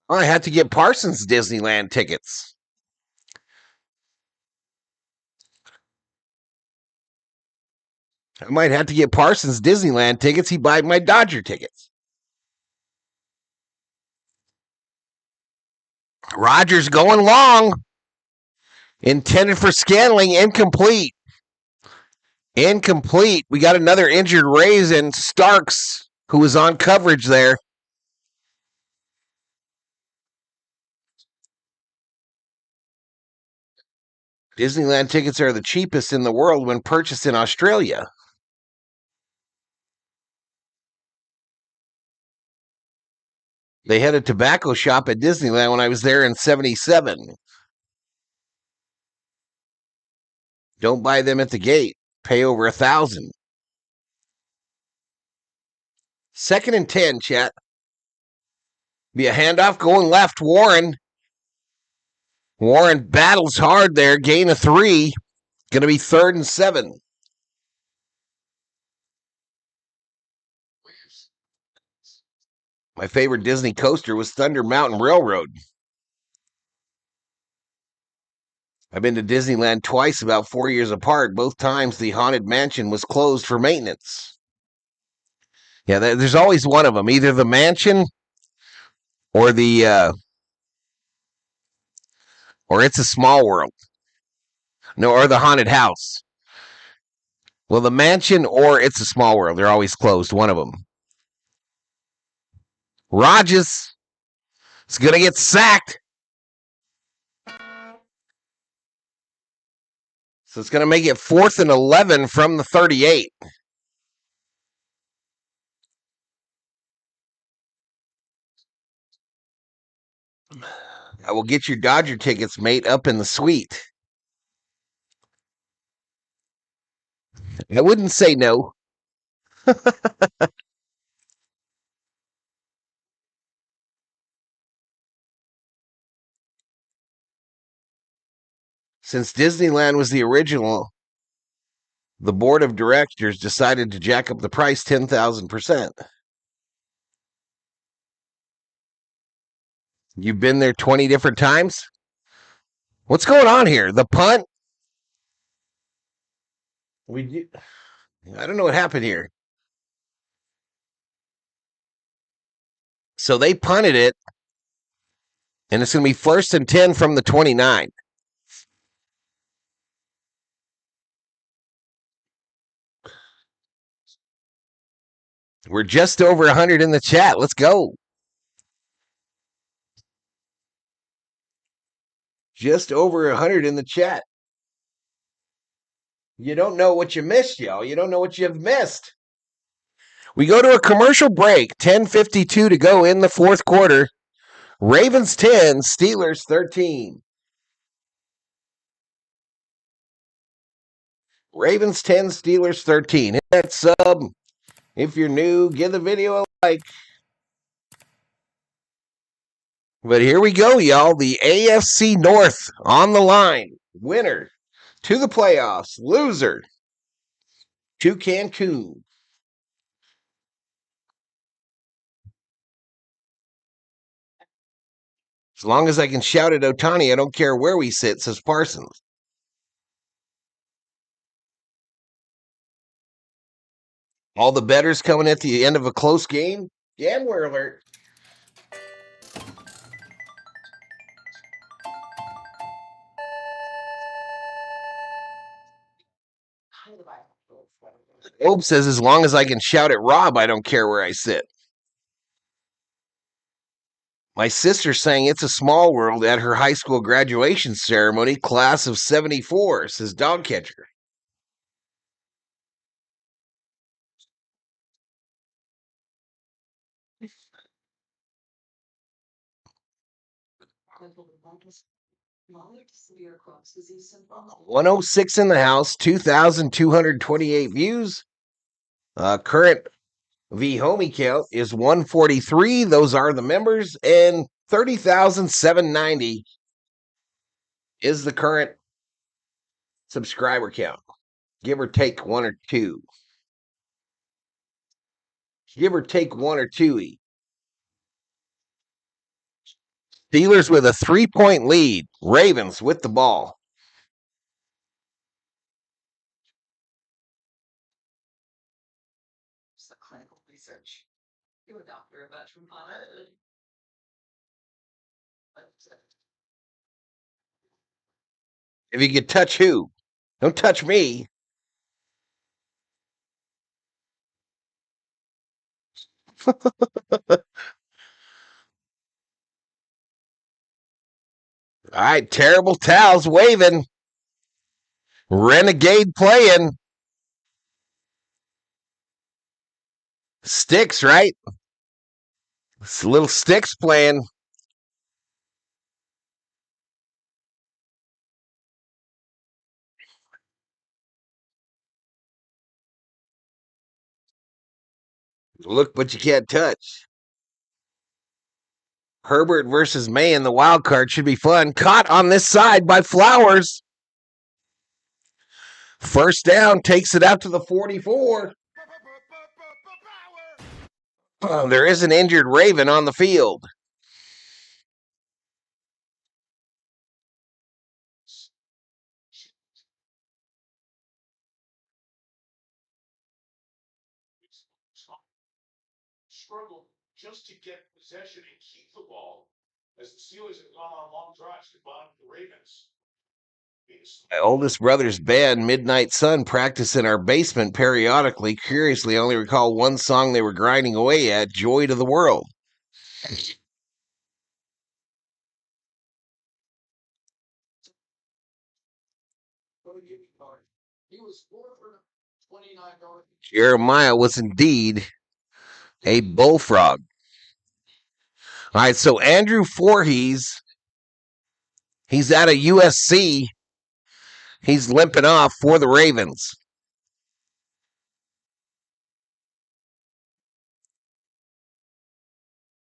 I had to get Parsons Disneyland tickets. I might have to get Parsons Disneyland tickets. He buy my Dodger tickets. Rodgers going long. Intended for Scantling. Incomplete. Incomplete. We got another injured Rays and Starks, who was on coverage there. Disneyland tickets are the cheapest in the world when purchased in Australia. They had a tobacco shop at Disneyland when I was there in '77. Don't buy them at the gate. Pay over $1,000. 2nd and 10, chat. Be a handoff going left. Warren battles hard there. Gain of 3. Going to be 3rd and 7. My favorite Disney coaster was Thunder Mountain Railroad. I've been to Disneyland twice, about 4 years apart. Both times the Haunted Mansion was closed for maintenance. Yeah, there's always one of them. Either the mansion or or It's a Small World. No, or the haunted house. Well, the mansion or It's a Small World. They're always closed, one of them. Rodgers is going to get sacked. So it's going to make it 4th and 11 from the 38. I will get your Dodger tickets, mate, up in the suite. I wouldn't say no. Since Disneyland was the original, the board of directors decided to jack up the price 10,000%. You've been there 20 different times? What's going on here? The punt? I don't know what happened here. So they punted it, and it's going to be 1st and 10 from the 29. We're just over 100 in the chat. Let's go. Just over 100 in the chat. You don't know what you missed, y'all. You don't know what you've missed. We go to a commercial break. 10:52 to go in the fourth quarter. Ravens 10, Steelers 13. Ravens 10, Steelers 13. Hit that sub. If you're new, give the video a like. But here we go, y'all. The AFC North on the line. Winner to the playoffs. Loser to Cancun. As long as I can shout at Otani, I don't care where we sit, says Parsons. All the bettors coming at the end of a close game. Gambler alert. Obe says, as long as I can shout at Rob, I don't care where I sit. My sister sang It's a Small World at her high school graduation ceremony, class of 74, says Dogcatcher. $106 in the house, 2,228 views. Current homie count is 143. Those are the members, and 30,790 is the current subscriber count. Give or take one or two. Give or take one or two. Steelers with a 3-point lead. Ravens with the ball. Just the clinical research. You're a doctor, a veteran pilot. If you could touch who? Don't touch me. All right, terrible towels waving. Renegade playing. Sticks, right? It's little Sticks playing. Look, but you can't touch. Herbert versus May in the wild card should be fun. Caught on this side by Flowers. First down, takes it out to the 44. There is an injured Raven on the field. Struggled just to get possession and keep the ball as the Steelers have gone on long drives to bottom the Ravens. My oldest brother's band, Midnight Sun, practice in our basement periodically. Curiously, I only recall one song they were grinding away at, Joy to the World. He was 4 for 29 yards. Jeremiah was indeed a bullfrog. All right, so Andrew Voorhees, he's out of USC. He's limping off for the Ravens.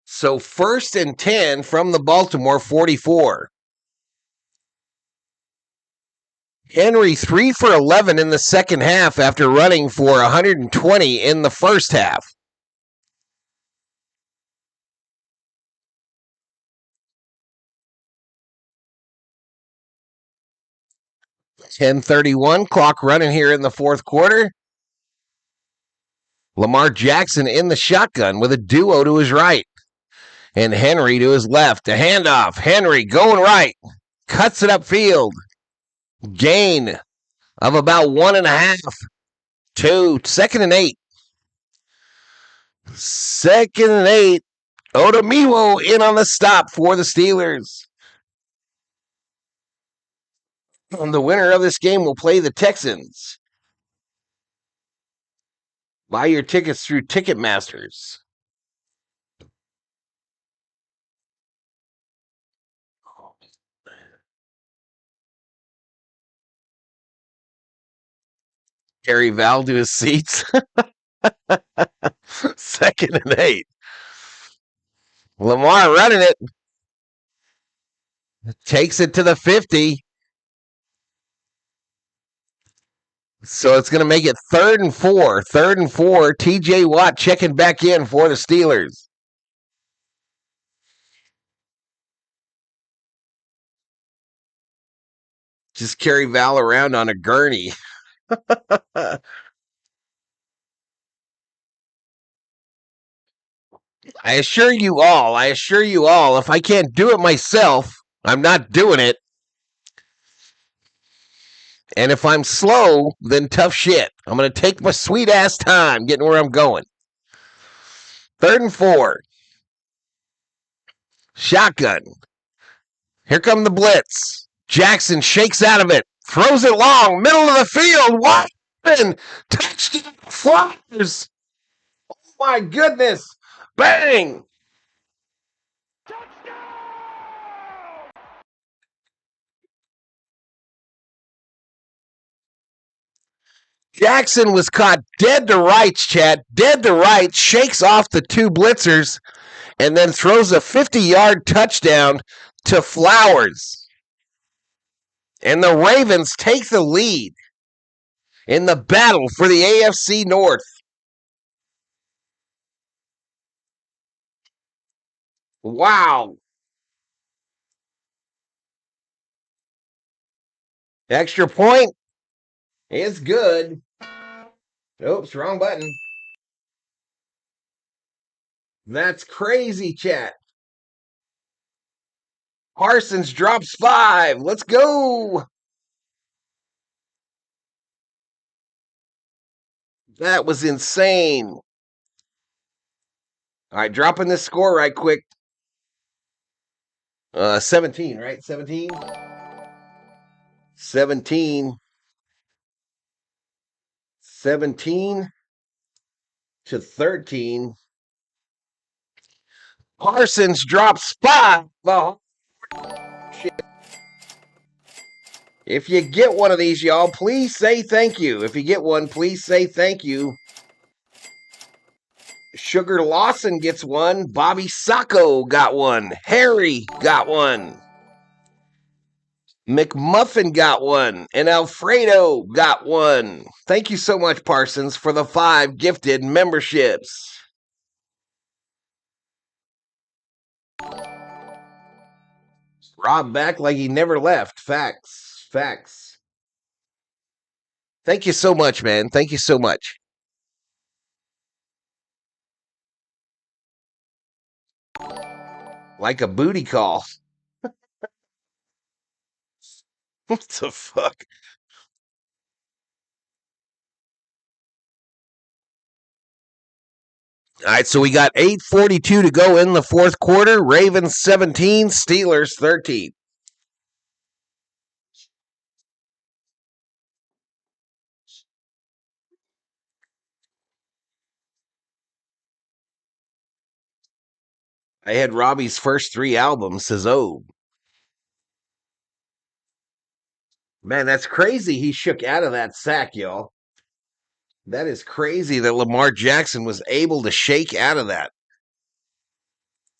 So 1st and 10 from the Baltimore 44. Henry 3 for 11 in the second half after running for 120 in the first half. .10:31, clock running here in the fourth quarter. Lamar Jackson in the shotgun with a duo to his right. And Henry to his left. A handoff. Henry going right. Cuts it upfield. Gain of about 1.5. 2. 2nd and 8. 2nd and 8. Odemiwo in on the stop for the Steelers. And the winner of this game will play the Texans. Buy your tickets through Ticketmasters. Carry Val to his seats. 2nd and 8. Lamar running it. Takes it to the 50. So it's going to make it 3rd and 4. 3rd and 4. TJ Watt checking back in for the Steelers. Just carry Val around on a gurney. I assure you all, if I can't do it myself, I'm not doing it. And if I'm slow, then tough shit. I'm going to take my sweet ass time getting where I'm going. 3rd and 4. Shotgun. Here come the blitz. Jackson shakes out of it. Throws it long. Middle of the field. What? Touchdown Flyers. Oh my goodness. Bang. Jackson was caught dead to rights, Chad. Dead to rights. Shakes off the 2 blitzers and then throws a 50-yard touchdown to Flowers. And the Ravens take the lead in the battle for the AFC North. Wow. Extra point is good. Oops, wrong button. That's crazy, chat. Parsons drops 5. Let's go. That was insane. All right, dropping this score right quick. 17, right? 17? 17. 17 to 13. Parsons drops 5. Oh, shit. If you get one of these, y'all, please say thank you. If you get one, please say thank you. Sugar Lawson gets one. Bobby Sacco got one. Harry got one. McMuffin got one. And Alfredo got one. Thank you so much, Parsons, for the 5 gifted memberships. Rob back like he never left. Facts. Facts. Thank you so much, man. Thank you so much. Like a booty call. What the fuck? All right, so we got 8:42 to go in the 4th quarter. Ravens 17, Steelers 13. I had Robbie's first 3 albums, says Oh. Man, that's crazy he shook out of that sack, y'all. That is crazy that Lamar Jackson was able to shake out of that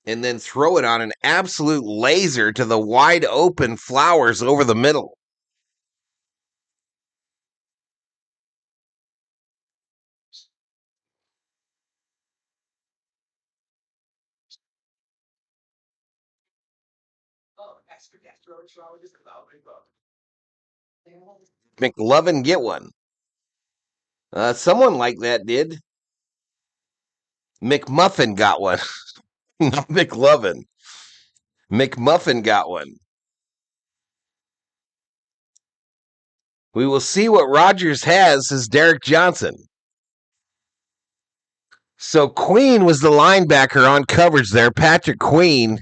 and then throw it on an absolute laser to the wide open Flowers over the middle. McLovin get one. Someone like that did. McMuffin got one. Not McLovin. McMuffin got one. We will see what Rodgers has, says Derek Johnson. So Queen was the linebacker on coverage there. Patrick Queen.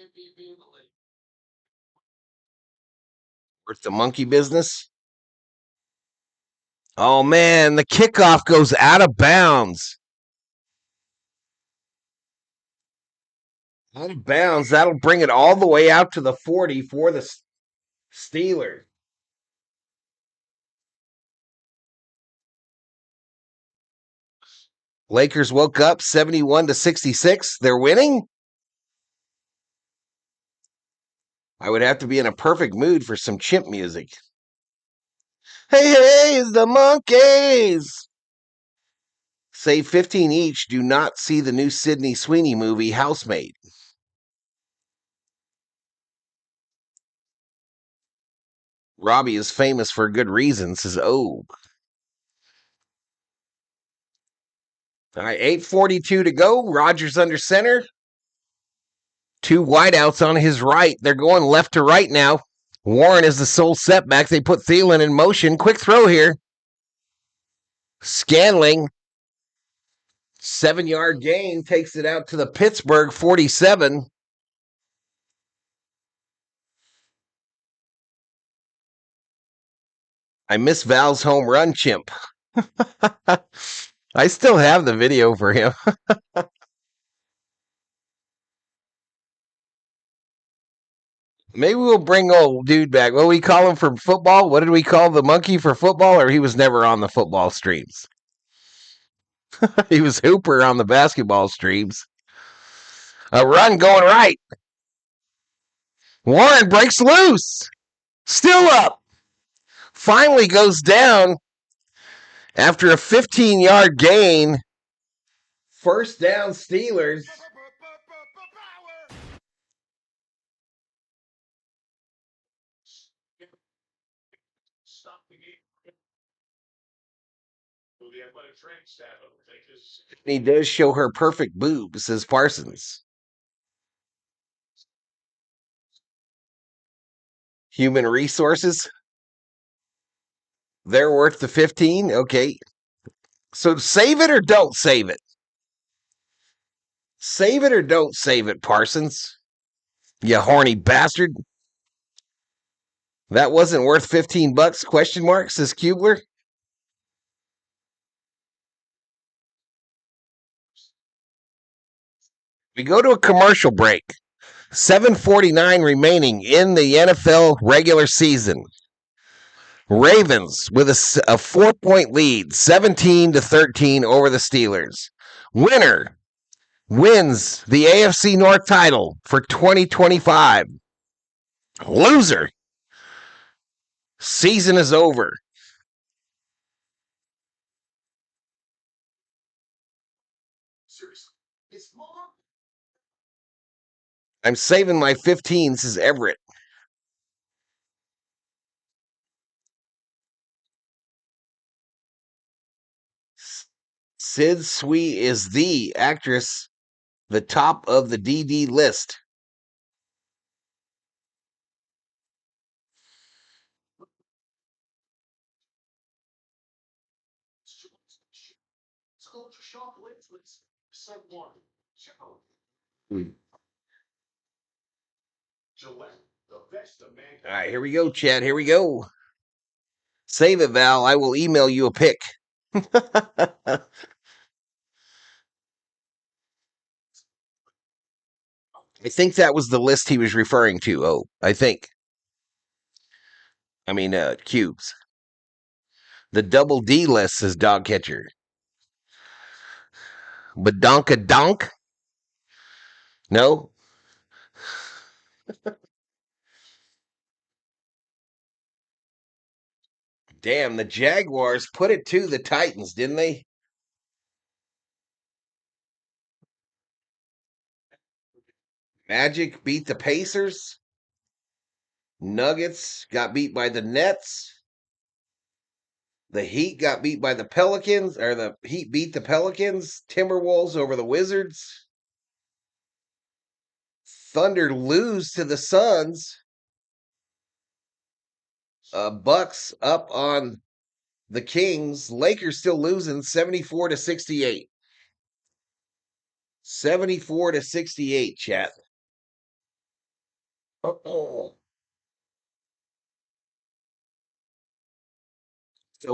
MVP in the league. Worth the monkey business. Oh, man, the kickoff goes out of bounds. Out of bounds. That'll bring it all the way out to the 40 for the Steelers. Lakers woke up 71-66. They're winning? I would have to be in a perfect mood for some chimp music. Hey, hey, it's the monkeys! Save 15 each. Do not see the new Sydney Sweeney movie, Housemaid. Robbie is famous for good reason, says Oh. All right, 8:42 to go. Rodgers under center. Two wideouts on his right. They're going left to right now. Warren is the sole setback. They put Thielen in motion. Quick throw here. Scanling. 7-yard gain takes it out to the Pittsburgh 47. I miss Val's home run chimp. I still have the video for him. Maybe we'll bring old dude back. What do we call him for football? What did we call the monkey for football? Or he was never on the football streams. He was Hooper on the basketball streams. A run going right. Warren breaks loose. Still up. Finally goes down after a 15-yard gain. First down, Steelers. Stop the game. Well, the athletic training staff, I would think, is. He does show her perfect boobs, says Parsons. Human resources. They're worth the 15. Okay. So save it or don't save it. Save it or don't save it, Parsons. You horny bastard. That wasn't worth $15, question mark, says Kubler. We go to a commercial break. 7:49 remaining in the NFL regular season. Ravens with a 4-point lead, 17-13 over the Steelers. Winner wins the AFC North title for 2025. Loser. Season is over. Seriously. It's mom. I'm saving my 15, says Everett. Sid Sweet is the actress, the top of the DD list. All right, here we go, Chad. Here we go. Save it, Val. I will email you a pic. I think that was the list he was referring to. Oh, I think. I mean, cubes. The double D list says dog catcher. Badonka donk? No? Damn, the Jaguars put it to the Titans, didn't they? Magic beat the Pacers. Nuggets got beat by the Nets. The Heat got beat by the Pelicans, or the Heat beat the Pelicans. Timberwolves over the Wizards. Thunder lose to the Suns. Bucks up on the Kings. Lakers still losing 74-68. 74-68, chat. So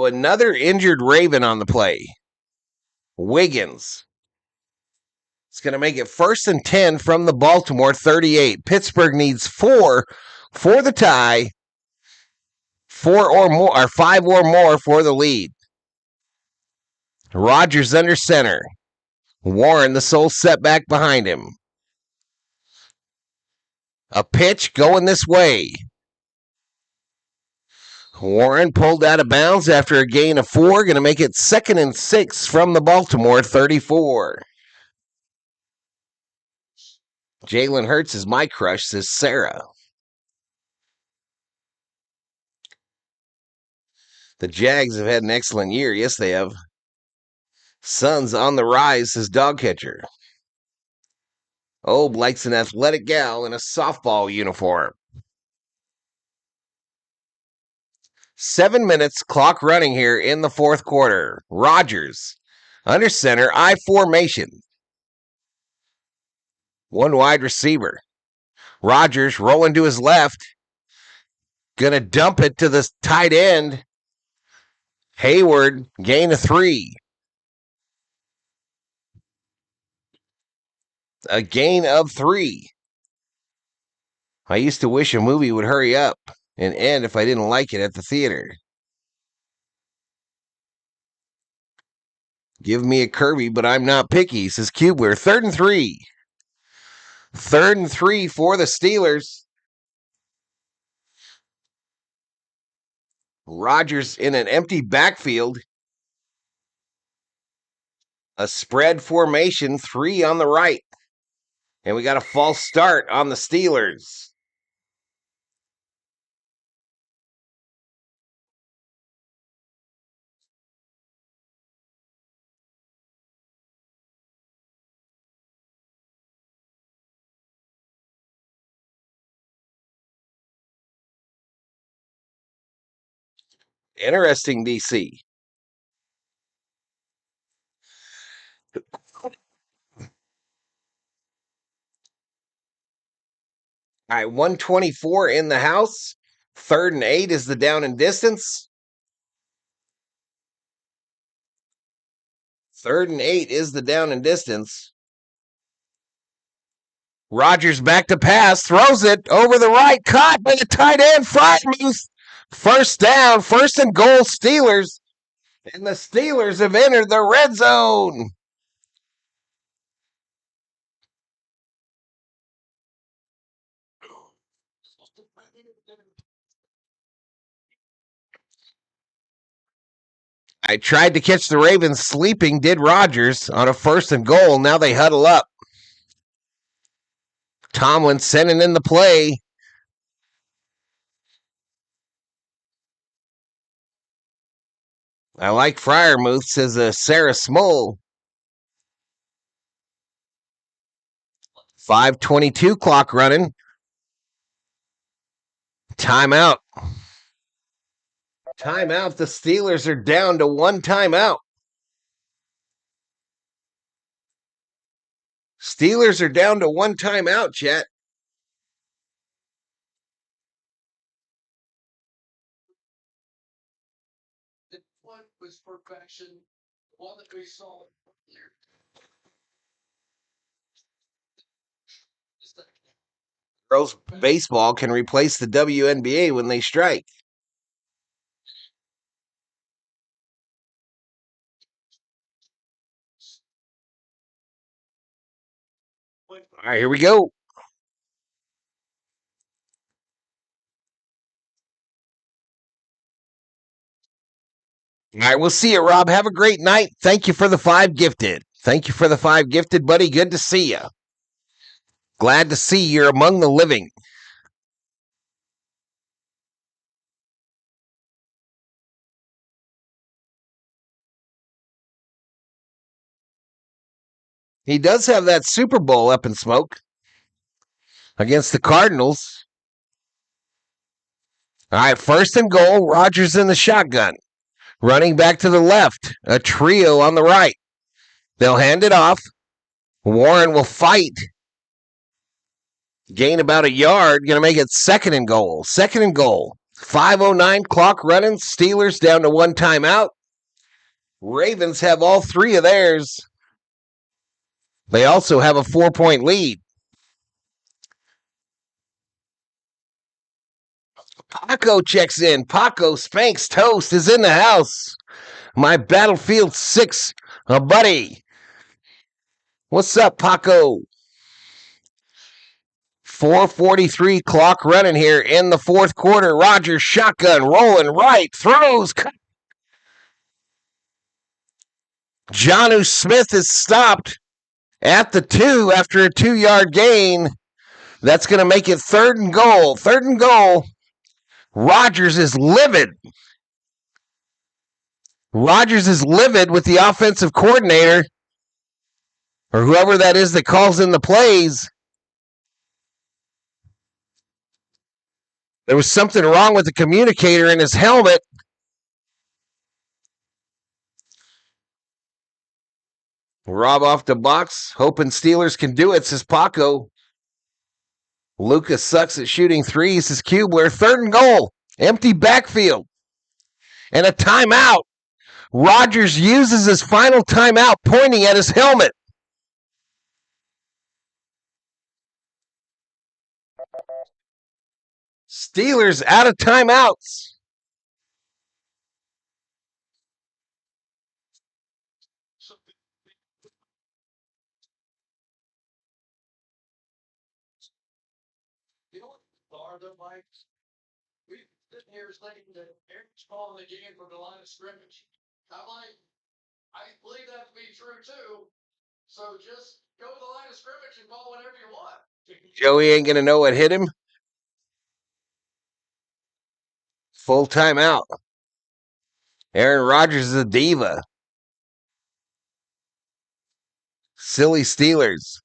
another injured Raven on the play. Wiggins. It's going to make it 1st and 10 from the Baltimore 38. Pittsburgh needs 4 for the tie, 4 or more, or 5 or more for the lead. Rodgers under center. Warren, the sole setback behind him. A pitch going this way. Warren pulled out of bounds after a gain of 4. Going to make it 2nd and 6 from the Baltimore 34. Jalen Hurts is my crush, says Sarah. The Jags have had an excellent year. Yes, they have. Suns on the rise, says dog catcher. Obe likes an athletic gal in a softball uniform. 7 minutes, clock running here in the 4th quarter. Rodgers, under center, I formation. 1 wide receiver. Rodgers rolling to his left. Gonna dump it to the tight end. Hayward, gain of 3. A gain of 3. I used to wish a movie would hurry up and end if I didn't like it at the theater. Give me a Kirby, but I'm not picky, says Kubler. 3rd and 3. 3rd and 3 for the Steelers. Rodgers in an empty backfield. A spread formation, 3 on the right. And we got a false start on the Steelers. Interesting, DC. All right, 124 in the house. 3rd and 8 is the down and distance. 3rd and 8 is the down and distance. Rodgers back to pass, throws it over the right, caught by the tight end, Freiermuth. 1st down, 1st and goal, Steelers. And the Steelers have entered the red zone. I tried to catch the Ravens sleeping, did Rodgers, on a 1st and goal. Now they huddle up. Tomlin sending in the play. I like Freiermuth, says Sarah Smole. 5:22 clock running. Timeout. Timeout. The Steelers are down to 1 timeout. Steelers are down to 1 timeout, chat. The one was perfection. The one that we saw here. Girls baseball can replace the WNBA when they strike. All right, here we go. All right, we'll see you, Rob. Have a great night. Thank you for the 5 gifted. Thank you for the 5 gifted, buddy. Good to see you. Glad to see you're among the living. He does have that Super Bowl up in smoke against the Cardinals. All right, 1st and goal. Rodgers in the shotgun. Running back to the left. A trio on the right. They'll hand it off. Warren will fight. Gain about a yard. Going to make it second and goal. 5:09 clock running. Steelers down to one timeout. Ravens have all three of theirs. They also have a 4-point lead. Paco checks in. Paco Spanks Toast is in the house. My Battlefield 6 buddy. What's up, Paco? 4:43 clock running here in the fourth quarter. Rodgers shotgun rolling right. Throws. Jonnu Smith is stopped at the 2 after a 2-yard gain. That's going to make it third and goal. Third and goal. Rodgers is livid. Rodgers is livid with the offensive coordinator, or whoever that is that calls in the plays. There was something wrong with the communicator in his helmet. Rob off the box, hoping Steelers can do it, says Paco. Lucas sucks at shooting threes, says Kubler. Third and goal. Empty backfield. And a timeout. Rodgers uses his final timeout, pointing at his helmet. Steelers out of timeouts. You know what? Florida, Mike, we sitting here saying that Eric's calling the game from the line of scrimmage. I'm like, I believe that to be true too. So just go to the line of scrimmage and call whatever you want. Joey ain't going to know what hit him. Full timeout. Aaron Rodgers is a diva. Silly Steelers.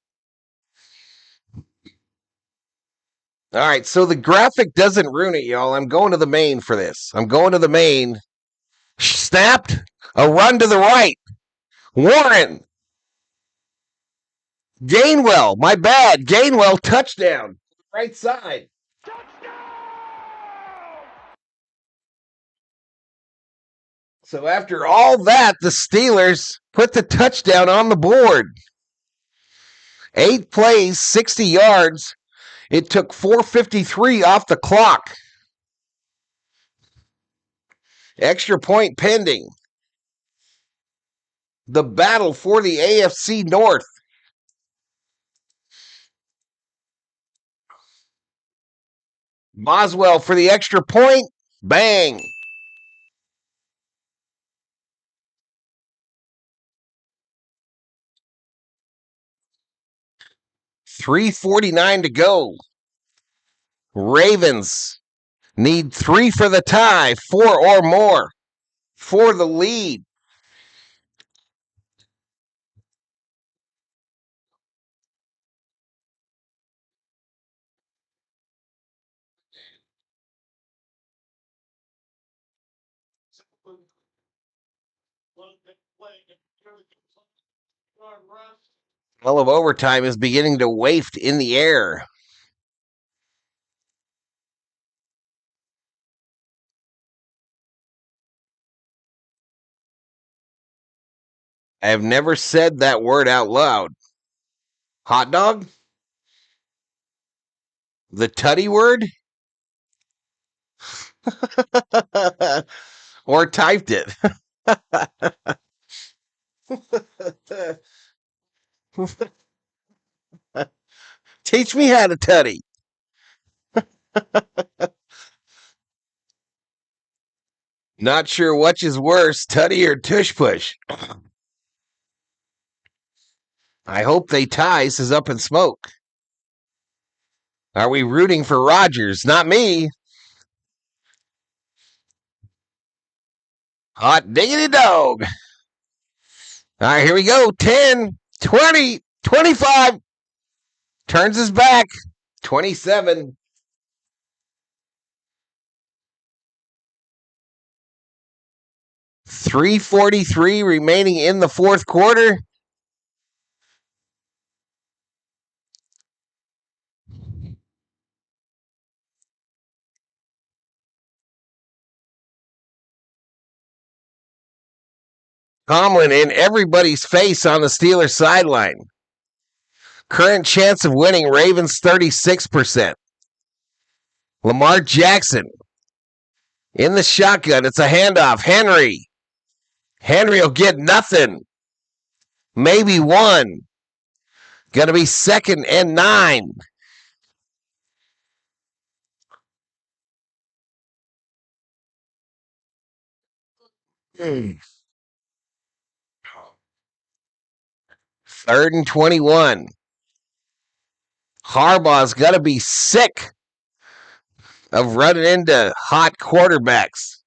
All right, so the graphic doesn't ruin it, y'all. I'm going to the main for this. I'm going to the main. Snapped. A run to the right. Warren. Gainwell. My bad. Gainwell touchdown. Right side. So after all that, the Steelers put the touchdown on the board. 8 plays, 60 yards. It took 4:53 off the clock. Extra point pending. The battle for the AFC North. Boswell for the extra point. Bang. $3:49 to go. Ravens need 3 for the tie, 4 or more for the lead. All of overtime is beginning to waft in the air. I have never said that word out loud. Hot dog? The tutty word? Or typed it. Teach me how to tutty. Not sure which is worse, tutty or tush push. I hope they tie, says Up in Smoke. Are we rooting for Rodgers? Not me. Hot diggity dog. All right, here we go. 10, 20, 25. Turns his back. 27. $3:43 remaining in the fourth quarter. Tomlin in everybody's face on the Steelers sideline. Current chance of winning, Ravens 36%. Lamar Jackson in the shotgun. It's a handoff. Henry will get nothing. Maybe one. Going to be 2nd and 9. Third and 21. Harbaugh's got to be sick of running into hot quarterbacks.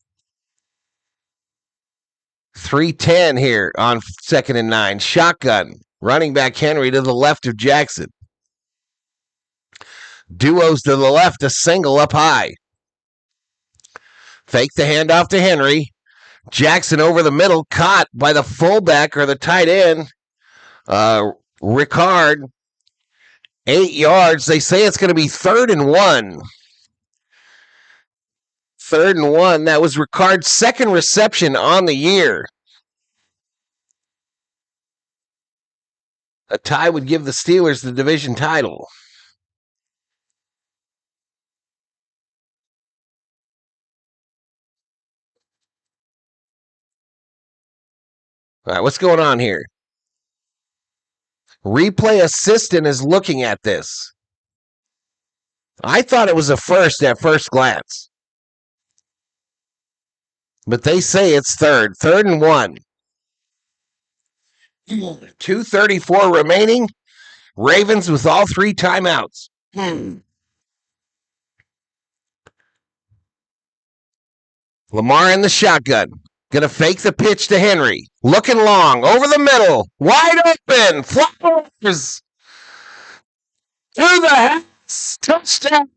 3:10 here on 2nd and 9. Shotgun. Running back Henry to the left of Jackson. Duos to the left, a single up high. Fake the handoff to Henry. Jackson over the middle, caught by the fullback or the tight end. Ricard, 8 yards. They say it's going to be 3rd and 1. 3rd and 1. That was Ricard's 2nd reception on the year. A tie would give the Steelers the division title. All right, what's going on here? Replay assistant is looking at this. I thought it was a first at first glance. But they say it's 3rd. 3rd and 1. 2:34 remaining. Ravens with all 3 timeouts. Lamar in the shotgun. Gonna fake the pitch to Henry. Looking long. Over the middle. Wide open. Flowers. To the house. Touchdown.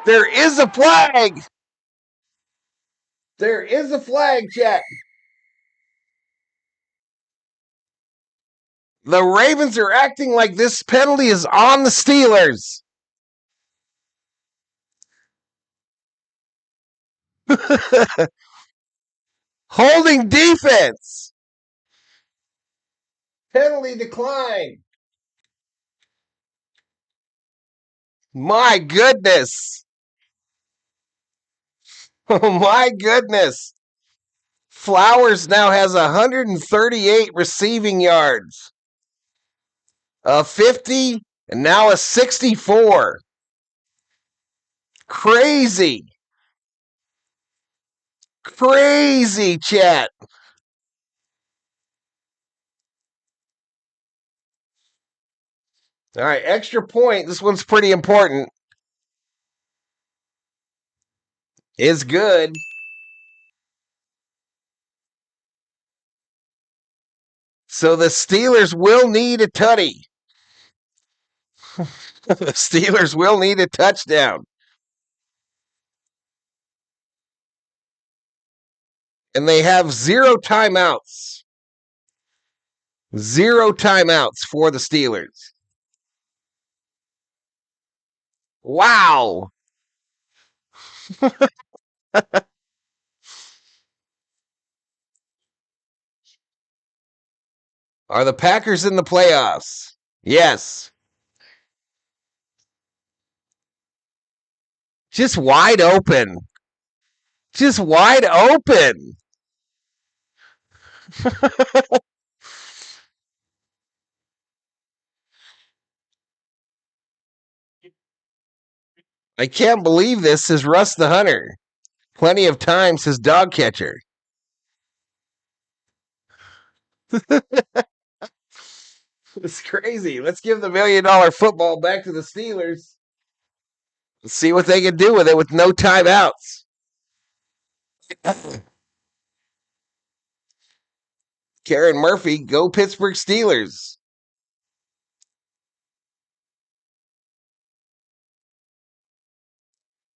There is a flag. There is a flag, Jack. The Ravens are acting like this penalty is on the Steelers. Holding defense. Penalty decline. My goodness. Oh my goodness. Flowers now has 138 receiving yards. A 50 and now a 64. Crazy. Crazy, chat. All right, extra point. This one's pretty important. Is good. So the Steelers will need a tutty. The Steelers will need a touchdown. And they have 0 timeouts. 0 timeouts for the Steelers. Wow. Are the Packers in the playoffs? Yes. Just wide open. Just wide open. I can't believe this, says Russ the Hunter. Plenty of time, says Dog Catcher. It's crazy. Let's give the $1 million football back to the Steelers. Let's see what they can do with it with no timeouts. Karen Murphy, go Pittsburgh Steelers.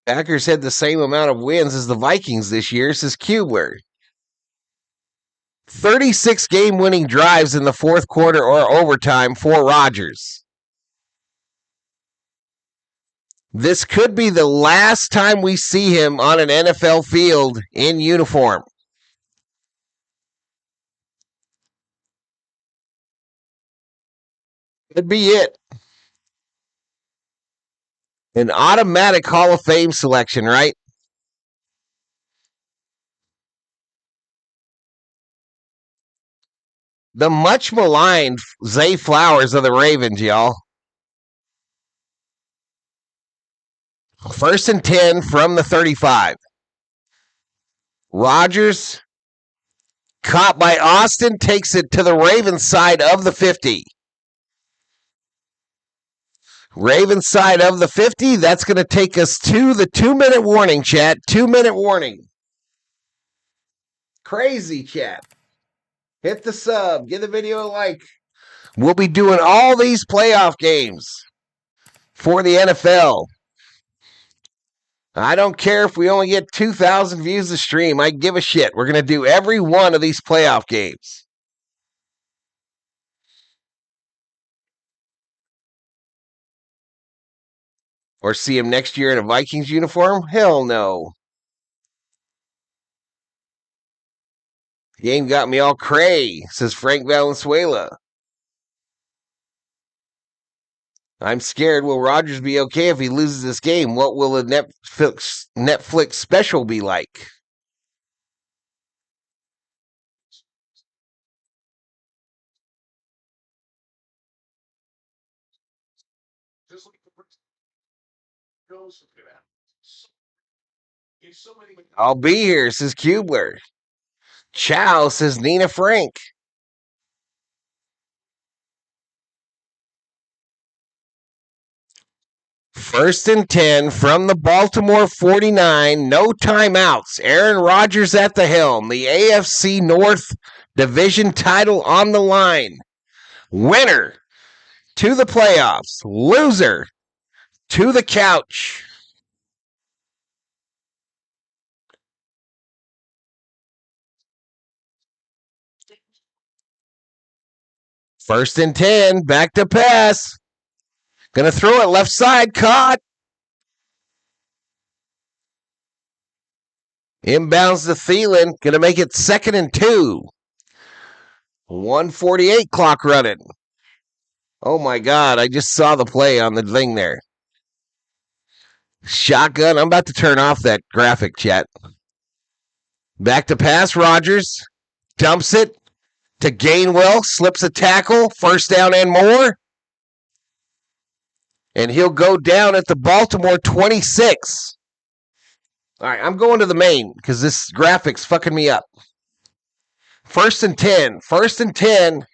Packers had the same amount of wins as the Vikings this year, says Kubler. 36 game-winning drives in the fourth quarter or overtime for Rodgers. This could be the last time we see him on an NFL field in uniform. Could be it. An automatic Hall of Fame selection, right? The much maligned Zay Flowers of the Ravens, y'all. 1st and 10 from the 35. Rodgers, caught by Austin, takes it to the Ravens side of the 50. Ravens side of the 50. That's going to take us to the 2-minute warning, chat. 2-minute warning. Crazy, chat. Hit the sub. Give the video a like. We'll be doing all these playoff games for the NFL. I don't care if we only get 2,000 views a stream. I give a shit. We're going to do every one of these playoff games. Or see him next year in a Vikings uniform? Hell no. Game got me all cray, says Frank Valenzuela. I'm scared. Will Rodgers be okay if he loses this game? What will the Netflix special be like? Just like the goes from that. So many. I'll be here, says Kubler. Ciao, says Nina Frank. First and 10 from the Baltimore 49. No timeouts. Aaron Rodgers at the helm. The AFC North division title on the line. Winner to the playoffs. Loser to the couch. First and 10. Back to pass. Gonna throw it left side. Caught. Inbounds to Thielen. Gonna make it 2nd and 2. 1:48 clock running. Oh my God, I just saw the play on the thing there. Shotgun. I'm about to turn off that graphic, chat. Back to pass. Rodgers dumps it to Gainwell. Slips a tackle. 1st down and more. And he'll go down at the Baltimore 26. All right, I'm going to the main because this graphic's fucking me up. 1st and 10. 1st and 10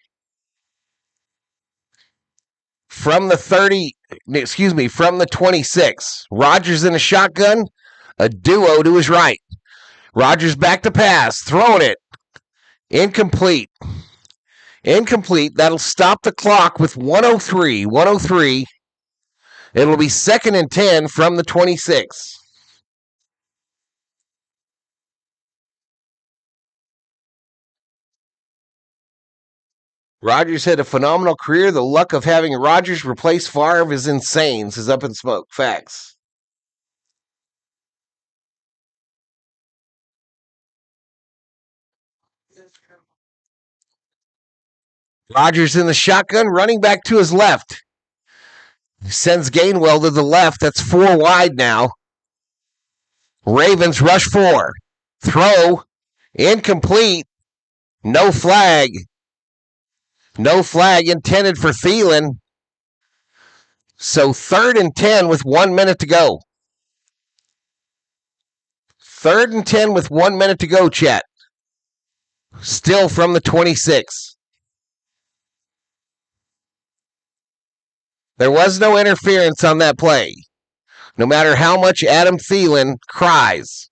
from the 30, from the 26. Rodgers in a shotgun, a duo to his right. Rodgers back to pass, throwing it. Incomplete. That'll stop the clock with 103. 103. It'll be 2nd and 10 from the 26. Rodgers had a phenomenal career. The luck of having Rodgers replace Favre is insane, says Up in Smoke. Facts. Rodgers in the shotgun, running back to his left. Sends Gainwell to the left. That's 4 wide now. Ravens rush 4. Throw. Incomplete. No flag. No flag intended for Thielen. So 3rd and 10 with 1 minute to go. 3rd and 10 with 1 minute to go, chat. Still from the 26. There was no interference on that play. No matter how much Adam Thielen cries.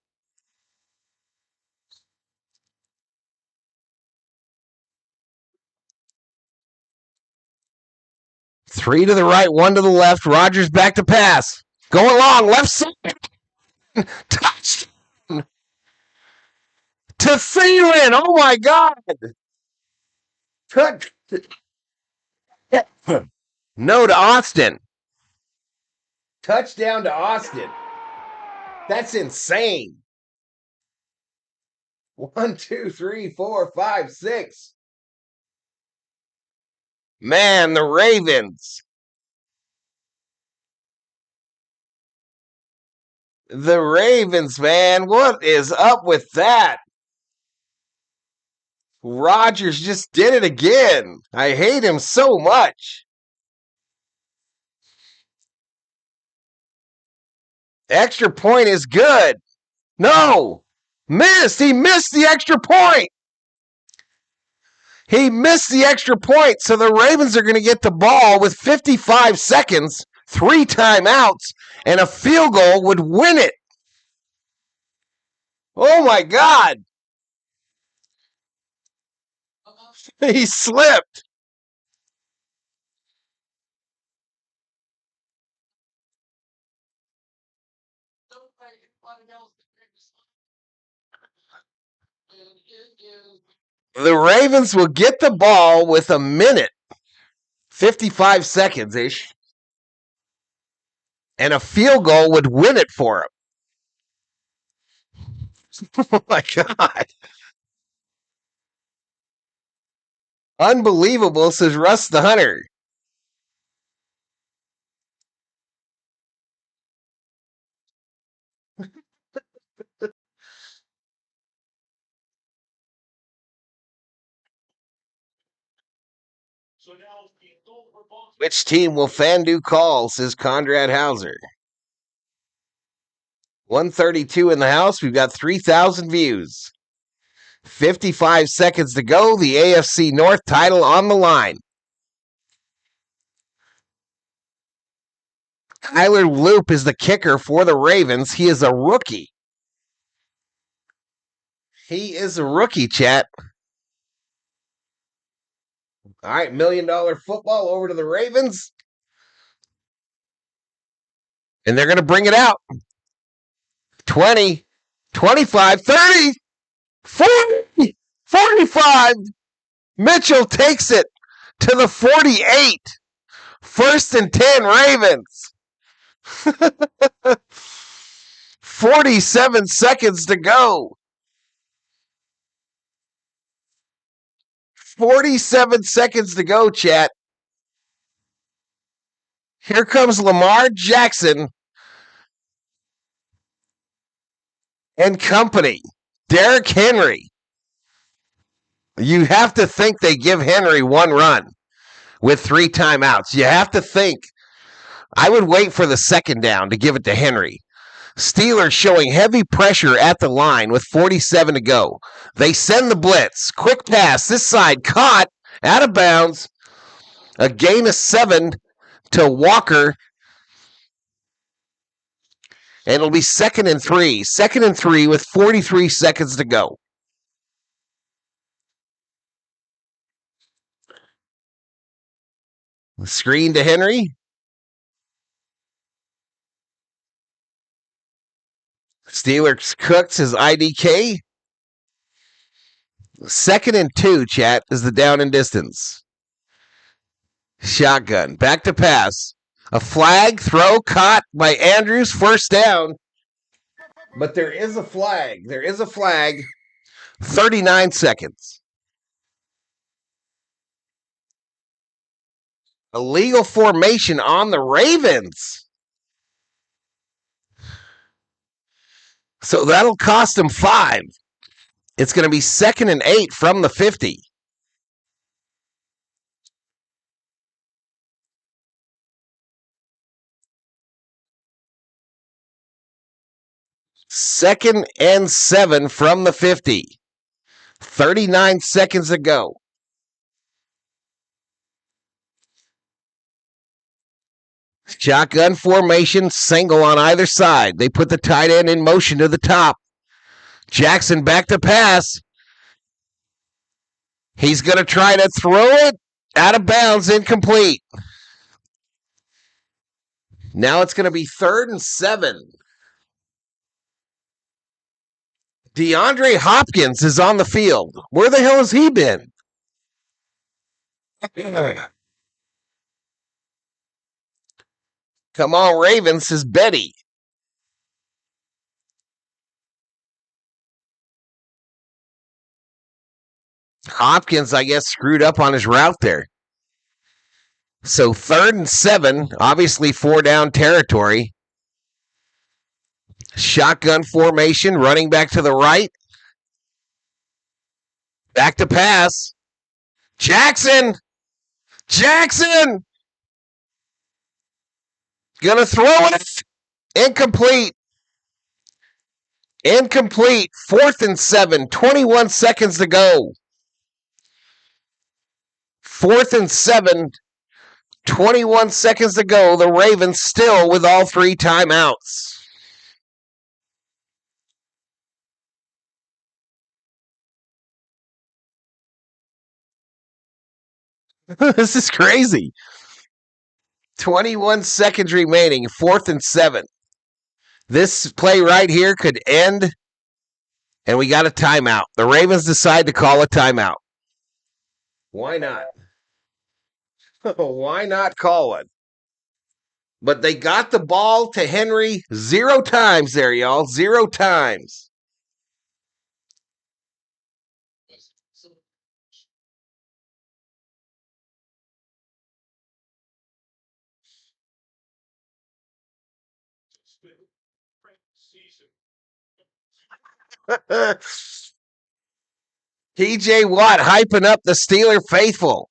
Three to the right, 1 to the left. Rodgers back to pass. Going long, left side. Touchdown to Thielen. Oh my God. Touch. No to Austin. Touchdown to Austin. That's insane. 1, 2, 3, 4, 5, 6. Man, the Ravens. The Ravens, man. What is up with that? Rodgers just did it again. I hate him so much. Extra point is good. No. Missed. He missed the extra point. He missed the extra point. So the Ravens are going to get the ball with 55 seconds, 3 timeouts, and a field goal would win it. Oh my God. He slipped. The Ravens will get the ball with a minute, 55 seconds ish, and a field goal would win it for him. Oh my God. Unbelievable, says Russ the Hunter. Which team will Fandu call, says Conrad Hauser. 132 in the house. We've got 3,000 views. 55 seconds to go. The AFC North title on the line. Tyler Loop is the kicker for the Ravens. He is a rookie. He is a rookie, chat. All right, $1 million football over to the Ravens. And they're going to bring it out. 20, 25, 30, 40, 45. Mitchell takes it to the 48. 1st and 10 Ravens. 47 seconds to go. 47 seconds to go, chat. Here comes Lamar Jackson and company. Derrick Henry. You have to think they give Henry one run with 3 timeouts. You have to think. I would wait for the second down to give it to Henry. Steelers showing heavy pressure at the line with 47 to go. They send the blitz. Quick pass. This side caught out of bounds. A gain of 7 to Walker. And it'll be 2nd and 3. 2nd and 3 with 43 seconds to go. Screen to Henry. Steelers cooks his IDK. 2nd and 2, chat, is the down and distance. Shotgun. Back to pass. A flag. Throw caught by Andrews. 1st down. But there is a flag. There is a flag. 39 seconds. Illegal formation on the Ravens. So that'll cost him 5. It's going to be 2nd and 8 from the 50. Second and 7 from the 50. 39 seconds to go. Shotgun formation, single on either side. They put the tight end in motion to the top. Jackson back to pass. He's going to try to throw it out of bounds, incomplete. Now it's going to be 3rd and 7. DeAndre Hopkins is on the field. Where the hell has he been? Come on, Ravens, says Betty. Hopkins, I guess, screwed up on his route there. So 3rd and 7, obviously 4 down territory. Shotgun formation, running back to the right. Back to pass. Jackson! Gonna throw it. Incomplete. 4th and 7, 21 seconds to go. 4th and 7, 21 seconds to go. The Ravens still with all 3 timeouts. This is crazy. 21 seconds remaining, 4th and 7. This play right here could end, and we got a timeout. The Ravens decide to call a timeout. Why not? Why not call it? But they got the ball to Henry 0 times there, y'all. 0 times. TJ Watt hyping up the Steeler faithful.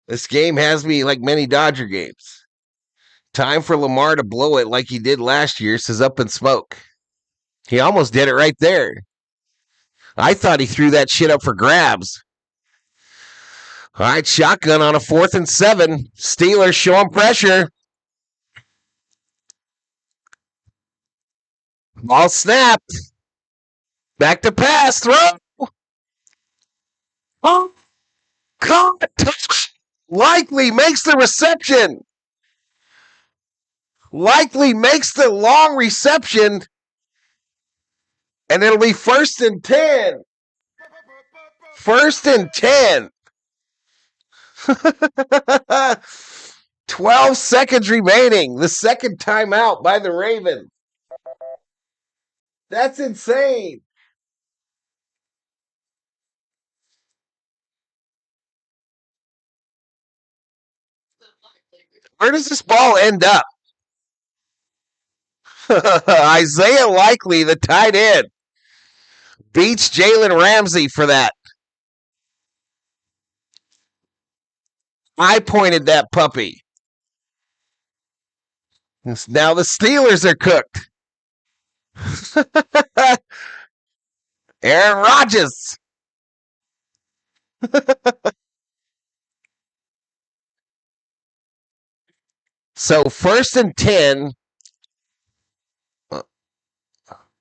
This game has me like many Dodger games. Time for Lamar to blow it like he did last year, says Up in Smoke. He almost did it right there. I thought he threw that shit up for grabs. All right, shotgun on a 4th and 7. Steelers showing pressure. Ball snapped. Back to pass. Throw. Oh, caught. Likely makes the reception. Likely makes the long reception. And it'll be 1st and 10. 1st and 10. 12 seconds remaining. The second timeout by the Ravens. That's insane. Where does this ball end up? Isaiah Likely, the tight end, beats Jalen Ramsey for that. I pointed that puppy. Now the Steelers are cooked. Aaron Rodgers. So 1st and 10.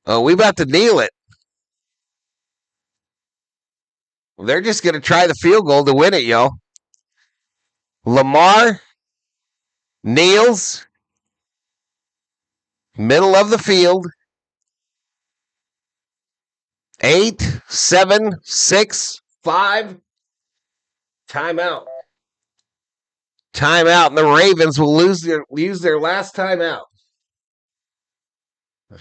Oh, we about to kneel it. They're just going to try the field goal to win it, y'all. Lamar kneels. Middle of the field. 8, 7, 6, 5. Timeout. Timeout, and the Ravens will use their last timeout.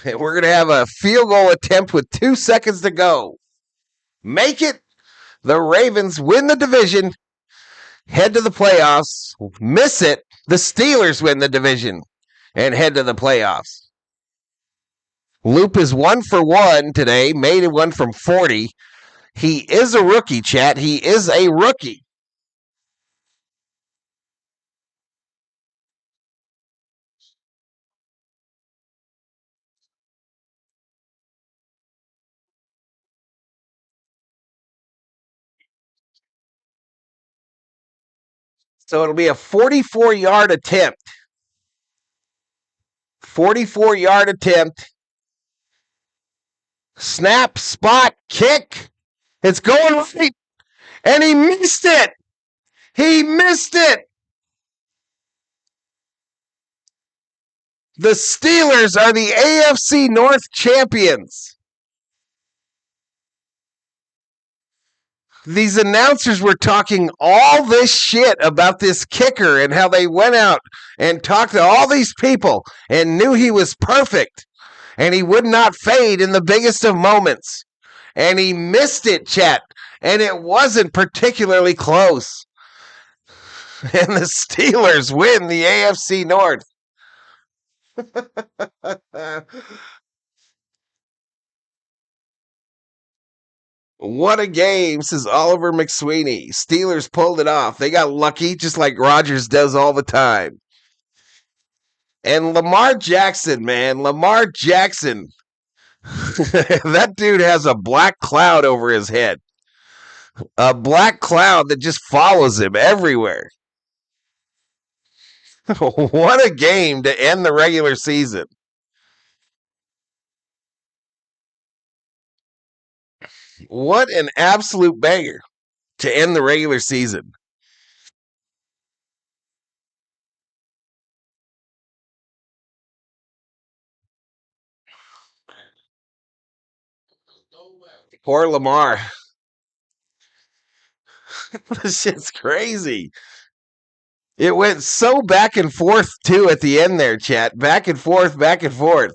And we're going to have a field goal attempt with 2 seconds to go. Make it. The Ravens win the division, head to the playoffs. Miss it. The Steelers win the division and head to the playoffs. Loop is 1 for 1 today, made it 1 from 40. He is a rookie, chat. He is a rookie. So it'll be a 44-yard attempt. 44-yard attempt. Snap, spot, kick. It's going right. And he missed it. He missed it. The Steelers are the AFC North champions. These announcers were talking all this shit about this kicker and how they went out and talked to all these people and knew he was perfect and he would not fade in the biggest of moments. And he missed it, chat. And it wasn't particularly close. And the Steelers win the AFC North. What a game, says Oliver McSweeney. Steelers pulled it off. They got lucky, just like Rodgers does all the time. And Lamar Jackson, man. Lamar Jackson. That dude has a black cloud over his head. A black cloud that just follows him everywhere. What a game to end the regular season. What an absolute banger to end the regular season. Poor Lamar. This shit's crazy. It went so back and forth, too, at the end there, chat. Back and forth, back and forth.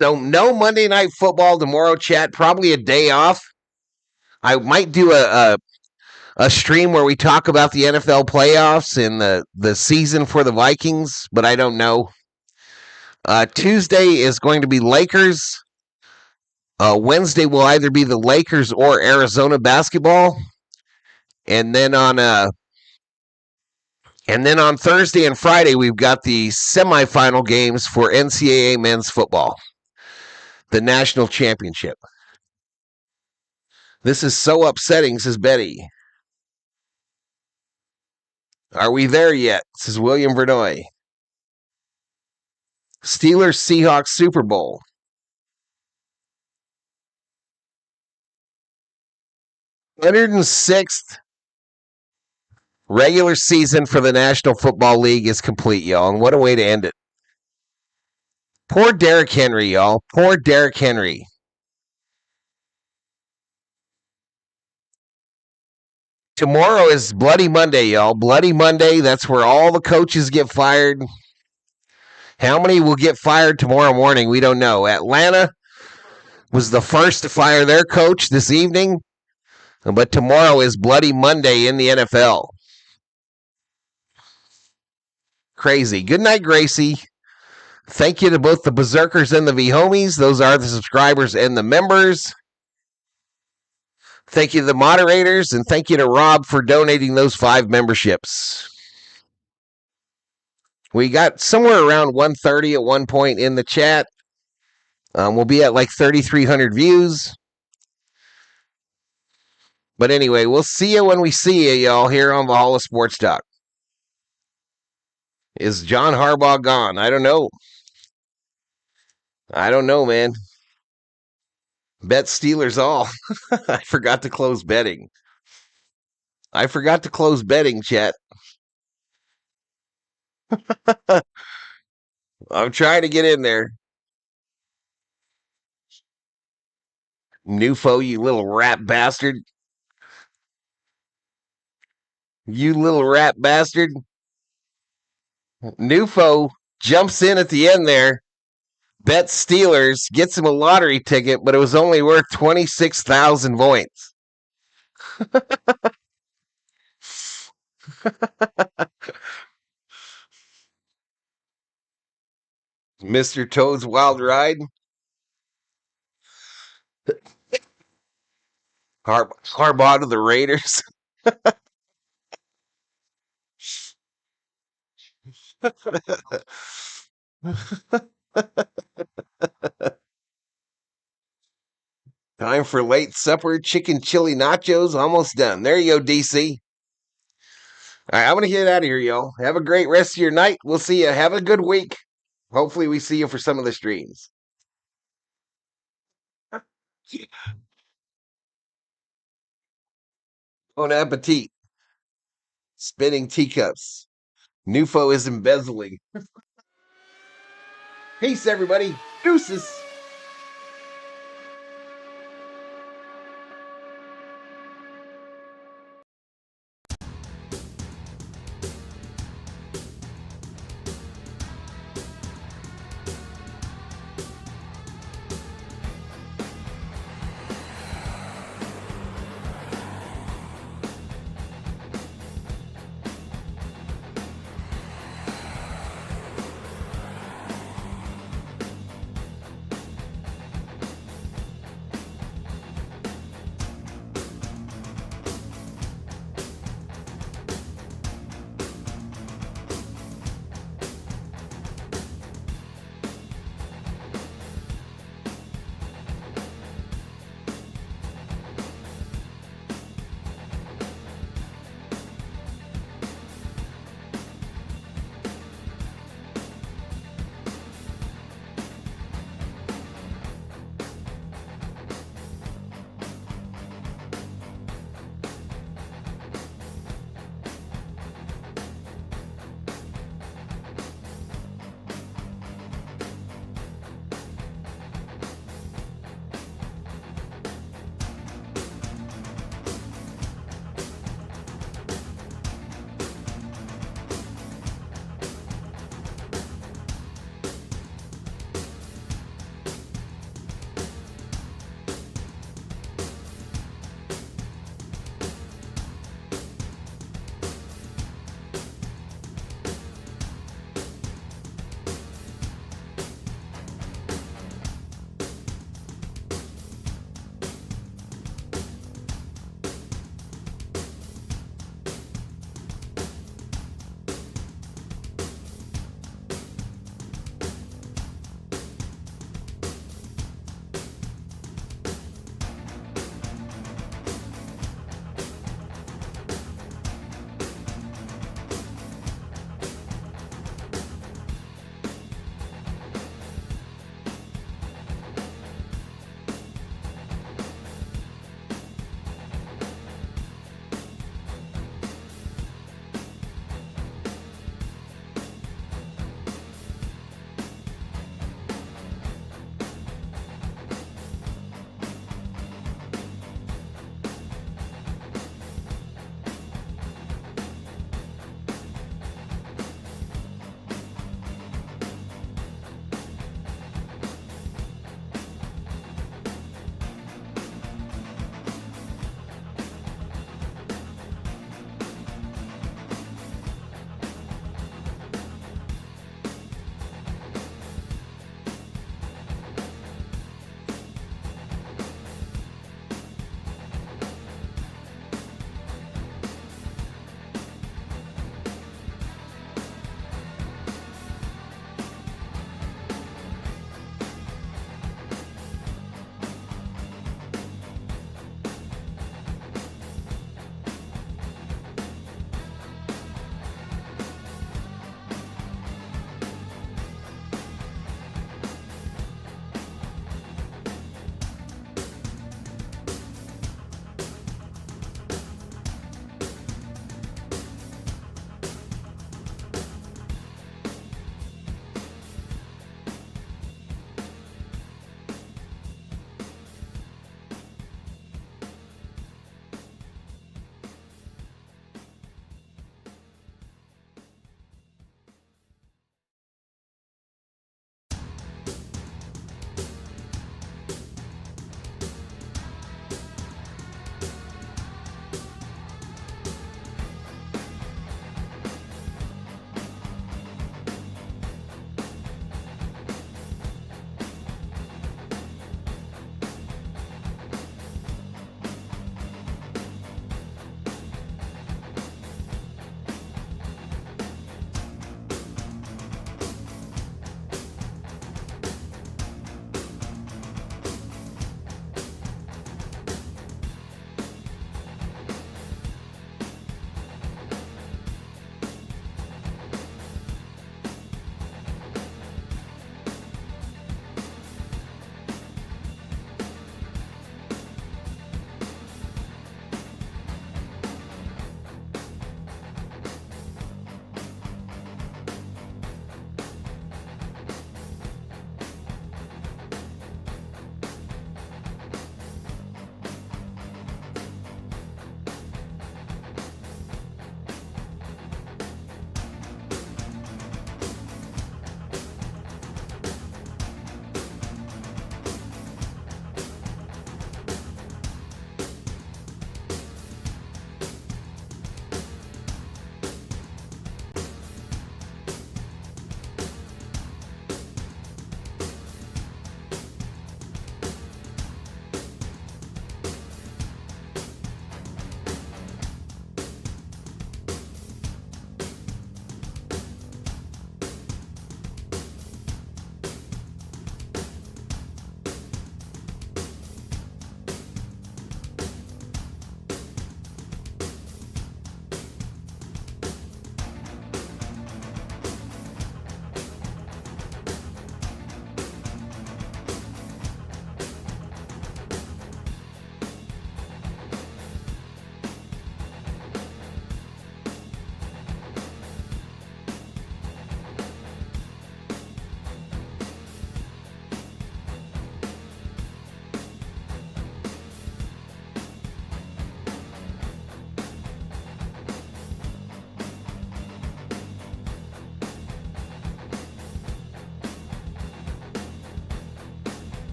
So, no Monday Night Football tomorrow, chat. Probably a day off. I might do a stream where we talk about the NFL playoffs and the season for the Vikings, but I don't know. Tuesday is going to be Lakers. Wednesday will either be the Lakers or Arizona basketball. And then on Thursday and Friday, we've got the semifinal games for NCAA men's football, the national championship. This is so upsetting, says Betty. Are we there yet? Says William Vernoy. Steelers Seahawks Super Bowl. 106th regular season for the National Football League is complete, y'all. And what a way to end it. Poor Derrick Henry, y'all. Poor Derrick Henry. Tomorrow is Bloody Monday, y'all. Bloody Monday. That's where all the coaches get fired. How many will get fired tomorrow morning? We don't know. Atlanta was the first to fire their coach this evening. But tomorrow is Bloody Monday in the NFL. Crazy. Good night, Gracie. Thank you to both the Berserkers and the V-Homies. Those are the subscribers and the members. Thank you to the moderators, and thank you to Rob for donating those 5 memberships. We got somewhere around 130 at one point in the chat. We'll be at like 3,300 views. But anyway, we'll see you when we see you, y'all, here on Valhalla Sports Talk. Is John Harbaugh gone? I don't know. I don't know, man. Bet Steelers all. I forgot to close betting. Chat. I'm trying to get in there. Nufo, you little rat bastard. You little rat bastard. Nufo jumps in at the end there. Bet Steelers, gets him a lottery ticket, but it was only worth 26,000 points. Mr. Toad's Wild Ride. Harbaugh to the Raiders. Time for late supper, chicken chili nachos, almost done. There you go, DC. All right, I'm going to get out of here, y'all. Have a great rest of your night. We'll see you. Have a good week. Hopefully we see you for some of the streams. Bon appetit. Spinning teacups. Nufo is embezzling. Peace, everybody. Deuces.